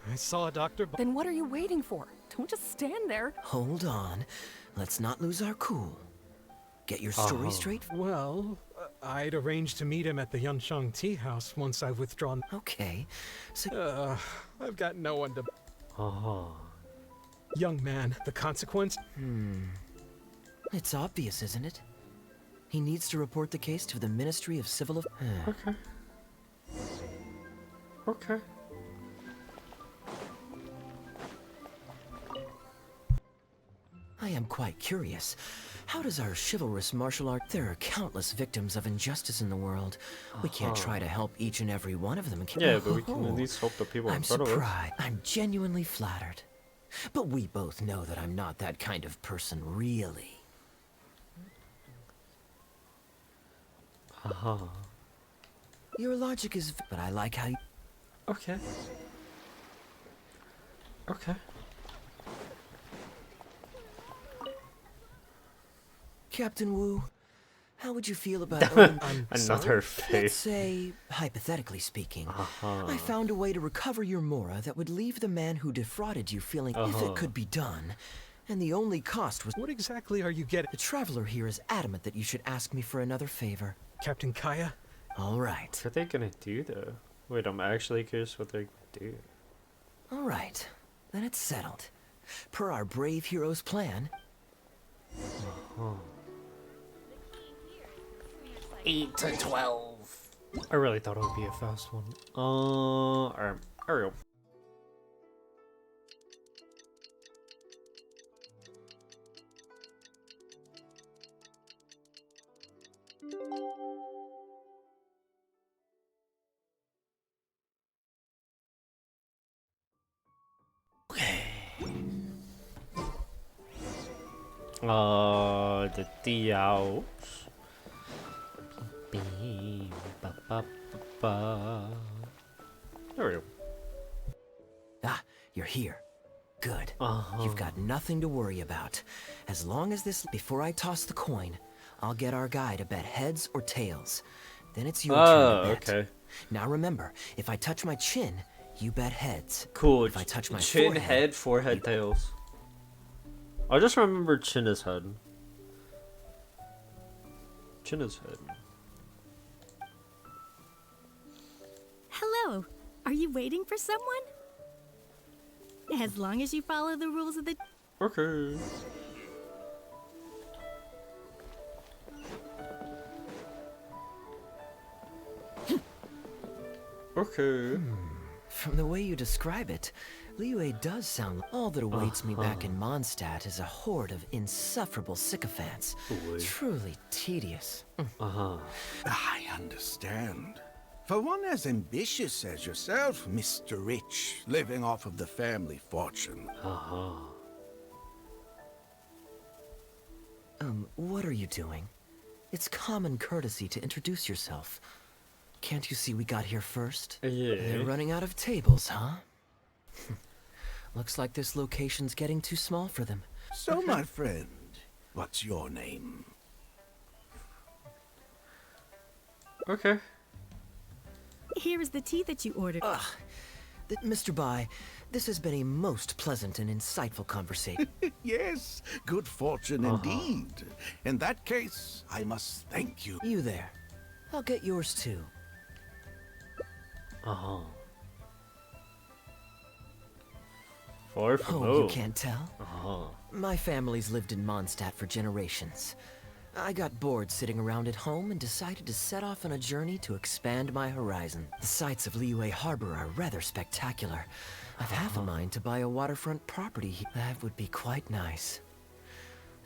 I saw Dr. Then what are you waiting for? Don't just stand there. Hold on, let's not lose our cool. Get your story straight. Well, I'd arranged to meet him at the Yunsheng Tea House once I've withdrawn. Okay, so... I've got no one to... Young man, the consequence? It's obvious, isn't it? He needs to report the case to the Ministry of Civil Affairs. Okay. I am quite curious. How does our chivalrous martial art... There are countless victims of injustice in the world. We can't try to help each and every one of them. Yeah, but we can at least help the people in front of us. I'm surprised. I'm genuinely flattered. But we both know that I'm not that kind of person, really. Your logic is... But I like how you... Okay. Okay. Captain Wu, how would you feel about... Another face. Let's say, hypothetically speaking, I found a way to recover your Mora that would leave the man who defrauded you feeling if it could be done. And the only cost was... What exactly are you getting? The traveler here is adamant that you should ask me for another favor. Captain Kaya? All right. What are they gonna do, though? Wait, I'm actually curious what they're gonna do. All right. Then it's settled. Per our brave hero's plan... 8 to 12. I really thought it would be a fast one. Alright. There we go. The Diao. There we go. Ah, you're here. Good. You've got nothing to worry about. As long as this... Before I toss the coin, I'll get our guy to bet heads or tails. Then it's your turn to bet. Okay. Now remember, if I touch my chin, you bet heads. Cool. If I touch my chin, forehead, head, forehead, tails. I just remember chin is head. Chin is head. Hello. Are you waiting for someone? As long as you follow the rules of the... Okay. Okay. From the way you describe it, Liyue does sound... All that awaits me back in Mondstadt is a horde of insufferable sycophants. Truly tedious. I understand. For one as ambitious as yourself, Mr. Rich, living off of the family fortune. What are you doing? It's common courtesy to introduce yourself. Can't you see we got here first? Yeah. They're running out of tables, huh? Looks like this location's getting too small for them. So, my friend, what's your name? Okay. Here is the tea that you ordered. Mr. Bai, this has been a most pleasant and insightful conversation. Yes, good fortune indeed. In that case, I must thank you. You there. I'll get yours too. Far from home. You can't tell? My family's lived in Mondstadt for generations. I got bored sitting around at home and decided to set off on a journey to expand my horizon. The sights of Liyue Harbor are rather spectacular. I've half a mind to buy a waterfront property here. That would be quite nice.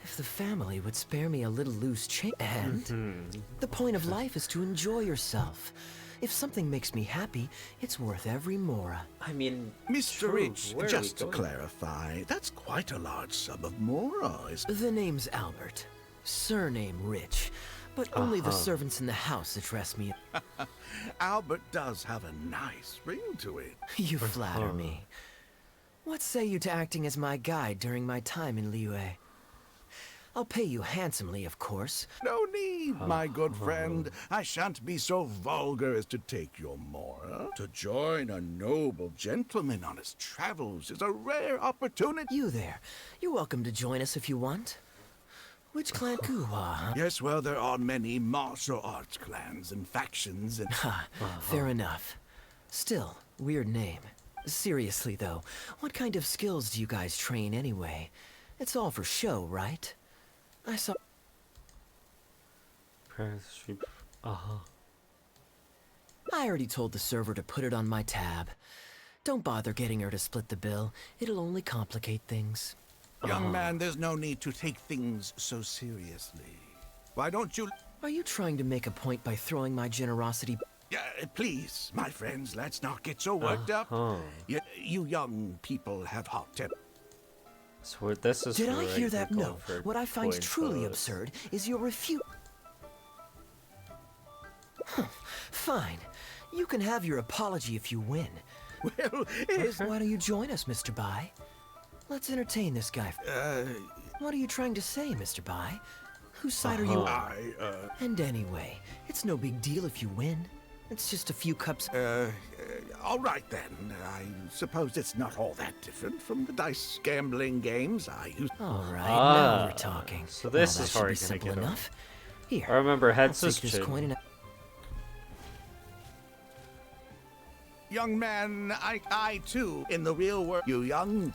If the family would spare me a little loose change. And the point of life is to enjoy yourself. If something makes me happy, it's worth every mora. I mean, Mr. Rich, just to clarify, that's quite a large sum of mora. The name's Albert. Surname Rich. But only the servants in the house address me. Albert does have a nice ring to it. You flatter me. What say you to acting as my guide during my time in Liyue? I'll pay you handsomely, of course. No need, my good friend. I shan't be so vulgar as to take your mora. To join a noble gentleman on his travels is a rare opportunity. You there. You're welcome to join us if you want. Which clan? Guhua, huh? Yes, well, there are many martial arts clans and factions and... Fair enough. Still, weird name. Seriously, though, what kind of skills do you guys train anyway? It's all for show, right? I saw... I already told the server to put it on my tab. Don't bother getting her to split the bill. It'll only complicate things. Young man, there's no need to take things so seriously. Why don't you... Are you trying to make a point by throwing my generosity... Please, my friends, let's not get so worked up. You young people have hot temper. So this is... Did I hear that? No. What I find truly absurd is your refuse... Fine. You can have your apology if you win. Well, Why don't you join us, Mr. Bai? Let's entertain this guy. What are you trying to say, Mr. Bai? Whose side are you on? And anyway, it's no big deal if you win. It's just a few cups. All right then. I suppose it's not all that different from the dice gambling games I used. All right, now we're Ah, talking. so this Now, is that how should we're be gonna simple get him. enough. Here, I remember I'll heads take is this chin. coin and Young man, I too, in the real world, you young.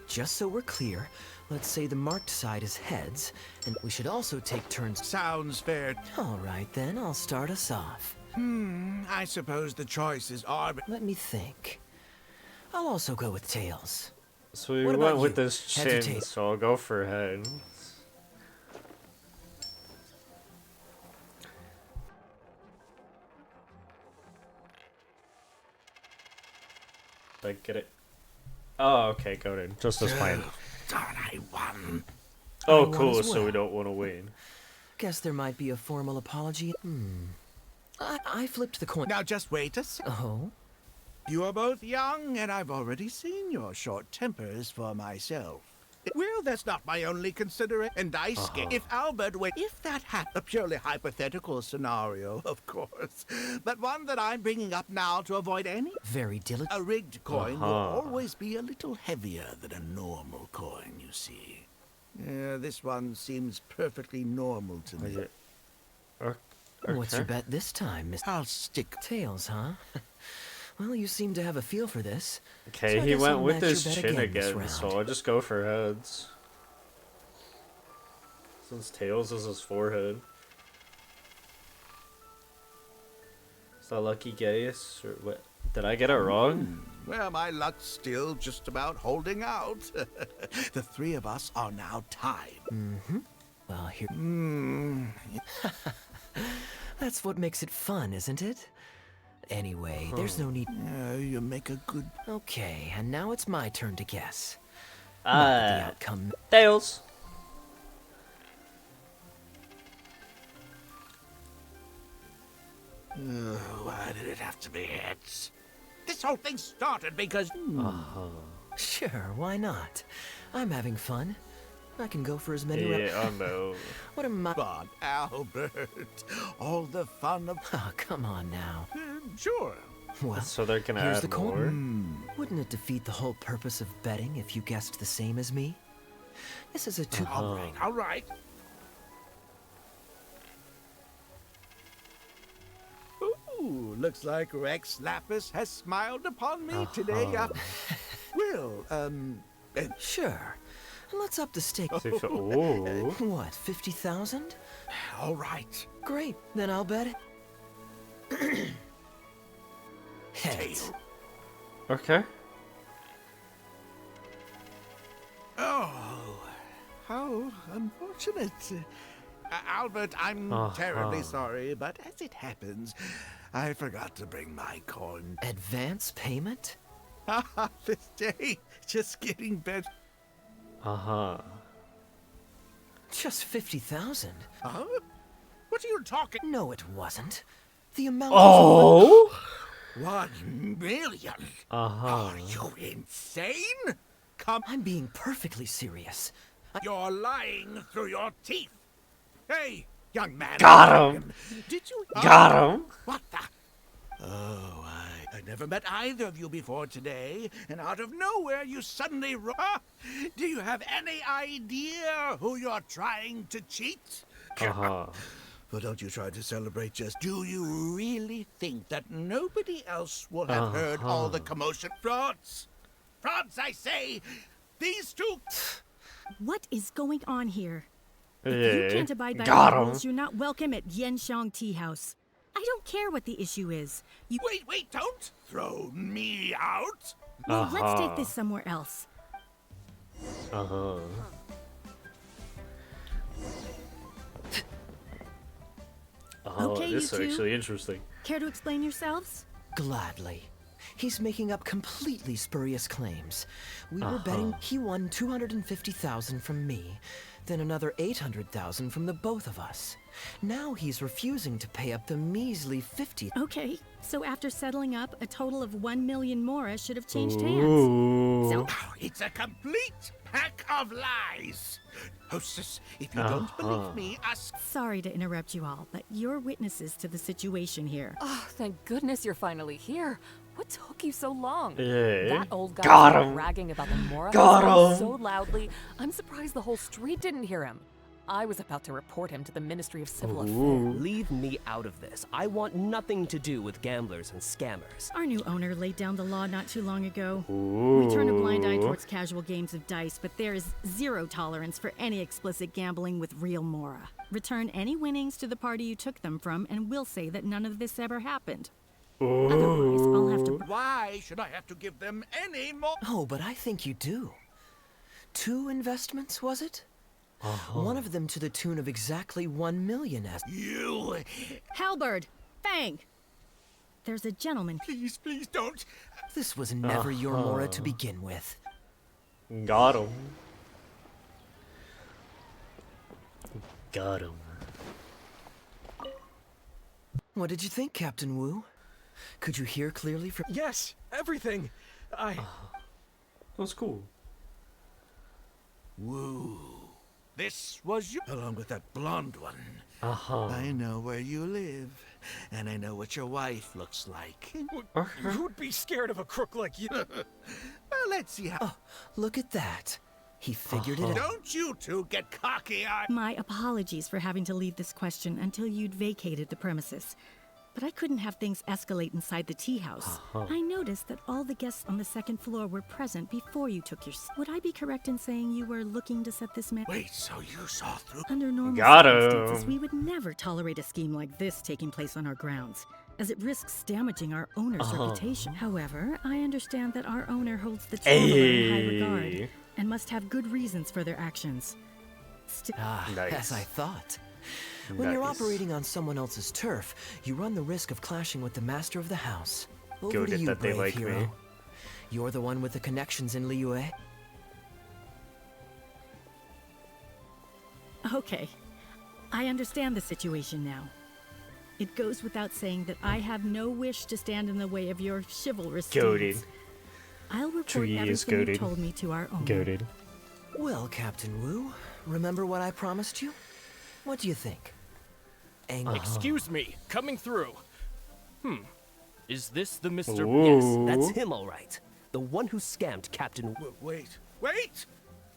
just so we're clear, let's say the marked side is heads, and we should also take turns. Sounds fair. All right then, I'll start us off. I suppose the choices are. Let me think. I'll also go with tails. So we What went about with you? this Heads or chin, tails? so I'll go for heads. Like, get it? Oh, okay, go in. Just as planned. Darn, I won. Oh, I won cool, as so we well. don't want to win. Guess there might be a formal apology. I flipped the coin. Now just wait a sec. Oh? You are both young, and I've already seen your short tempers for myself. Well, that's not my only consideration. And dice game. If Albert wait, if that happened, a purely hypothetical scenario, of course, but one that I'm bringing up now to avoid any. Very diligent. A rigged coin will always be a little heavier than a normal coin, you see. This one seems perfectly normal to me. What's your bet this time, Miss? I'll stick tails, huh? Well, you seem to have a feel for this. Okay, So I he guess went I'll with match his your bet chin this again, round. so I'll just go for heads. Since tails is his forehead. Is that lucky guess? Or what? Did I get it wrong? Well, my luck's still just about holding out. The three of us are now tied. Well, here. That's what makes it fun, isn't it? Anyway, there's no need. You make a good. Okay, and now it's my turn to guess. Not that the outcome. Tails. Why did it have to be heads? This whole thing started because. Sure, why not? I'm having fun. I can go for as many rounds. Yeah, I know. What am I? But Albert, all the fun of. Oh, come on now. Sure. Well, So they're gonna here's add the more? coin. Wouldn't it defeat the whole purpose of betting if you guessed the same as me? This is a two. All right, all right. Ooh, looks like Rex Lapis has smiled upon me today. Well, Sure. Let's up the stake. Ooh. What, 50,000? All right. Great, then I'll bet it. Heads. Okay. Oh, how unfortunate. Albert, I'm terribly sorry, but as it happens, I forgot to bring my coin. Advance payment? This day, just getting better. Just 50,000? Huh? What are you talking? No, it wasn't. The amount Oh! was 1 million? Are you insane? I'm being perfectly serious. You're lying through your teeth. Hey, young man. Got him. Did you? Got him. What the? Oh, I never met either of you before today, and out of nowhere you suddenly. Do you have any idea who you're trying to cheat? Well, don't you try to celebrate just. Do you really think that nobody else will have heard all the commotion? Frauds! Frauds, I say! These two. What is going on here? Yeah. If you can't abide by Got the him. rules, you're not welcome at Yenshang Tea House. I don't care what the issue is. You Wait, don't throw me out! Well, let's take this somewhere else. Oh, Okay, this is you two. actually interesting. Care to explain yourselves? Gladly. He's making up completely spurious claims. We were betting he won 250,000 from me, then another 800,000 from the both of us. Now he's refusing to pay up the measly 50. Okay, so after settling up, a total of 1 million mora should have changed hands. So It's a complete pack of lies. Hostess, if you don't believe me, ask. sorry to interrupt you all, but you're witnesses to the situation here. Oh, thank goodness you're finally here. What took you so long? Yeah. That old guy Got was him. bragging about the Mora Got house him. so loudly. I'm surprised the whole street didn't hear him. I was about to report him to the Ministry of Civil Affairs. Leave me out of this. I want nothing to do with gamblers and scammers. Our new owner laid down the law not too long ago. We turn a blind eye towards casual games of dice, but there is zero tolerance for any explicit gambling with real mora. Return any winnings to the party you took them from, and we'll say that none of this ever happened. Otherwise, I'll have to... Why should I have to give them any more? Oh, but I think you do. 2 investments, was it? One of them to the tune of exactly 1 million as... You... Halberd! Fang! There's a gentleman... Please, please don't. This was never your mora to begin with. Got him. Got him. What did you think, Captain Wu? Could you hear clearly from... Yes, everything. That was cool. Woo. This was you, along with that blonde one. I know where you live, and I know what your wife looks like. Who'd be scared of a crook like you? Well, let's see how... Oh, look at that. He figured it out. Don't you two get cocky on... My apologies for having to leave this question until you'd vacated the premises. But I couldn't have things escalate inside the tea house. I noticed that all the guests on the second floor were present before you took your... Would I be correct in saying you were looking to set this man... Wait, so you saw through... Under normal Got circumstances, him. we would never tolerate a scheme like this taking place on our grounds, as it risks damaging our owner's reputation. However, I understand that our owner holds the traveler in high regard, and must have good reasons for their actions. As I thought. When you're operating on someone else's turf, you run the risk of clashing with the master of the house. Over to you, that they brave like hero. me. You're the one with the connections in Liyue. Okay, I understand the situation now. It goes without saying that I have no wish to stand in the way of your chivalrous Goated. deeds. I'll report 2 years everything you goated. told me to our owner. Goated. Well, Captain Wu, remember what I promised you? What do you think? Angry. Excuse me, coming through. Is this the Mr. Yes, that's him, all right. The one who scammed Captain... Wait.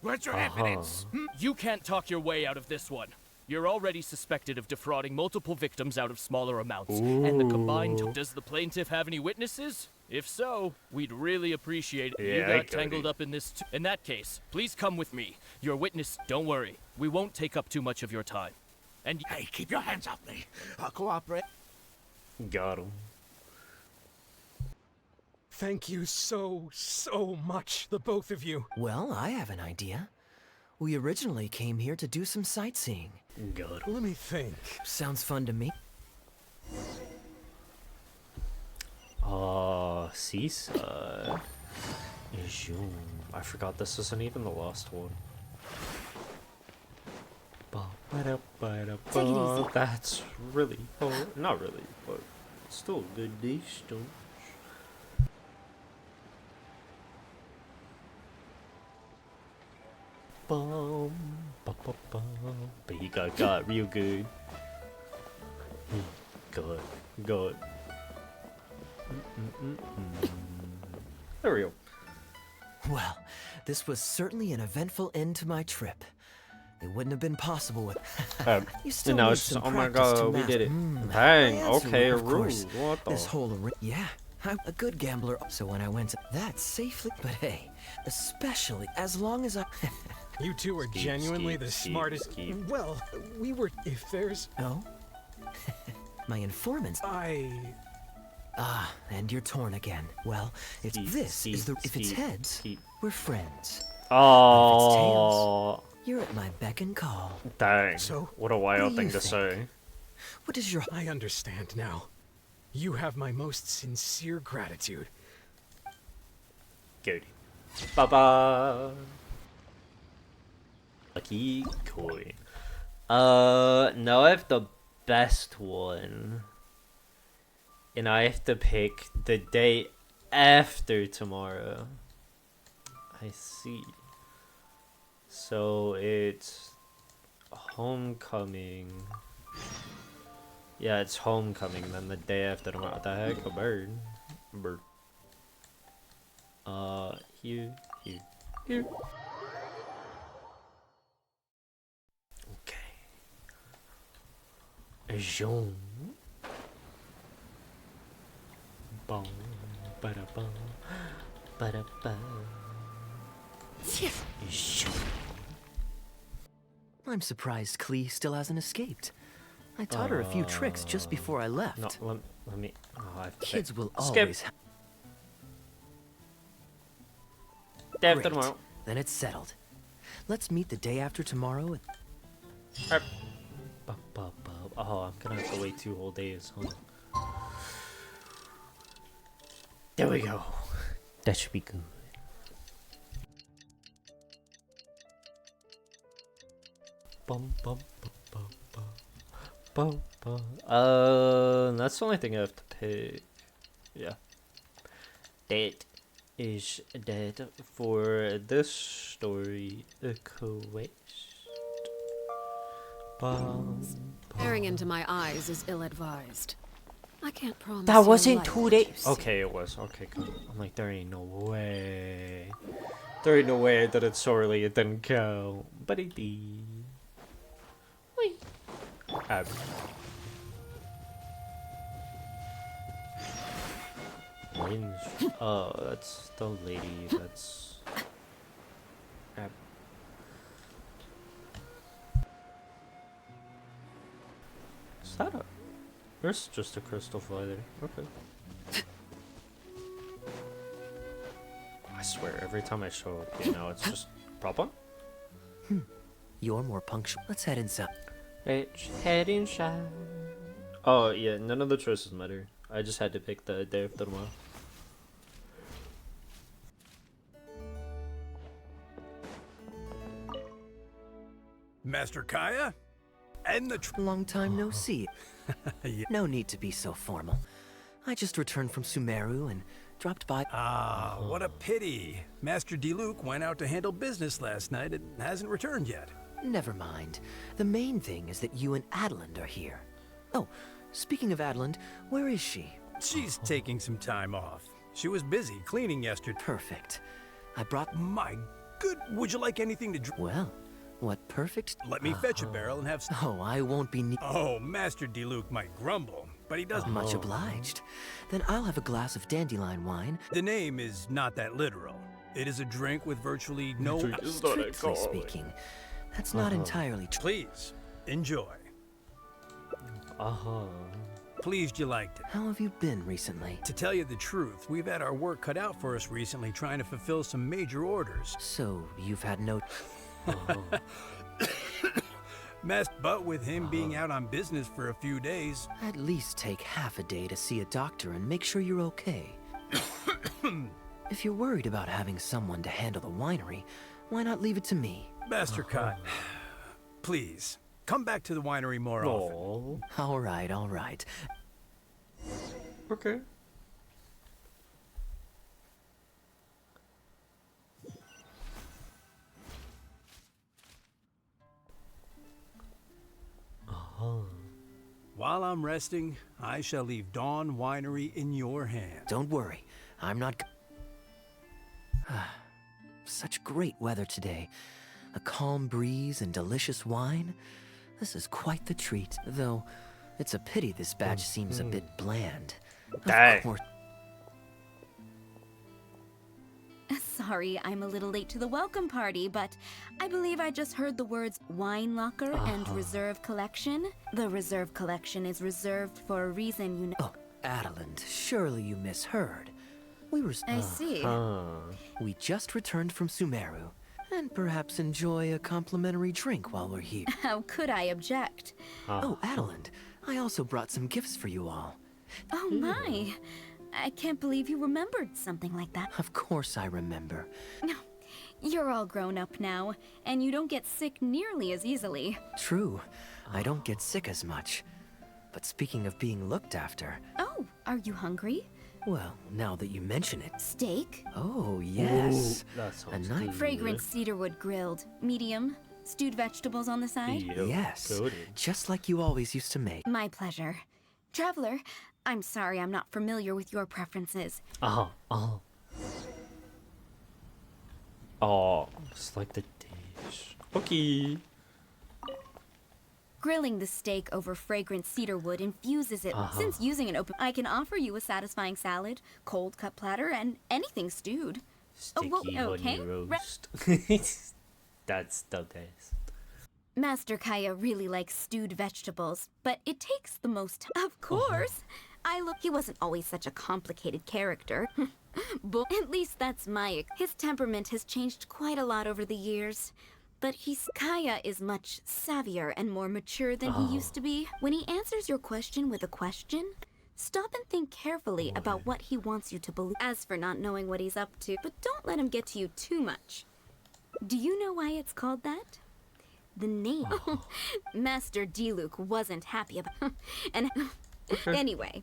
Where's your evidence? You can't talk your way out of this one. You're already suspected of defrauding multiple victims out of smaller amounts, and the combined... Does the plaintiff have any witnesses? If so, we'd really appreciate it. You got tangled up in this In that case, please come with me. Your witness, don't worry. We won't take up too much of your time. And hey, keep your hands off me. I'll cooperate. Got him. Thank you so much, the both of you. Well, I have an idea. We originally came here to do some sightseeing. Got Let me think. Sounds fun to me. Seaside. I forgot this isn't even the last one. Take it easy. That's really not really, but still a good distance. Bum, bum, bum, bum. But he got real good. Good. There we go. Well, this was certainly an eventful end to my trip. It wouldn't have been possible with... you still now need it's just, some oh my practice to god, we master- did it. I Dang, answered okay, it, of course. rude. What the? This whole... Yeah, I'm a good gambler, so when I went to that safely... But hey, especially as long as I... You two are genuinely the smartest... Well, we were... If there's... No? My informants... Ah, and you're torn again. Well, if it's heads, we're friends. Oh. But if it's tails, you're at my beck and call. Dang. So, what a wild what do thing you to think? say. What is your... I understand now. You have my most sincere gratitude. Good. Bye-bye. Lucky coin. Now I have the best one. And I have to pick the day after tomorrow. I see. So it's homecoming. Yeah, it's homecoming, then the day after tomorrow. What the heck? A bird. Bird. Here. Okay. Jean. Bum, bada bum, bada bum. Jean. I'm surprised Klee still hasn't escaped. I taught her a few tricks just before I left. No, let me. Oh, I have to Kids will skip. always. Day after Great. tomorrow. Then it's settled. Let's meet the day after tomorrow. Oh, I'm gonna have to wait 2 whole days. Huh? There we go. That should be good. Bum, bum, bum, bum, bum, bum, bum. That's the only thing I have to pay. Yeah. That is that for this story quest. Staring into my eyes is ill-advised. I can't promise. That you wasn't life 2 days. juicy. Okay, it was. Okay, cool. I'm like, there ain't no way. There ain't no way that it's so early it didn't count. But it did. Wait. Oh, that's the lady. That's. Is that a? There's just a crystal fly there. Okay. I swear, every time I show up, you know, it's just problem. You're more punctual. Let's head inside. Let's head inside. Oh yeah, none of the choices matter. I just had to pick the day after tomorrow. Master Kaya? And the long time no see. Yeah. No need to be so formal. I just returned from Sumeru and dropped by. Ah, what a pity. Master Diluc went out to handle business last night and hasn't returned yet. Never mind. The main thing is that you and Adeland are here. Oh, speaking of Adeland, where is she? She's taking some time off. She was busy cleaning yesterday. Perfect. I brought... My good... Would you like anything to drink? Well, what perfect... Let me fetch a barrel and have some... Oh, I won't be... Oh, Master Diluc might grumble, but he doesn't... Much obliged. Then I'll have a glass of dandelion wine. The name is not that literal. It is a drink with virtually no... Strictly speaking, that's not entirely true. Please, enjoy. Pleased you liked it. How have you been recently? To tell you the truth, we've had our work cut out for us recently trying to fulfill some major orders. So, you've had no... But with him being out on business for a few days... At least take half a day to see a doctor and make sure you're okay. If you're worried about having someone to handle the winery, why not leave it to me? Master Cut, please, come back to the winery more often. All right. Okay. While I'm resting, I shall leave Dawn Winery in your hands. Don't worry, I'm not... Such great weather today. A calm breeze and delicious wine. This is quite the treat, though it's a pity this batch seems a bit bland. Dang. Of course... Sorry, I'm a little late to the welcome party, but I believe I just heard the words wine locker and reserve collection. The reserve collection is reserved for a reason, you know. Oh, Adeland, surely you misheard. We were... I see. We just returned from Sumeru, and perhaps enjoy a complimentary drink while we're here. How could I object? Oh, Adeland, I also brought some gifts for you all. Oh my! I can't believe you remembered something like that. Of course I remember. You're all grown up now, and you don't get sick nearly as easily. True, I don't get sick as much. But speaking of being looked after... Oh, are you hungry? Well, now that you mention it... Steak? Oh, yes. Ooh, that sounds nice good. Fragrant cedarwood grilled. Medium. Stewed vegetables on the side? Yes, Good. just like you always used to make. My pleasure. Traveler, I'm sorry I'm not familiar with your preferences. Oh, it's like the dish. Okay. Grilling the steak over fragrant cedar wood infuses it. Since using an open, I can offer you a satisfying salad, cold cut platter, and anything stewed. Sticky honey okay. roast. That's the best. Master Kaya really likes stewed vegetables, but it takes the most. Of course. He wasn't always such a complicated character. But at least that's his temperament has changed quite a lot over the years. But Kaya is much savvier and more mature than he used to be. When he answers your question with a question, stop and think carefully about what he wants you to believe. As for not knowing what he's up to, but don't let him get to you too much. Do you know why it's called that? The name. Master Diluc wasn't happy about and anyway,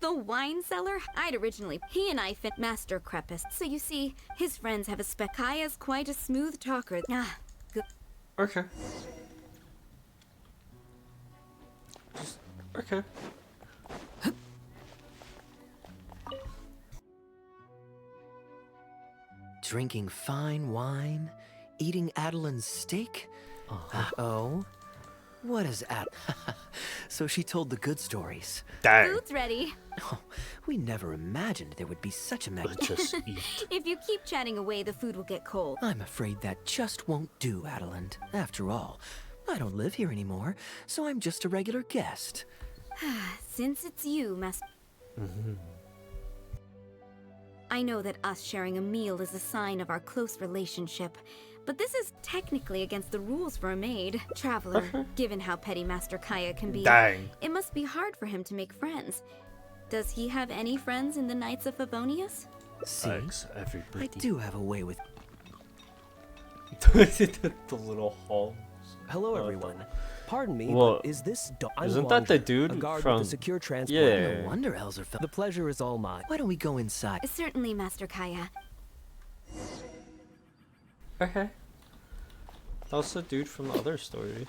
the wine cellar, he and I fit Master Crepus. So you see, his friends have a Kaya's quite a smooth talker. Good. Okay. Okay. Drinking fine wine, eating Adeline's steak? Oh? What is So she told the good stories. Dang. Food's ready. Oh, we never imagined there would be such a Just eat. If you keep chatting away, the food will get cold. I'm afraid that just won't do, Adeline. After all, I don't live here anymore, so I'm just a regular guest. Since it's you, Master... I know that us sharing a meal is a sign of our close relationship, but this is technically against the rules for a maid. Traveler, given how petty Master Kaya can be, Dang. it must be hard for him to make friends. Does he have any friends in the Knights of Favonius? See, everybody. I do have a way with... The little halls. Hello, everyone. Pardon me, Well, but is this... isn't that the dude a guard from... with a secure transport? Yeah. No wonder Elzer felt... The pleasure is all mine. Why don't we go inside? Certainly, Master Kaya. Okay. That's the dude from the other story.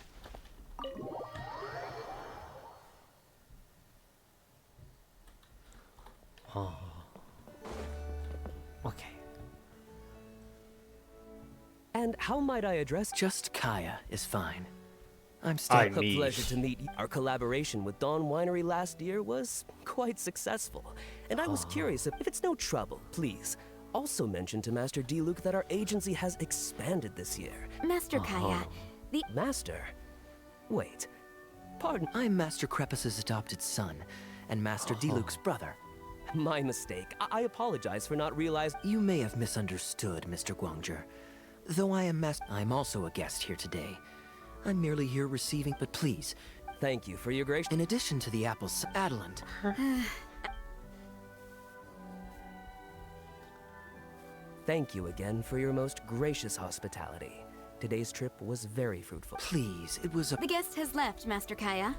Oh. Okay. And how might I address... Just Kaya is fine. I'm still... A pleasure to meet you. Our collaboration with Dawn Winery last year was quite successful. And I was curious if it's no trouble, please. Also mention to Master Diluc that our agency has expanded this year. Master Kaya, the... Master? Wait. Pardon? I'm Master Crepus's adopted son, and Master Diluc's brother. My mistake. I apologize for not realizing... You may have misunderstood, Mr. Guangzhe. Though I am I'm also a guest here today. I'm merely here receiving... But please... Thank you for your grace. In addition to the apples... Adeline. Thank you again for your most gracious hospitality. Today's trip was very fruitful. Please, it was a... The guest has left, Master Kaya.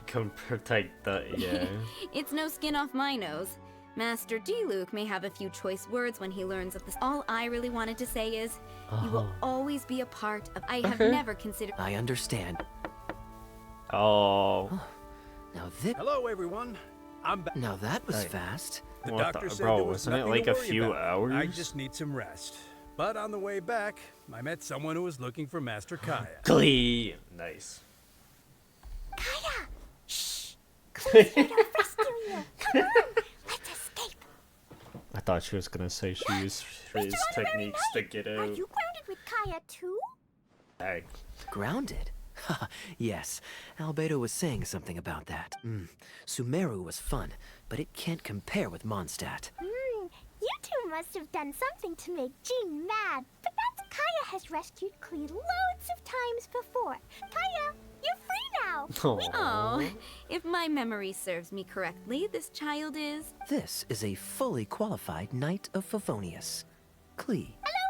Come protect that, yeah. It's no skin off my nose. Master Diluc may have a few choice words when he learns of this. All I really wanted to say is, you will always be a part of... I have never considered... I understand. Oh. Now this... Hello, everyone. I'm back. Now that was fast. The What doctor the- said bro, there was wasn't it nothing like to a worry few about. hours? I just need some rest. But on the way back, I met someone who was looking for Master Kaya. Glee. Nice. Kaya! Shh! Close the door, rescue you! Come on! Let's escape! I thought she was gonna say she used his techniques to get Are out. you grounded with Kaya too? Dang. Grounded? Yes, Albedo was saying something about that. Sumeru was fun, but it can't compare with Mondstadt. You two must have done something to make Jean mad. But that's Kaya has rescued Klee loads of times before. Kaya, you're free now! now. Oh, if my memory serves me correctly, this child is... This is a fully qualified Knight of Favonius, Klee. Hello,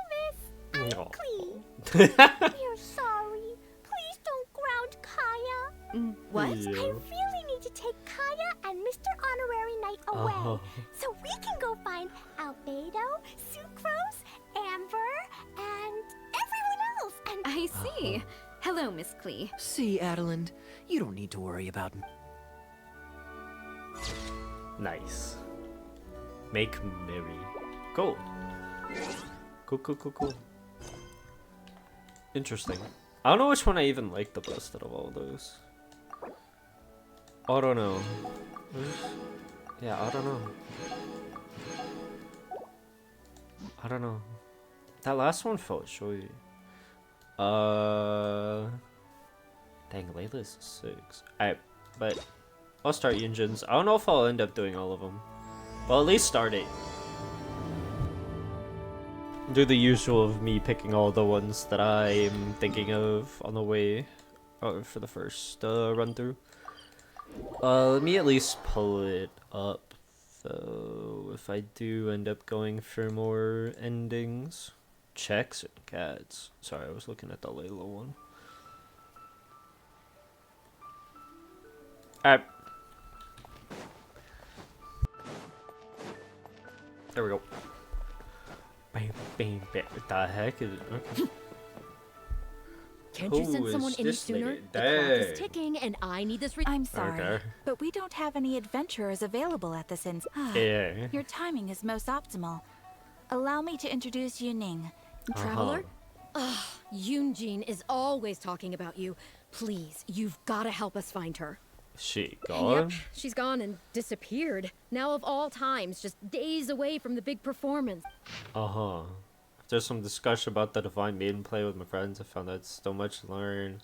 Miss. No. Klee. We're sorry. Please don't ground Kaya. What? I really need to take Kaya and Mr. Honorary Knight away, so we can go find Albedo, Sucrose, Amber, and everyone else. And I see. Hello, Miss Klee. See, Adeline, you don't need to worry about me. Nice. Make merry. Cool. Cool. Interesting. I don't know which one I even like the best out of all those. I don't know. Yeah, I don't know. That last one felt showy. Dang, Layla's 6. But I'll start Yunjin's. I don't know if I'll end up doing all of them. But at least start it. Do the usual of me picking all the ones that I'm thinking of on the way for the first run through. Let me at least pull it up, though, if I do end up going for more endings. Checks and cats. Sorry, I was looking at the Layla one. Alright. There we go. Bam, bam, bam. What the heck is it? Okay. Can't you send someone any sooner? The clock is ticking, and I need this. I'm sorry, Okay. but we don't have any adventurers available at this instant. Yeah. Your timing is most optimal. Allow me to introduce Yuning. Traveler? Ugh, Yunjin is always talking about you. Please, you've got to help us find her. She gone? Yep, she's gone and disappeared. Now of all times, just days away from the big performance. After some discussion about the Divine Maiden play with my friends, I found out so much to learn.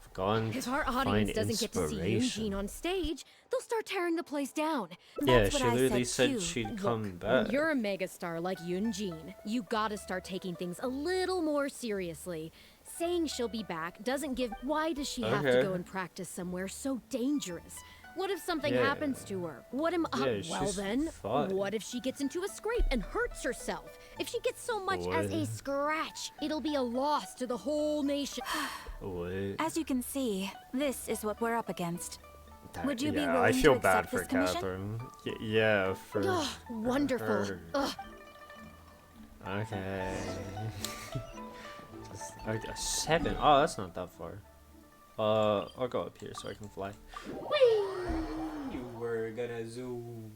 I've gone If to our find audience doesn't get to see inspiration. Yunjin on stage, they'll start tearing the place down. Yeah, That's she what I literally said too. she'd Look, come when back. you're a megastar like Yunjin, you gotta start taking things a little more seriously. Saying she'll be back doesn't give. Why does she have to Okay. go and practice somewhere so dangerous? What if something Yeah. happens to her? What am Yeah, well she's then? fine. What if she gets into a scrape and hurts herself? If she gets so much as a What? scratch, it'll be a loss to the whole nation. What? As you can see, this is what we're up against. Would you be Yeah, willing I feel to bad accept for this commission? Catherine. Yeah, for Ugh, wonderful. her. Ugh. Okay. Just, okay, 7. Oh, that's not that far. I'll go up here so I can fly. You were gonna zoom.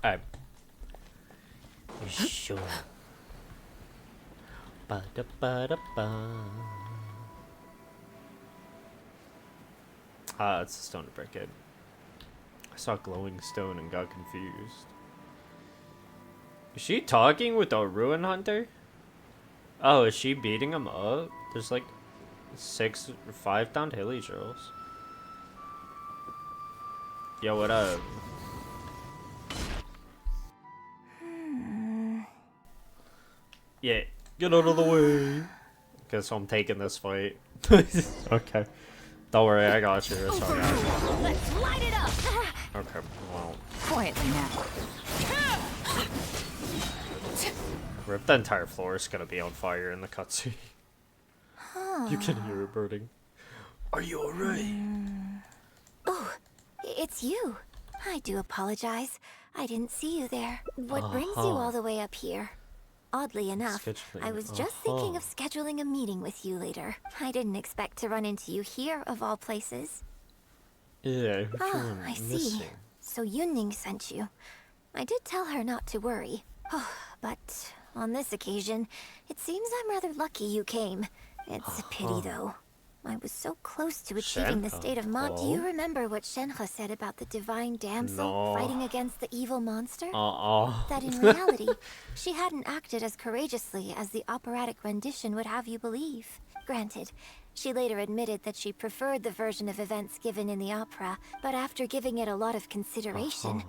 Alright. Sure. Ba-da-ba-da-ba. Ah, it's a stone to break it. I saw glowing stone and got confused. Is she talking with the ruin hunter? Oh, is she beating him up? There's like 6 or 5 down hilly girls. Yo, what up? Yeah, get out of the way. Guess I'm taking this fight. Okay. Don't worry, I got you. It's alright. Let's light it up. Okay, well. Quietly now. Rip, the entire floor is gonna be on fire in the cutscene. You can hear it burning. Are you alright? Oh, it's you. I do apologize. I didn't see you there. What brings you all the way up here? Oddly enough, I was just thinking of scheduling a meeting with you later. I didn't expect to run into you here, of all places. Yeah, Oh, I see. So Yunning sent you. I did tell her not to worry. Oh, but on this occasion, it seems I'm rather lucky you came. It's a pity, though. I was so close to achieving the state of Mont. Do you remember what Shenhe said about the divine damsel fighting against the evil monster? That in reality, she hadn't acted as courageously as the operatic rendition would have you believe. Granted, she later admitted that she preferred the version of events given in the opera, but after giving it a lot of consideration,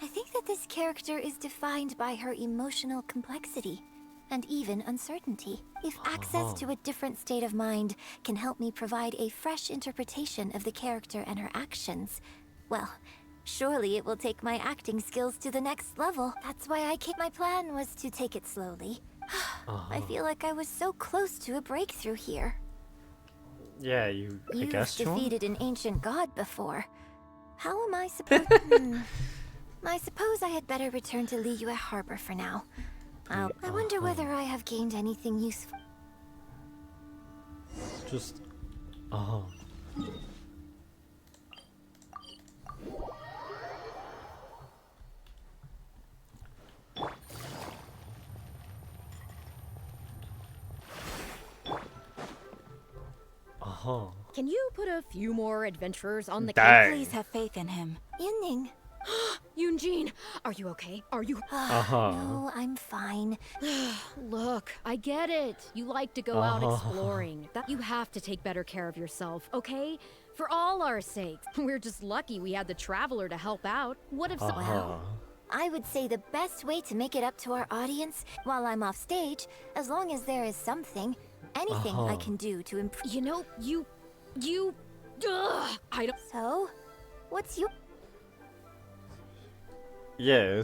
I think that this character is defined by her emotional complexity. and even uncertainty. If access to a different state of mind can help me provide a fresh interpretation of the character and her actions, well, surely it will take my acting skills to the next level. That's why my plan was to take it slowly. I feel like I was so close to a breakthrough here. Yeah, I guess You've you won? defeated an ancient god before. How am I supposed? I suppose I had better return to Liyue Harbor for now. I wonder whether I have gained anything useful. Just Can you put a few more adventurers on the Dang. case? Please have faith in him. Yunning. Yunjin, are you okay? Are you? No, I'm fine. Look, I get it. You like to go out exploring. That you have to take better care of yourself, okay? For all our sakes. We're just lucky we had the traveler to help out. What if Well, I would say the best way to make it up to our audience while I'm off stage, as long as there is something, anything I can do to improve. You know, I don't. So, what's you? yeah, you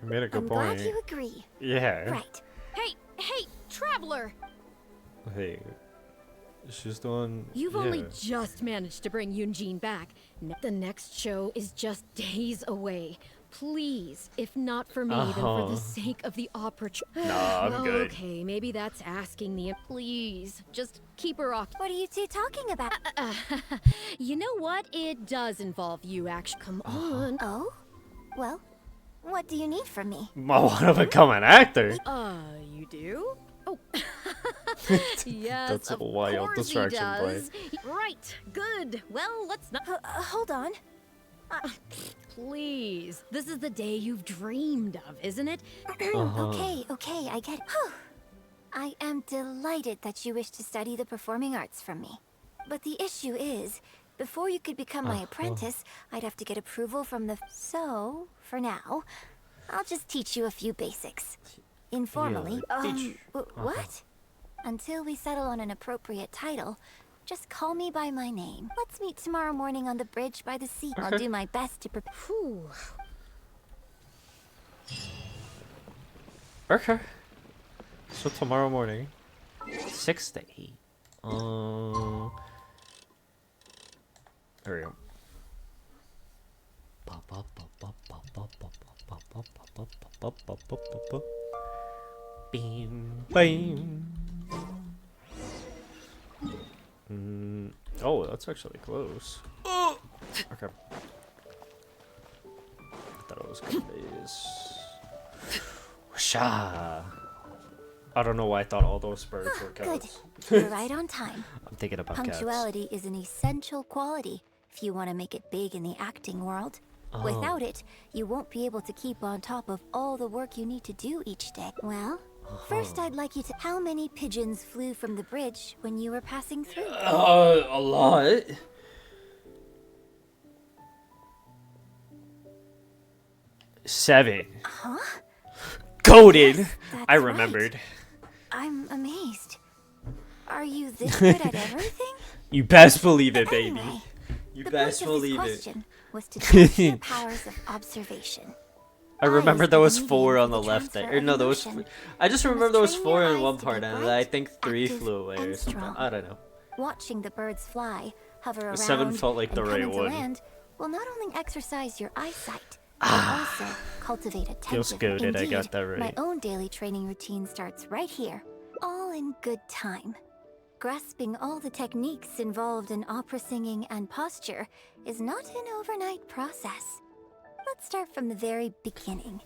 made a good I'm point. glad you agree. Yeah. Right. Hey, traveler! Hey, she's doing. You've only just managed to bring Yunjin back. The next show is just days away. Please, if not for me, then for the sake of the opera. Nah, I'm good. Okay, maybe that's asking the. Please, just keep her off. What are you two talking about? You know what? It does involve you, actually. Come on. Oh? Well, what do you need from me? I want to become an actor. You do? Oh. Yes, That's a of wild course distraction he play. does. Right, good. Well, let's not. Hold on. Please, this is the day you've dreamed of, isn't it? Okay, I get it. I am delighted that you wish to study the performing arts from me. But the issue is, before you could become my apprentice, I'd have to get approval from the... So, for now, I'll just teach you a few basics. Informally. What? Until we settle on an appropriate title, just call me by my name. Let's meet tomorrow morning on the bridge by the sea. I'll do my best to prepare. Okay. So tomorrow morning, 6 to 8. There we go. Beam, beam. Oh, that's actually close. Okay. I thought it was good days. Whoosha. I don't know why I thought all those birds were cats. Good. You're right on time. I'm thinking about Punctuality is an essential quality if you want to make it big in the acting world. Without it, you won't be able to keep on top of all the work you need to do each day. Well, first I'd like you to... How many pigeons flew from the bridge when you were passing through? A lot. Seven. Huh? Coded. Yes, I that's remembered. I'm amazed. Are you this good at everything? You best believe it, baby. Anyway, You the best point of this believe it. question was to test your powers of observation. I remember there was medium 4 on for the the left there. transfer Or of no, there was. emotion. I just remember there was train 4 your in one eyes to part, be and bright, I think 3 active, flew away or and something. strong. I don't know. Watching the birds fly, hover around, 7 felt like the and right come into one. land will not only exercise your eyesight, but also cultivate attention. Feels good that I got that right. My own daily training routine starts right here, all in good time. Grasping all the techniques involved in opera singing and posture is not an overnight process. Let's start from the very beginning,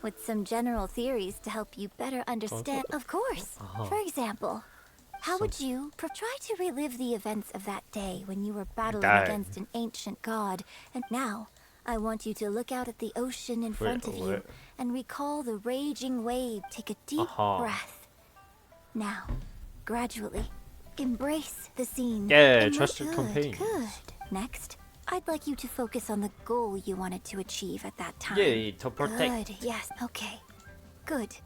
with some general theories to help you better understand. Of course. For example, how would you try to relive the events of that day when you were battling against an ancient god? And now, I want you to look out at the ocean in front of you and recall the raging wave. Take a deep breath. Now, gradually, embrace the scene. Yeah, trust your companion. Good. Next, I'd like you to focus on the goal you wanted to achieve at that time. Yay, to protect. Good, yes, okay. Good.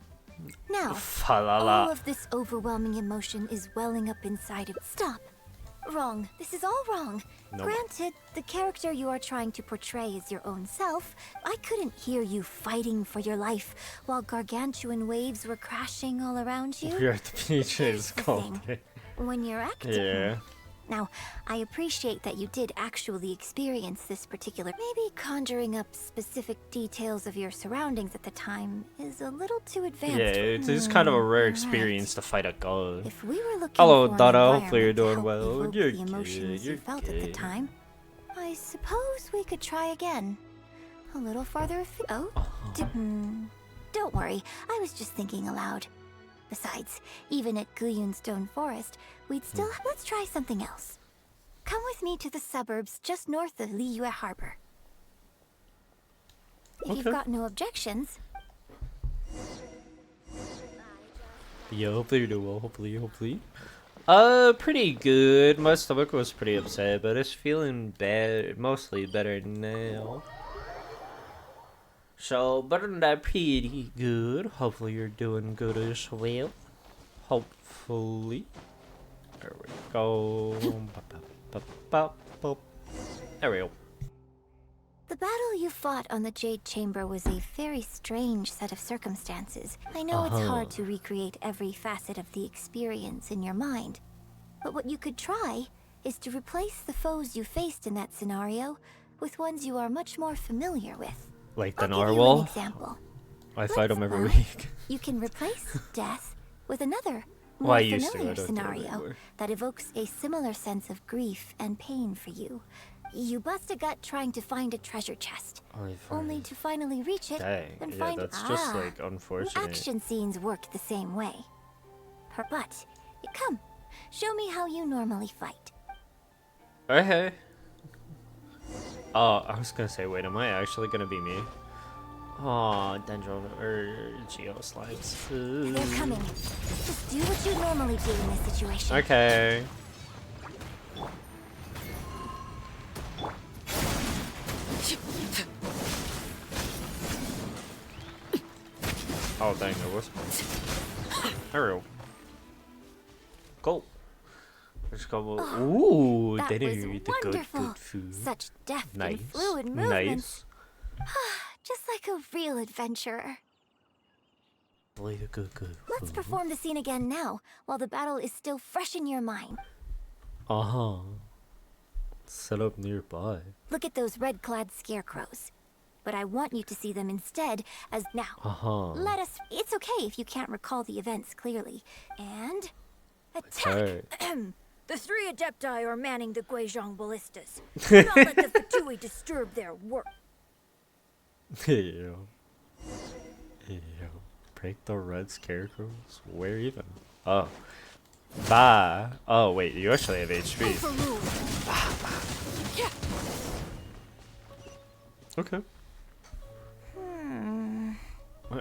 Now, Fa la la. all of this overwhelming emotion is welling up inside of. Stop. Wrong. This is all wrong. Nope. Granted, the character you are trying to portray is your own self. I couldn't hear you fighting for your life while gargantuan waves were crashing all around you. We're at the beach is the cold. When you're acting. Yeah. Now, I appreciate that you did actually experience this particular. Maybe conjuring up specific details of your surroundings at the time is a little too advanced. Yeah, it's kind of a rare experience to fight a god. If we were looking Hello, for an Dada. Hopefully you're environment to doing help well. evoke You're the emotions good. you You're felt at the good. time, I suppose we could try again. A little farther oh? Don't worry, I was just thinking aloud. Besides, even at Guyun Stone Forest, we'd still let's try something else. Come with me to the suburbs just north of Liyue Harbor. If you've Okay. got no objections. Yeah, hopefully you do well. Hopefully. Pretty good. My stomach was pretty upset, but it's feeling bad. Mostly better now. So, better than that, pretty good. Hopefully you're doing good as well. Hopefully. There we go. There we go. The battle you fought on the Jade Chamber was a very strange set of circumstances. I know it's hard to recreate every facet of the experience in your mind, but what you could try is to replace the foes you faced in that scenario with ones you are much more familiar with. Like the I'll give you an narwhal. example. I fight them every Well, week. You can replace death with another, Well, more I used to, I familiar don't do it scenario anymore. that evokes a similar sense of grief and pain for you. You bust a gut trying to find a treasure chest, only to finally reach it Dang, and yeah, find that's just like unfortunate. action scenes work the same way. But come, show me how you normally fight. Okay. Oh, I was gonna say, wait, am I actually gonna be me? Oh, Dendro or Geo slides. They're coming. Just do what you normally do in this situation. Okay. Oh dang, there was. There we go. Go. Let's go. Ooh, that dinner. was The wonderful. good food. Such deft Nice. and fluid movements. Nice. Just like a real adventurer. Good. Let's perform the scene again now, while the battle is still fresh in your mind. Set up nearby. Look at those red-clad scarecrows. But I want you to see them instead as now. Let us. It's okay if you can't recall the events clearly. And attack. The three Adepti are manning the Guizhong ballistas. Do not let the Fatui disturb their work. Ew. Break the red scarecrows? Where even? Oh. Bye. Oh, wait, you actually have HP. Okay.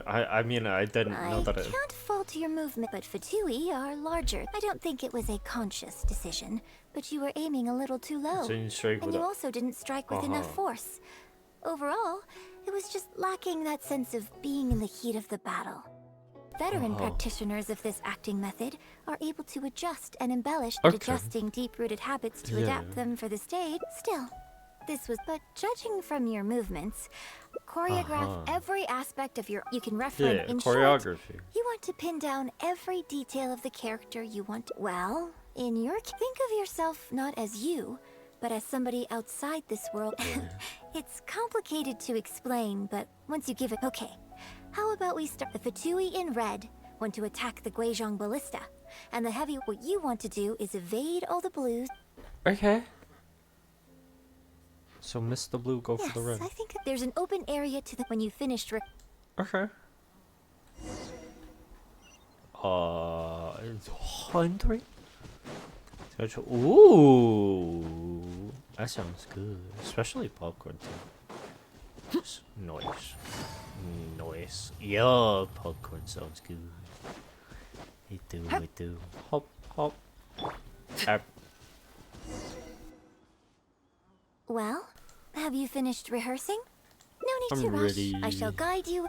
I mean, I didn't know that it... I can't fault your movement, but Fatui are larger. I don't think it was a conscious decision, but you were aiming a little too low. So you strike and with you a- also didn't strike with enough force. Overall, it was just lacking that sense of being in the heat of the battle. Veteran practitioners of this acting method are able to adjust and embellish, but adjusting deep-rooted habits to adapt them for the stage. Still, this was, but judging from your movements, choreograph every aspect of your. You can reference in short. choreography. You want to pin down every detail of the character you want. Well, in your think of yourself not as you, but as somebody outside this world. It's complicated to explain, but once you give it, okay. How about we start the Fatui in red want to attack the Guizhong ballista, and the heavy. What you want to do is evade all the blues. Okay. So miss the blue, go for the red. I think there's an open area to the when you finished. Okay. 100? Ooh, that sounds good. Especially popcorn too. Nice. Yeah, popcorn sounds good. It do. Hop. Well, have you finished rehearsing? No need I'm to rush. ready. I shall guide you.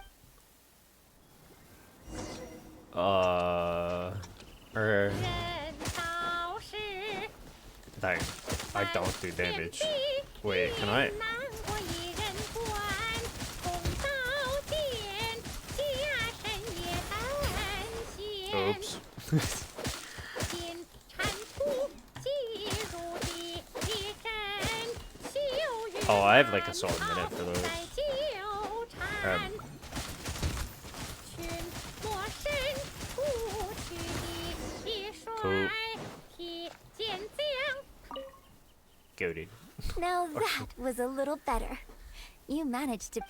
Or dang, I don't do damage. Wait, can I? Oops. Oh, I have like a solid minute for those. Cool. Goated. Now that was a little better. You managed to...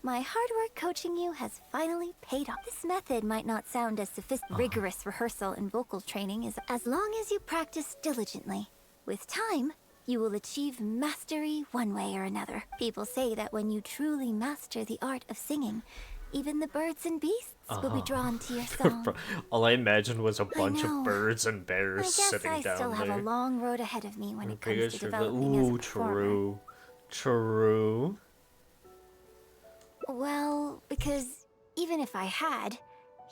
My hard work coaching you has finally paid off. This method might not sound as rigorous rehearsal and vocal training as long as you practice diligently. With time, you will achieve mastery one way or another. People say that when you truly master the art of singing, even the birds and beasts will be drawn to your song. All I imagined was a bunch of birds and bears sitting down there. I still have a long road ahead of me when it comes to developing as a performer. True. Well, because even if I had,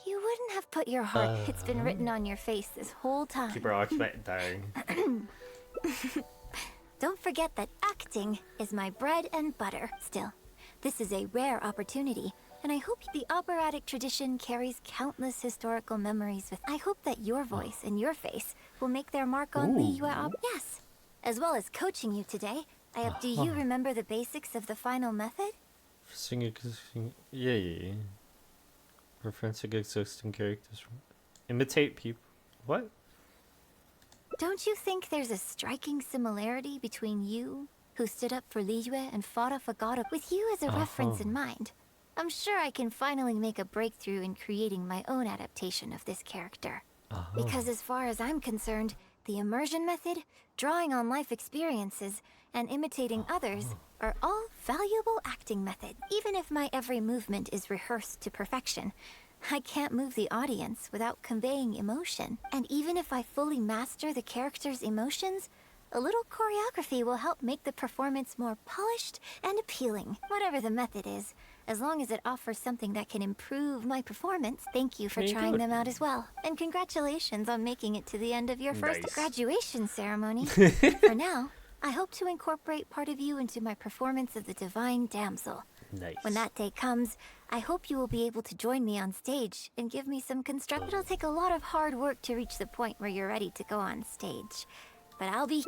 you wouldn't have put your heart. It's been written on your face this whole time. Keep her occupied. Dang. Don't forget that acting is my bread and butter. Still, this is a rare opportunity, and I hope the operatic tradition carries countless historical memories with. I hope that your voice and your face will make their mark on Liyue opera. Yes, as well as coaching you today. Do you remember the basics of the final method? Singing, yeah. Referencing existing characters. Imitate people. What? Don't you think there's a striking similarity between you, who stood up for Liyue and fought off a god with you as a reference in mind? I'm sure I can finally make a breakthrough in creating my own adaptation of this character. Because as far as I'm concerned, the immersion method, drawing on life experiences, and imitating others are all valuable acting methods. Even if my every movement is rehearsed to perfection, I can't move the audience without conveying emotion. And even if I fully master the character's emotions, a little choreography will help make the performance more polished and appealing. Whatever the method is, as long as it offers something that can improve my performance. Thank you for trying them out as well. And congratulations on making it to the end of your first graduation ceremony. For now, I hope to incorporate part of you into my performance of the Divine Damsel. Nice. When that day comes, I hope you will be able to join me on stage and give me some construct. It'll take a lot of hard work to reach the point where you're ready to go on stage. But I'll be...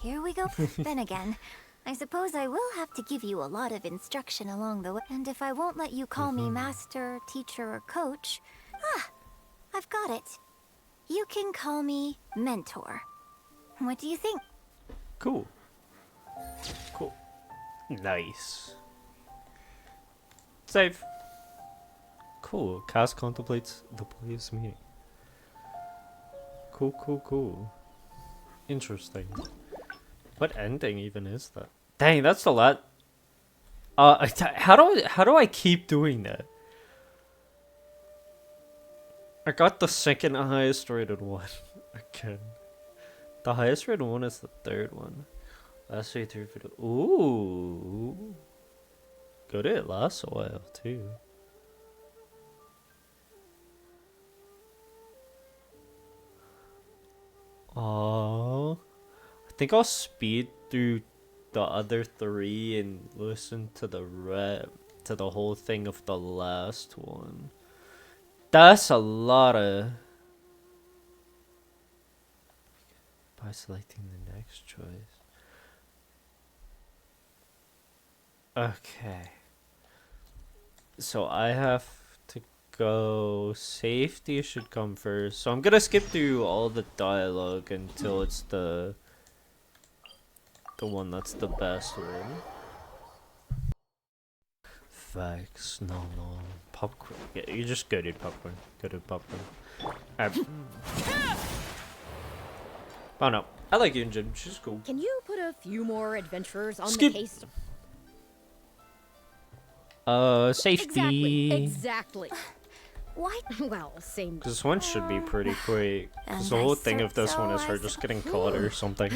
here we go. Then again, I suppose I will have to give you a lot of instruction along the way. And if I won't let you call me master, teacher, or coach... I've got it. You can call me mentor. What do you think? Cool. Nice. Save. Cool. Cass contemplates the player's meeting. Cool. Interesting. What ending even is that? Dang, that's a lot. How do I keep doing that? I got the second highest rated one again. The highest rated one is the third one. Last day 3 video. Ooh. Good, it lasts a while too. Oh, I think I'll speed through the other 3 and listen to the whole thing of the last one. That's a lot of. By selecting the next choice. Okay. So I have to go. Safety should come first. So I'm gonna skip through all the dialogue until it's the one that's the best one. Facts. No. Popcorn. Yeah, you just go to popcorn. Oh no. I like Yunjin. She's cool. Can you put a few more adventurers on Skip. the case? Safety. Exactly. Why? Well, same. This one should be pretty quick. Because the whole thing of this one is her just getting caught or something.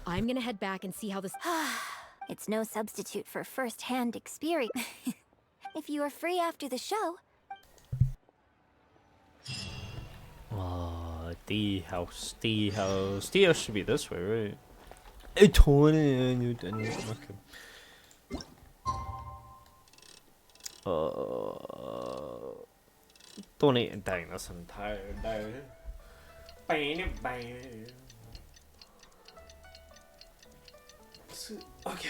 I'm gonna head back and see how this. It's no substitute for first-hand experience. If you are free after the show. Tea house. Tea house. Tea house should be this way, right? Okay. Don't eat. Dang, that's an entire day. Okay.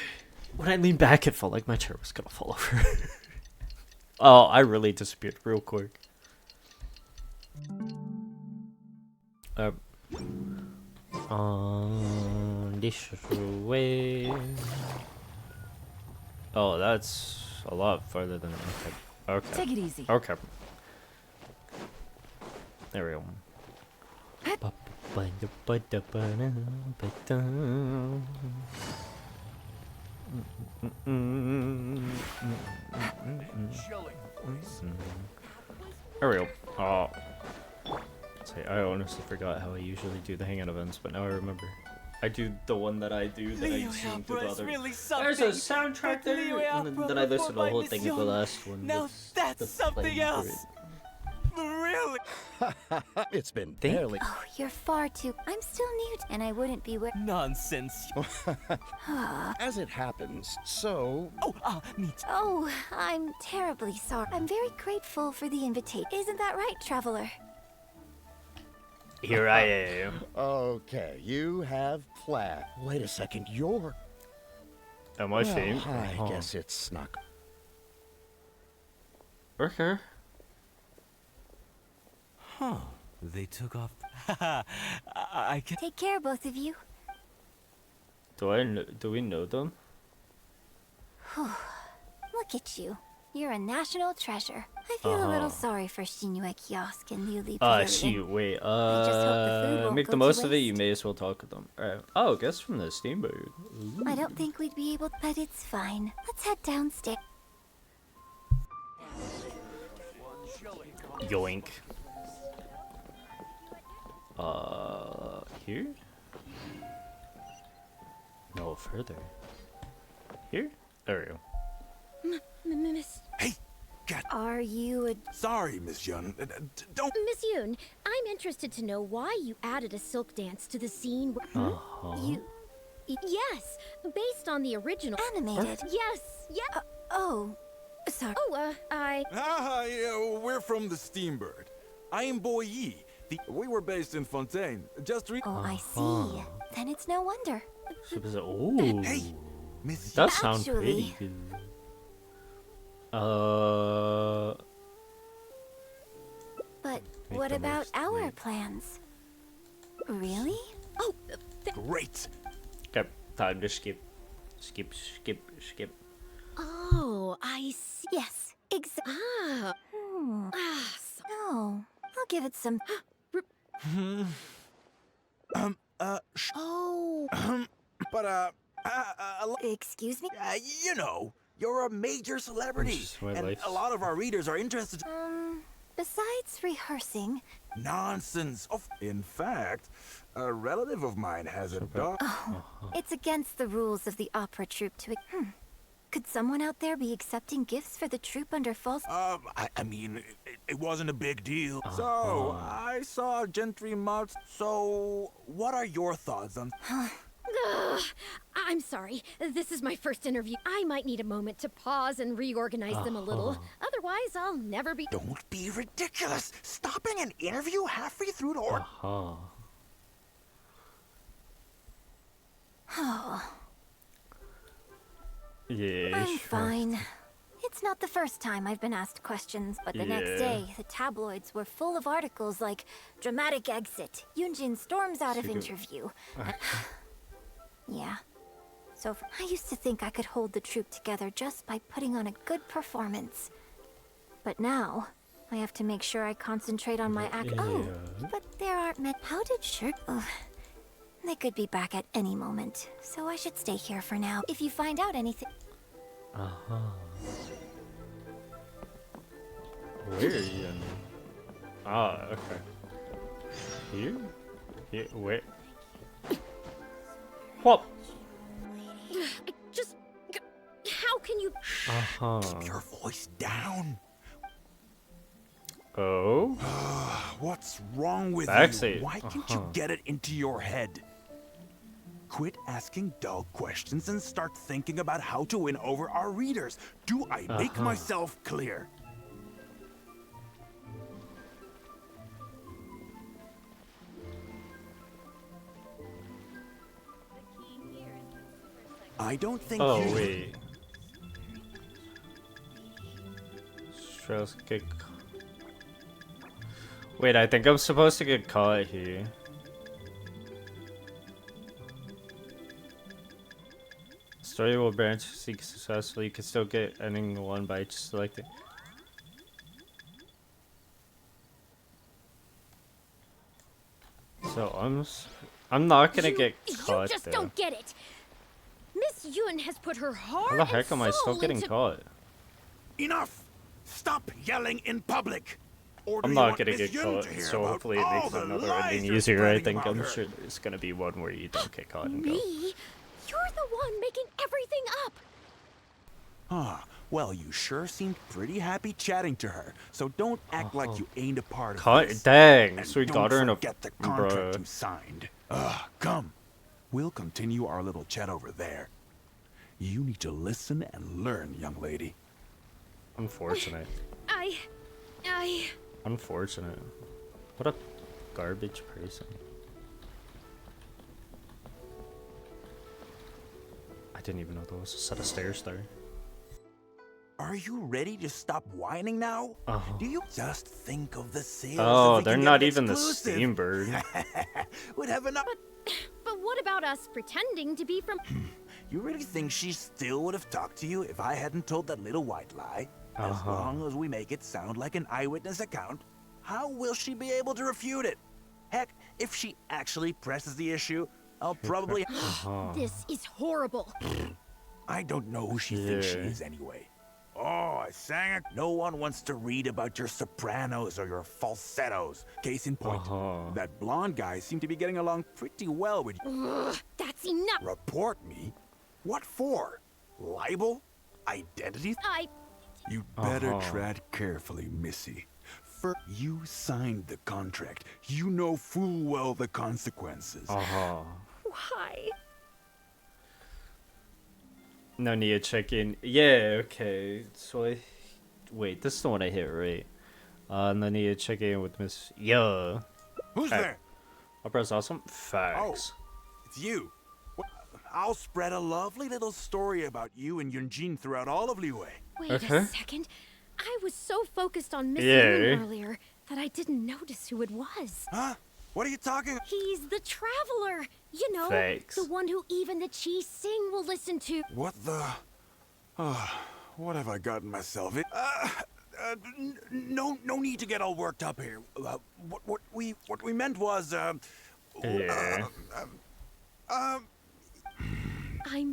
When I leaned back, it felt like my chair was gonna fall over. Oh, I really disappeared real quick. This way. Oh, that's a lot farther than okay. Take it easy. Okay. There we go. There we go. Oh. Say, I honestly forgot how I usually do the Hangout events, but now I remember. I do the one that I do that I seem to the other. Really There's a soundtrack there, and then I listened to the whole thing of the last one. Now that's something else. Really? It's been barely. Oh, you're far too. I'm still new, and I wouldn't be where. Nonsense. As it happens, so. Me too. Oh, I'm terribly sorry. I'm very grateful for the invitation. Isn't that right, traveler? Here I am. Okay, you have planned. Wait a second, you're. Am I seen? I guess it's snuck. Okay. Huh. They took off. I can. Take care, both of you. Do we know them? Look at you. You're a national treasure. I feel a little sorry for Shinue Kiosk and Liuli Pavilion. Shoot, wait. I just hope the food won't Make go the to most of it. waste. You may as well talk with them. Alright. Oh, guess from the steamboat. Ooh. I don't think we'd be able, but it's fine. Let's head downstairs. Yoink. Here? No, further. Here? There we go. Miss... Hey, God. Are you a... Sorry, Miss Yun. Don't... Miss Yoon, I'm interested to know why you added a silk dance to the scene where... You... Yes, based on the original... Animated? Yes, yeah. Sorry. Yeah, we're from the Steambird. I am Boy Yi. We were based in Fontaine. Oh, I see. Then it's no wonder. Oh. Hey, Miss. That sounds pretty good. But Make what the about most our of it. plans? Really? Oh, great. Okay, time to skip. Skip. Oh, I see. Yes, exactly. Ah. No, I'll give it some... But, Excuse me? you know, you're a major celebrity, and a lot of our readers are interested. Besides rehearsing... Nonsense. In fact, a relative of mine has a dog. It's against the rules of the opera troupe to... Could someone out there be accepting gifts for the troupe under false... I mean, it wasn't a big deal. So, I saw Gentry March. So, what are your thoughts on... Ugh, I'm sorry. This is my first interview. I might need a moment to pause and reorganize them a little. Otherwise, I'll never be... Don't be ridiculous. Stopping an interview halfway through the order. Yeah, I'm fine. It's not the first time I've been asked questions, but the next day, the tabloids were full of articles like dramatic exit, Yunjin storms out of interview. Yeah. So I used to think I could hold the troupe together just by putting on a good performance. But now, I have to make sure I concentrate on my act. Oh, but there aren't met. How did shirt? They could be back at any moment, so I should stay here for now. If you find out anything... Where are you in? Okay. Here? Here? Where? What? Just... How can you... Keep your voice down. Oh? What's wrong with Backseat. you? Why can't you get it into your head? Quit asking dull questions and start thinking about how to win over our readers. Do I make myself clear? I don't think Oh, you... wait. Strauss get... Wait, I think I'm supposed to get caught here. Story will branch seek successfully. You can still get ending one by just selecting. So I'm not gonna get caught. You just though. don't get it. Miss Yun has put her heart How the heck and am I still soul getting into... caught? Enough! Stop yelling in public! Or I'm do you not want gonna Miss get Yun caught, to hear so about hopefully it all makes the another lies ending you're easier. I spreading think about I'm her? sure there's gonna be one where you don't get caught and go. Me? You're the one making everything up. Ah, well, you sure seemed pretty happy chatting to her, so don't act like you ain't a part of this. Dang, And so we don't got her in a... forget the contract Bruh. you signed. Come. We'll continue our little chat over there. You need to listen and learn, young lady. Unfortunate. I... Unfortunate. What a garbage person. I didn't even know there was a set of stairs there. Are you ready to stop whining now? Do you just think of the sales? Oh, if we they're can get not an even the exclusive? Steam Bird. Would have enough. But what about us pretending to be from... You really think she still would have talked to you if I hadn't told that little white lie? As long as we make it sound like an eyewitness account, how will she be able to refute it? Heck, if she actually presses the issue, I'll probably... This is horrible. I don't know who she thinks she is anyway. Oh, I sang it. No one wants to read about your sopranos or your falsettos. Case in point, that blonde guy seemed to be getting along pretty well with you. Ugh, that's enough. Report me? What for? Libel? Identity? You'd better tread carefully, Missy. First, you signed the contract. You know full well the consequences. Why? No need to check in. Yeah, okay. So wait, this is the one I hit, right? No need to check in with Miss... Yeah. Who's there? I'll press awesome. Facts. Oh, it's you. Well, I'll spread a lovely little story about you and Yunjin throughout all of Liyue. Wait a second. I was so focused on Miss Yeah. Yun earlier that I didn't notice who it was. Huh? What are you talking? He's the traveler. You know, Thanks. the one who even the Chi Sing will listen to. What the? What have I gotten myself in? No need to get all worked up here. What we meant was, I'm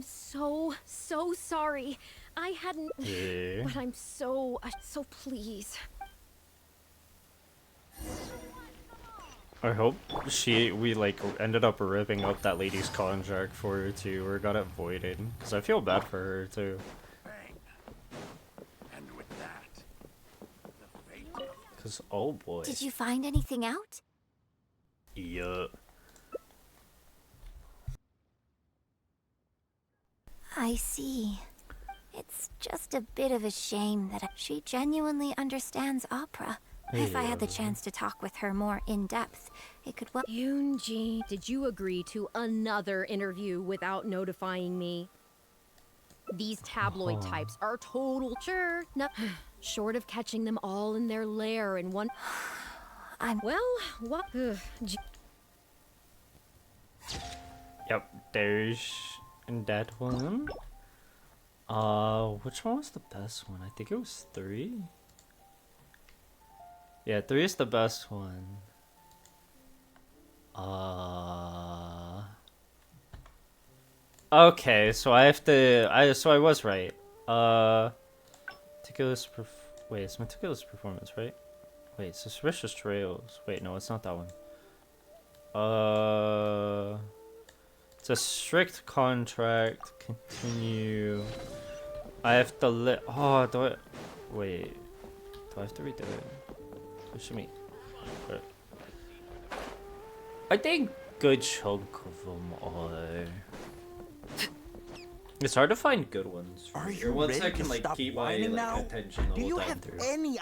so sorry. I hadn't. Yeah. But I'm so please. I hope we like ended up ripping up that lady's contract for her too, or got it voided. Cause I feel bad for her too. And with that, Cause oh boy. Did you find anything out? Yeah. I see. It's just a bit of a shame that she genuinely understands opera. If I had the chance to talk with her more in depth, it could well. Yoonji, did you agree to another interview without notifying me? These tabloid types are total short of catching them all in their lair in one. What? Yep, there's that one. Which one was the best one? I think it was 3. Yeah, 3 is the best one. Okay, so I have to. So I was right. Meticulous. Wait, it's meticulous performance, right? Wait, suspicious trails. Wait, no, it's not that one. It's a strict contract. Continue. I have to wait. Do I have to redo it? Push me. I think good chunk of them are. It's hard to find good ones. Are Or you ones ready that can to like stop keep my whining like now? attention the Do whole you time have through. any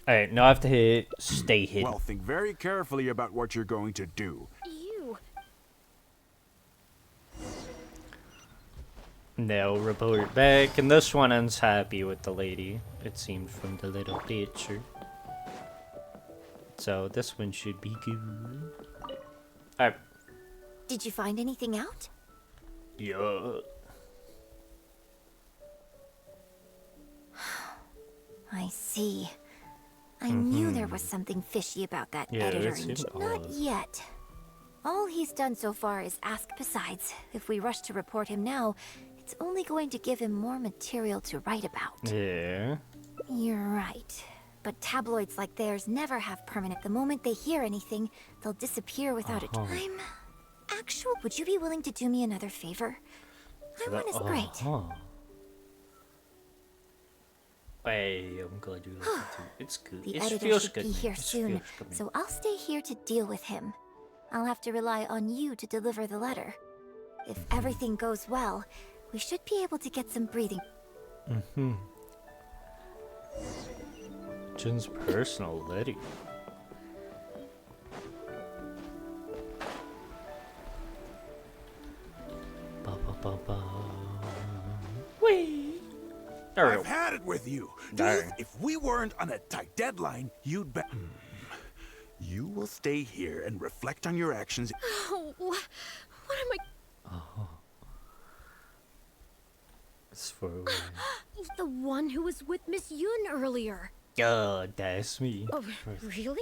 Alright, now I have to hit stay hidden. Well, think very carefully about what you're going to do. You. Now report back, and this one ends happy with the lady, it seemed from the little picture. So this one should be good. Alright. Did you find anything out? Yeah. I see. I knew there was something fishy about that Yeah, editor. it seemed Not odd. yet. All he's done so far is ask. Besides, if we rush to report him now, it's only going to give him more material to write about. Yeah. You're right. But tabloids like theirs never have permanent. The moment they hear anything, they'll disappear without a time. Actual, would you be willing to do me another favor? My one is great. Hey, I'm glad you listened to it. It's good. The It editor feels should good. be here It soon, feels good. so I'll stay here to deal with him. I'll have to rely on you to deliver the letter. If everything goes well, we should be able to get some breathing. Jin's personal lady. Ba ba ba ba. Wee. There we I've go. had it with you. Darn. If we weren't on a tight deadline, you'd bet. You will stay here and reflect on your actions. Oh, what am I? It's for The one who was with Miss Yun earlier. God, that's me. Oh, really?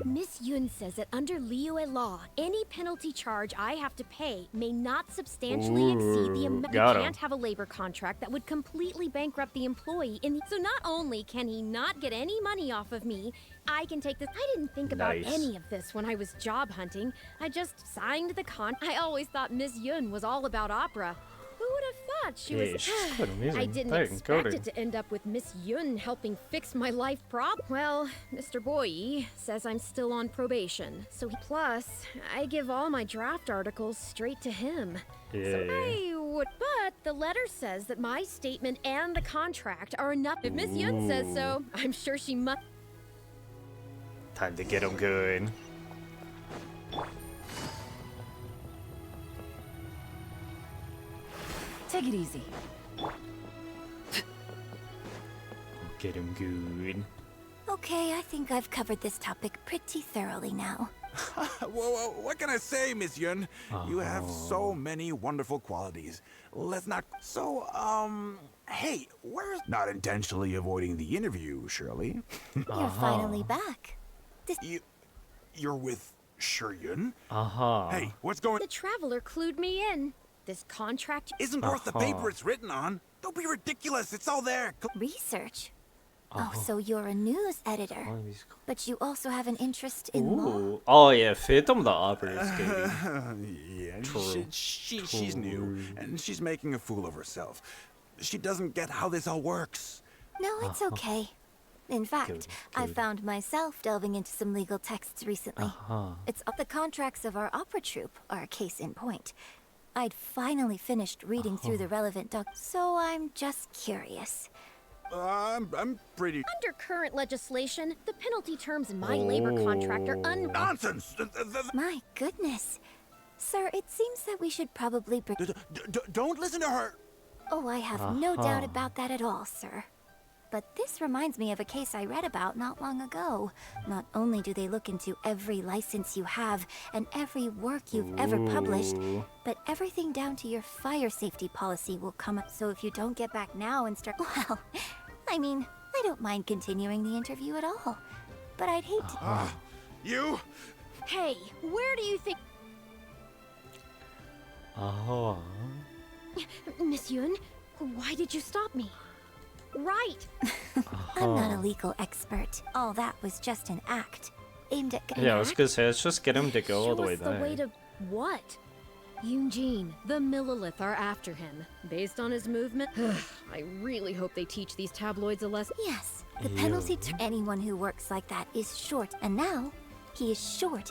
Miss Yun says that under Liyue law, any penalty charge I have to pay may not substantially exceed the amount. We got him. can't have a labor contract that would completely bankrupt the employee. So not only can he not get any money off of me, I can take this. I didn't think about Nice. any of this when I was job hunting. I just signed the I always thought Miss Yun was all about opera. Who would have thought she Yeah, was? she's quite amazing. I didn't Thank expect God. it to end up with Miss Yun helping fix my life problem. Well, Mr. Boyi says I'm still on probation, so plus I give all my draft articles straight to him. So Yeah. I would, but the letter says that my statement and the contract are enough. If Miss Yun says so, I'm sure she must. Time to get him going. Take it easy. Get him going. Okay, I think I've covered this topic pretty thoroughly now. Well, what can I say, Miss Yun? You have so many wonderful qualities. Let's not. So, hey, where's. Not intentionally avoiding the interview, Shirley. You're finally back. You're with Shiryun? Uh-huh. Hey, what's going. The traveler clued me in. This contract Isn't worth the paper it's written on. Don't be ridiculous. It's all there. Research? Oh, so you're a news editor. But you also have an interest in law? Ooh. Oh yeah, Phantom the Opera is good. Yeah, True. she's new, and she's making a fool of herself. She doesn't get how this all works. No, it's okay. In fact, I found myself delving into some legal texts recently. It's the contracts of our opera troupe are a case in point. I'd finally finished reading through the relevant so I'm just curious. I'm pretty. Under current legislation, the penalty terms in my labor contract are Nonsense! My goodness. Sir, it seems that we should probably Don't listen to her! Oh, I have no doubt about that at all, sir. But this reminds me of a case I read about not long ago. Not only do they look into every license you have and every work you've ever published, but everything down to your fire safety policy will come up. So if you don't get back now and start... Well, I mean, I don't mind continuing the interview at all. But I'd hate to... You? Hey, where do you think... Miss Yun, why did you stop me? Right. I'm not a legal expert. All that was just an act. Aimed at... Yeah, I was gonna say, let's just get him to go all the Show way us the there. way to what? Eugene, the Millilith are after him. Based on his movement, I really hope they teach these tabloids a lesson. Yes, The penalty to anyone who works like that is short, and now he is short.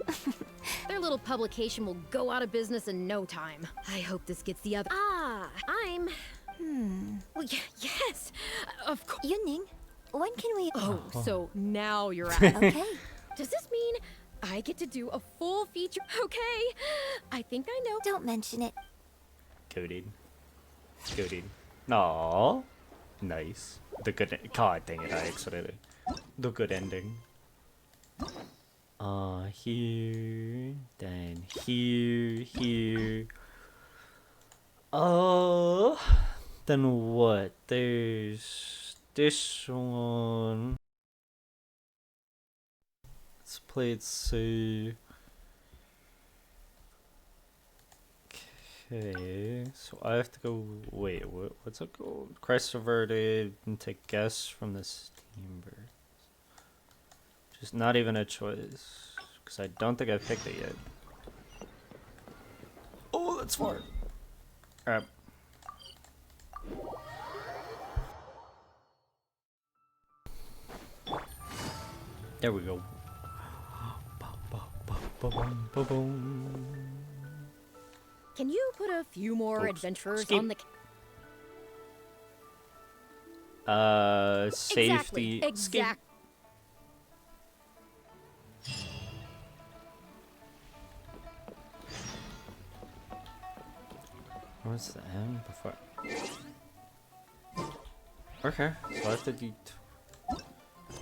Their little publication will go out of business in no time. I hope this gets the other. I'm. Well, yes, of course. Yunning, when can we? Oh, so now you're at. Okay. Does this mean I get to do a full feature? Okay, I think I know. Don't mention it. Coding. No. Nice. The good. God dang it! I accidentally. The good ending. Here, then here. Then what? There's this one. Let's play it safe. Okay, so I have to go. Wait, what's it called? Christ averted and take guests from the steamboat. Just not even a choice, because I don't think I've picked it yet. Oh, that's smart. Alright. There we go. Can you put a few more adventurers Skip. on the? Safety. Exactly. What's the M before? Okay, so I have to do.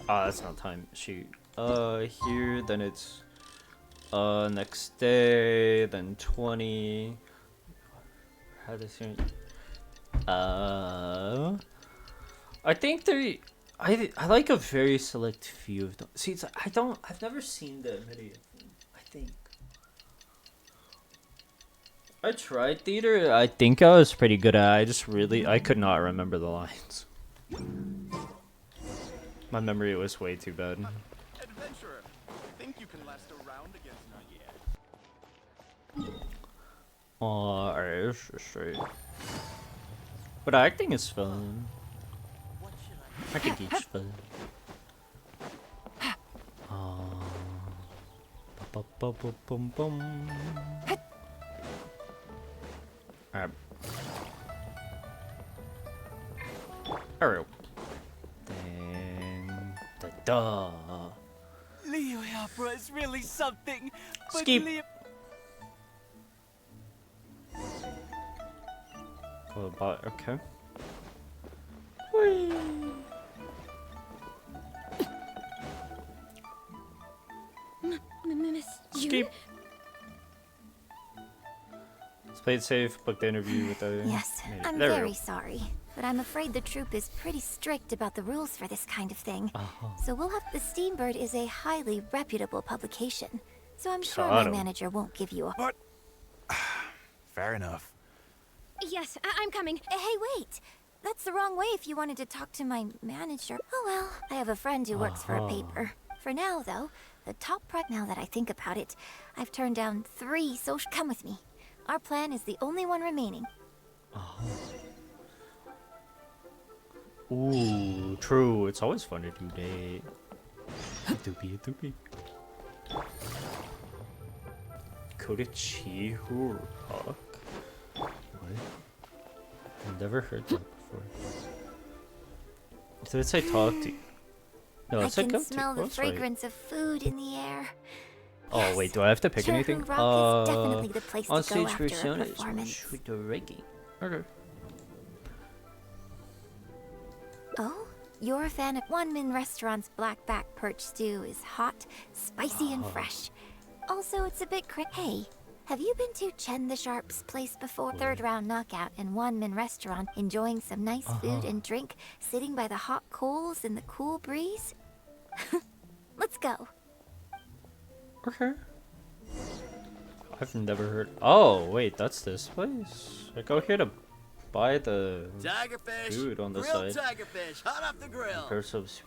That's not time. Shoot. Here, then it's next day, then 20. How does it? I think I like a very select few of them. See, I've never seen the many of them. I think. I tried theater. I think I was pretty good at it. I could not remember the lines. My memory was way too bad. Adventurer, think you can last a round against Nayet? Alright, that's just straight. But acting is fun. I think it's fun. Alright. Alright. Then da. Leo Opera is really something. But Skip. Leo... Okay. Miss Skip. Let's play it safe. Book the interview with the. Yes, I'm There we very go. sorry, but I'm afraid the troop is pretty strict about the rules for this kind of thing. So we'll have the Steambird is a highly reputable publication, so I'm sure my manager won't give you a. What? Fair enough. Yes, I'm coming. Hey, wait! That's the wrong way if you wanted to talk to my manager. Oh well, I have a friend who works for a paper. For now, though, the top now that I think about it, I've turned down 3 social. Come with me. Our plan is the only one remaining. Ooh, true. It's always fun to do date. Doopy. Kodachi Hurak? What? I've never heard that before. Did it say talk to you? No, I it said can go to. smell the That's right. fragrance of food in the air. Oh wait, do I have to pick anything? Rock is definitely the place on to go stage after a persona is performance. with the reggae. Okay. Oh, you're a fan of One Min Restaurant's blackback perch stew is hot, spicy, and fresh. Also, it's a bit Hey, have you been to Chen the Sharp's place before? 3rd round knockout in One Min Restaurant, enjoying some nice food and drink, sitting by the hot coals in the cool breeze? Let's go. Okay. I've never heard. Oh wait, that's this place. I go here to buy the Tigerfish, food on the grilled side. tigerfish, hot off the grill.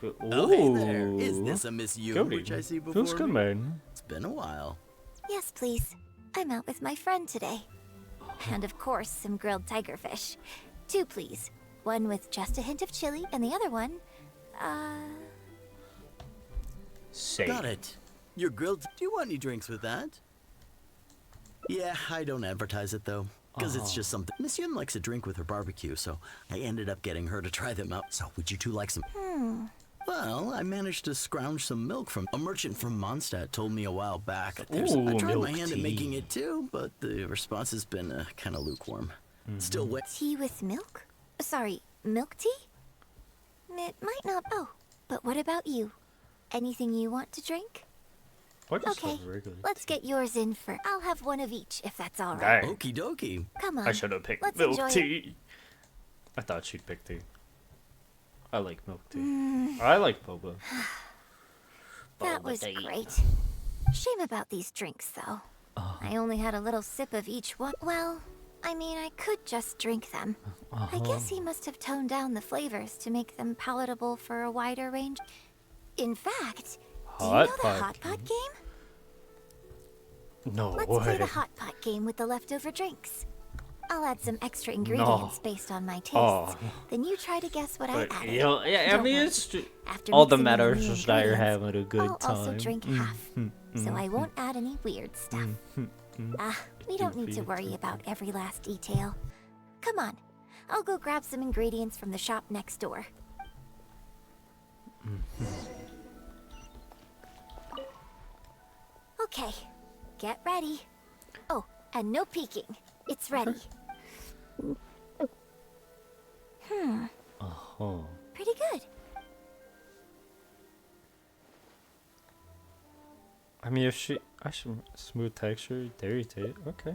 Ooh. Oh, hey there. Is this a Miss Yu, Goody. which I see before Feels good, me? man. It's been a while. Yes, please. I'm out with my friend today. And of course, some grilled tigerfish. 2, please. One with just a hint of chili, and the other one, Save. Got it. Your grilled. Do you want any drinks with that? Yeah, I don't advertise it though, because it's just something. Miss Yun likes a drink with her barbecue, so I ended up getting her to try them out. So, would you two like some? Well, I managed to scrounge some milk from a merchant from Mondstadt. Told me a while back. I tried my hand at making it too, but the response has been kind of lukewarm. Still wet. Tea with milk? Sorry, milk tea? It might not. Oh, but what about you? Anything you want to drink? Okay, let's get yours in first. I'll have one of each, if that's all right. Dang. Okie dokie. Come on. I should have picked let's milk enjoy tea. it. I thought she'd pick tea. I like milk tea. I like boba. That was great. Shame about these drinks, though. I only had a little sip of each one. Well, I mean, I could just drink them. I guess he must have toned down the flavors to make them palatable for a wider range. In fact, do you know the hot pot game? No Let's way. play the hot pot game with the leftover drinks. I'll add some extra ingredients based on my tastes. Then you try to guess what I added. You know, yeah, I Don't mean, worry. it's After all that mixing in the matters new is that you're ingredients, having a good I'll time. also drink half, so I won't add any weird stuff. We don't need to worry about every last detail. Come on, I'll go grab some ingredients from the shop next door. Okay, get ready. Oh, and no peeking. It's ready. Pretty good. I mean, if she, I should smooth texture, dairy taste. Okay.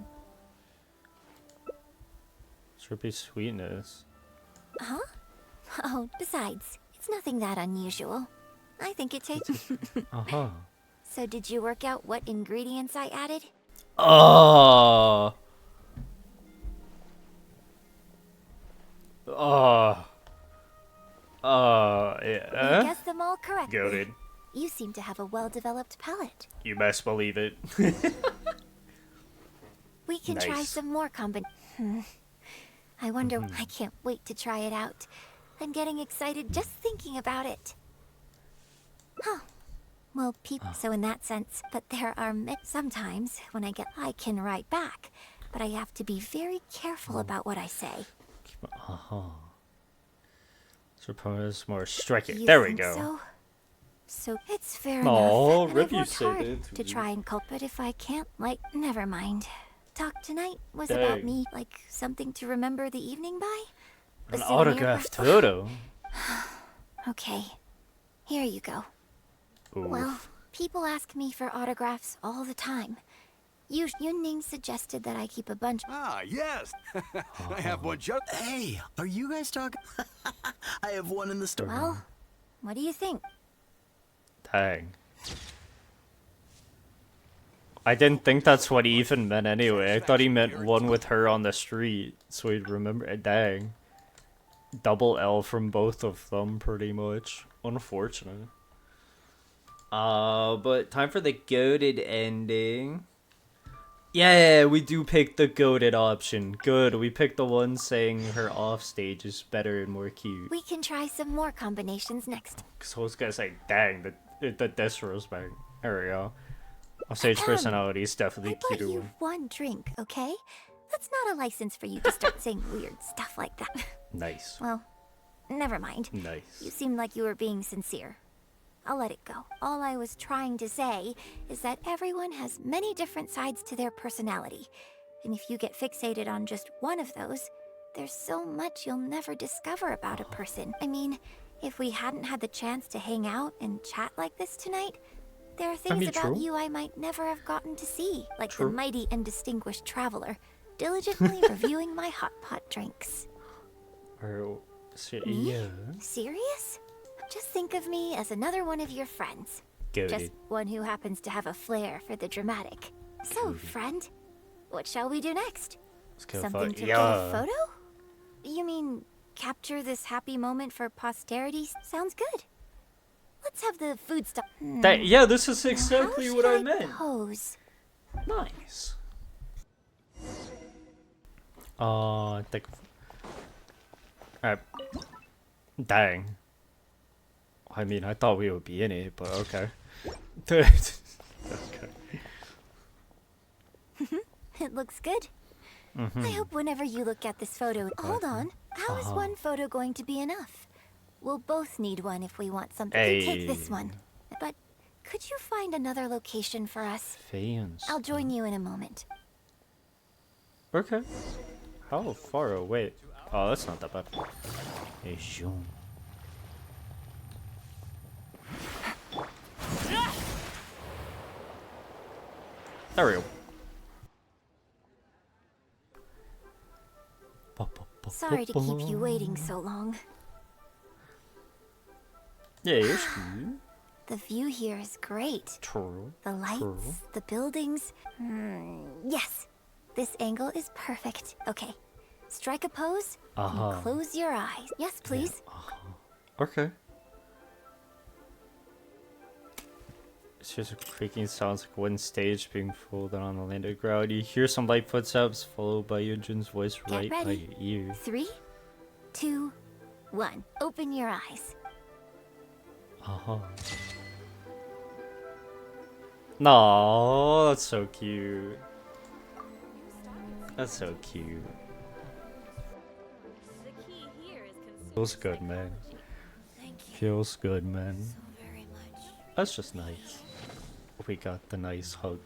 Should be sweetness. Huh? Oh, besides, it's nothing that unusual. I think it tastes. So did you work out what ingredients I added? Oh. Yeah. You guessed them all correctly. Goated. You seem to have a well-developed palate. You best believe it. We can try Nice. some more I wonder. I can't wait to try it out. I'm getting excited just thinking about it. Huh. Well, so in that sense, but there are sometimes when I can write back, but I have to be very careful about what I say. Suppose more striking. You There we think go. So it's fair Aw, enough. And Rip, I've you worked said hard it. to try and cope, but if I can't, never mind. Talk tonight was about Dang. me, something to remember the evening by? A An souvenir autographed for- photo. Okay, here you go. Well, people ask me for autographs all the time. Yunning suggested that I keep a bunch. Ah, yes. I have one just. Hey, are you guys talking? I have one in the store. Well, what do you think? Dang. I didn't think that's what he even meant anyway. I thought he meant one with her on the street, so he'd remember. Dang. Double L from both of them, pretty much. Unfortunate. But time for the goated ending. Yeah, we do pick the goated option. Good, we picked the one saying her offstage is better and more cute. We can try some more combinations next. So I was gonna say, dang, the disrespect. There we go. Offstage personality is definitely I bought cuter you one. one drink, okay? That's not a license for you to start saying weird stuff like that. Nice. Well, never mind. Nice. You seemed like you were being sincere. I'll let it go. All I was trying to say is that everyone has many different sides to their personality. And if you get fixated on just one of those, there's so much you'll never discover about a person. I mean, if we hadn't had the chance to hang out and chat like this tonight, there are things about true. you I might never have gotten to see, like True. the mighty and distinguished traveler, diligently reviewing my hot pot drinks. Yeah. Serious? Just think of me as another one of your friends. Goated. Just one who happens to have a flair for the dramatic. So, friend, what shall we do next? Let's go Something for to get a photo? You mean capture this happy moment for posterity? Sounds good. Let's have the food stuff. Yeah, this is Now, exactly how what should I meant. Pose? Nice. I think. Alright. Dang. I mean, I thought we would be in it, but okay. Okay. It looks good. Mhm. I hope whenever you look at this photo... Hold on. How is one photo going to be enough? We'll both need one if we want something. You take this Hey. one. But could you find another location for us? Fans. I'll join you in a moment. Okay. How far away? Oh, that's not that bad. Hey, zoom. There we go. Sorry to keep you waiting so long. Yeah, it's good. The view here is great. True. The lights, True. the buildings. Yes, this angle is perfect. Okay, strike a pose Uh-huh. and close your eyes. Yes, please. Okay. It's just a creaking sounds like one stage being folded on the landed ground. You hear some light footsteps followed by Yunjin's voice right by ready. your ear. 3, 2, 1. Open your eyes. Uh-huh. No, that's so cute. That's so cute. Feels good, man. Feels good, man. That's just nice. We got the nice hug.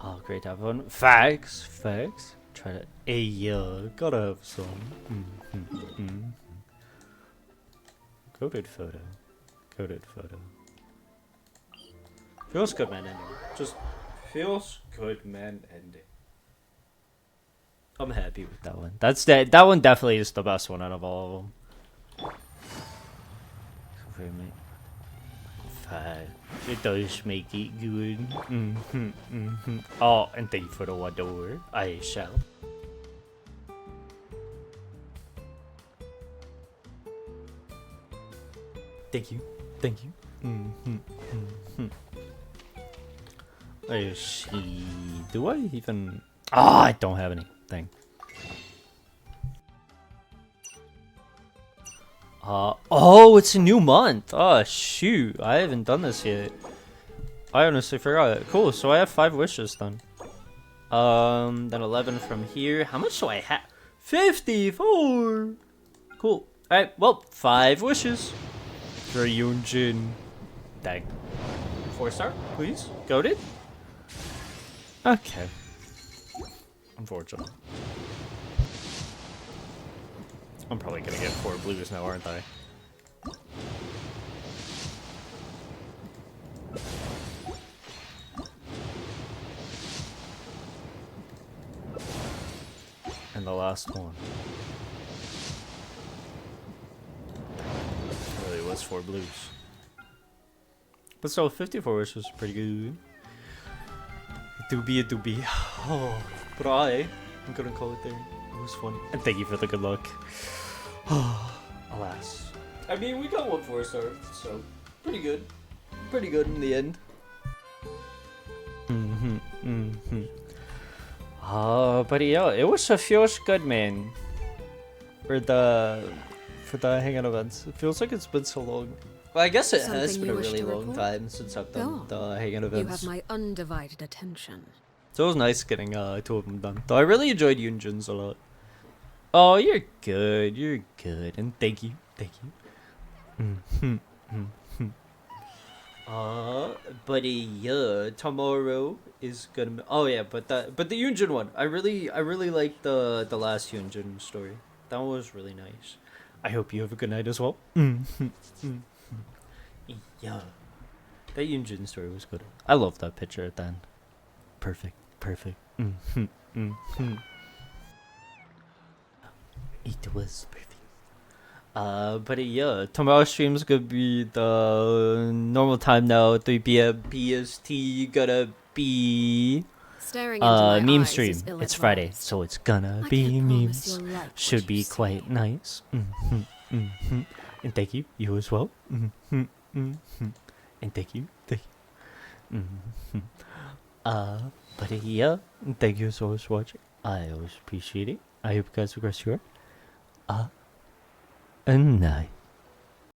Oh, great to have one. Facts, facts. Try to. Hey, yeah, gotta have some. Coded photo. Coded photo. Feels good, man. Ending. Just feels good, man. Ending. I'm happy with that one. That one definitely is the best one out of all of them. Confirm it. Fine. It does make it good. Oh, and thank you for the one door. I shall. Thank you. Thank you. I see. Do I even? Ah, I don't have anything. Oh, it's a new month. Oh, shoot. I haven't done this yet. I honestly forgot. Cool, so I have 5 wishes then. Then 11 from here. How much do I have? 54! Cool. Alright, well, 5 wishes. For Yunjin. Dang. 4-star, please. Goated? Okay. Unfortunate. I'm probably gonna get 4 blues now, aren't I? And the last one. Really was 4 blues. But still, 54 wishes is pretty good. A doobie. Oh, but I'm gonna call it there. It was funny. And thank you for the good luck. Alas. I mean, we got 1 4-star, so pretty good. Pretty good in the end. But yeah, it was a feels good, man. For the Hangout events. It feels like it's been so long. Well, I guess it has been a really long time since I've done the Hangout events. You have my undivided attention. So it was nice getting 2 of them done. Though I really enjoyed Yunjin's a lot. Oh, you're good. You're good. And thank you. Thank you. But yeah, tomorrow is gonna be, oh yeah, but the Yunjin one. I really liked the last Yunjin story. That one was really nice. I hope you have a good night as well. Yeah. That Yunjin story was good. I love that picture at the end. Perfect. It was perfect. But yeah, tomorrow's stream's gonna be the normal time now, 3 p.m. PST. Gonna be meme stream. It's Friday, so it's gonna be memes. Should be quite nice. And thank you, you as well. And thank you. But yeah, thank you so much for watching. I always appreciate it. I hope you guys have a great night.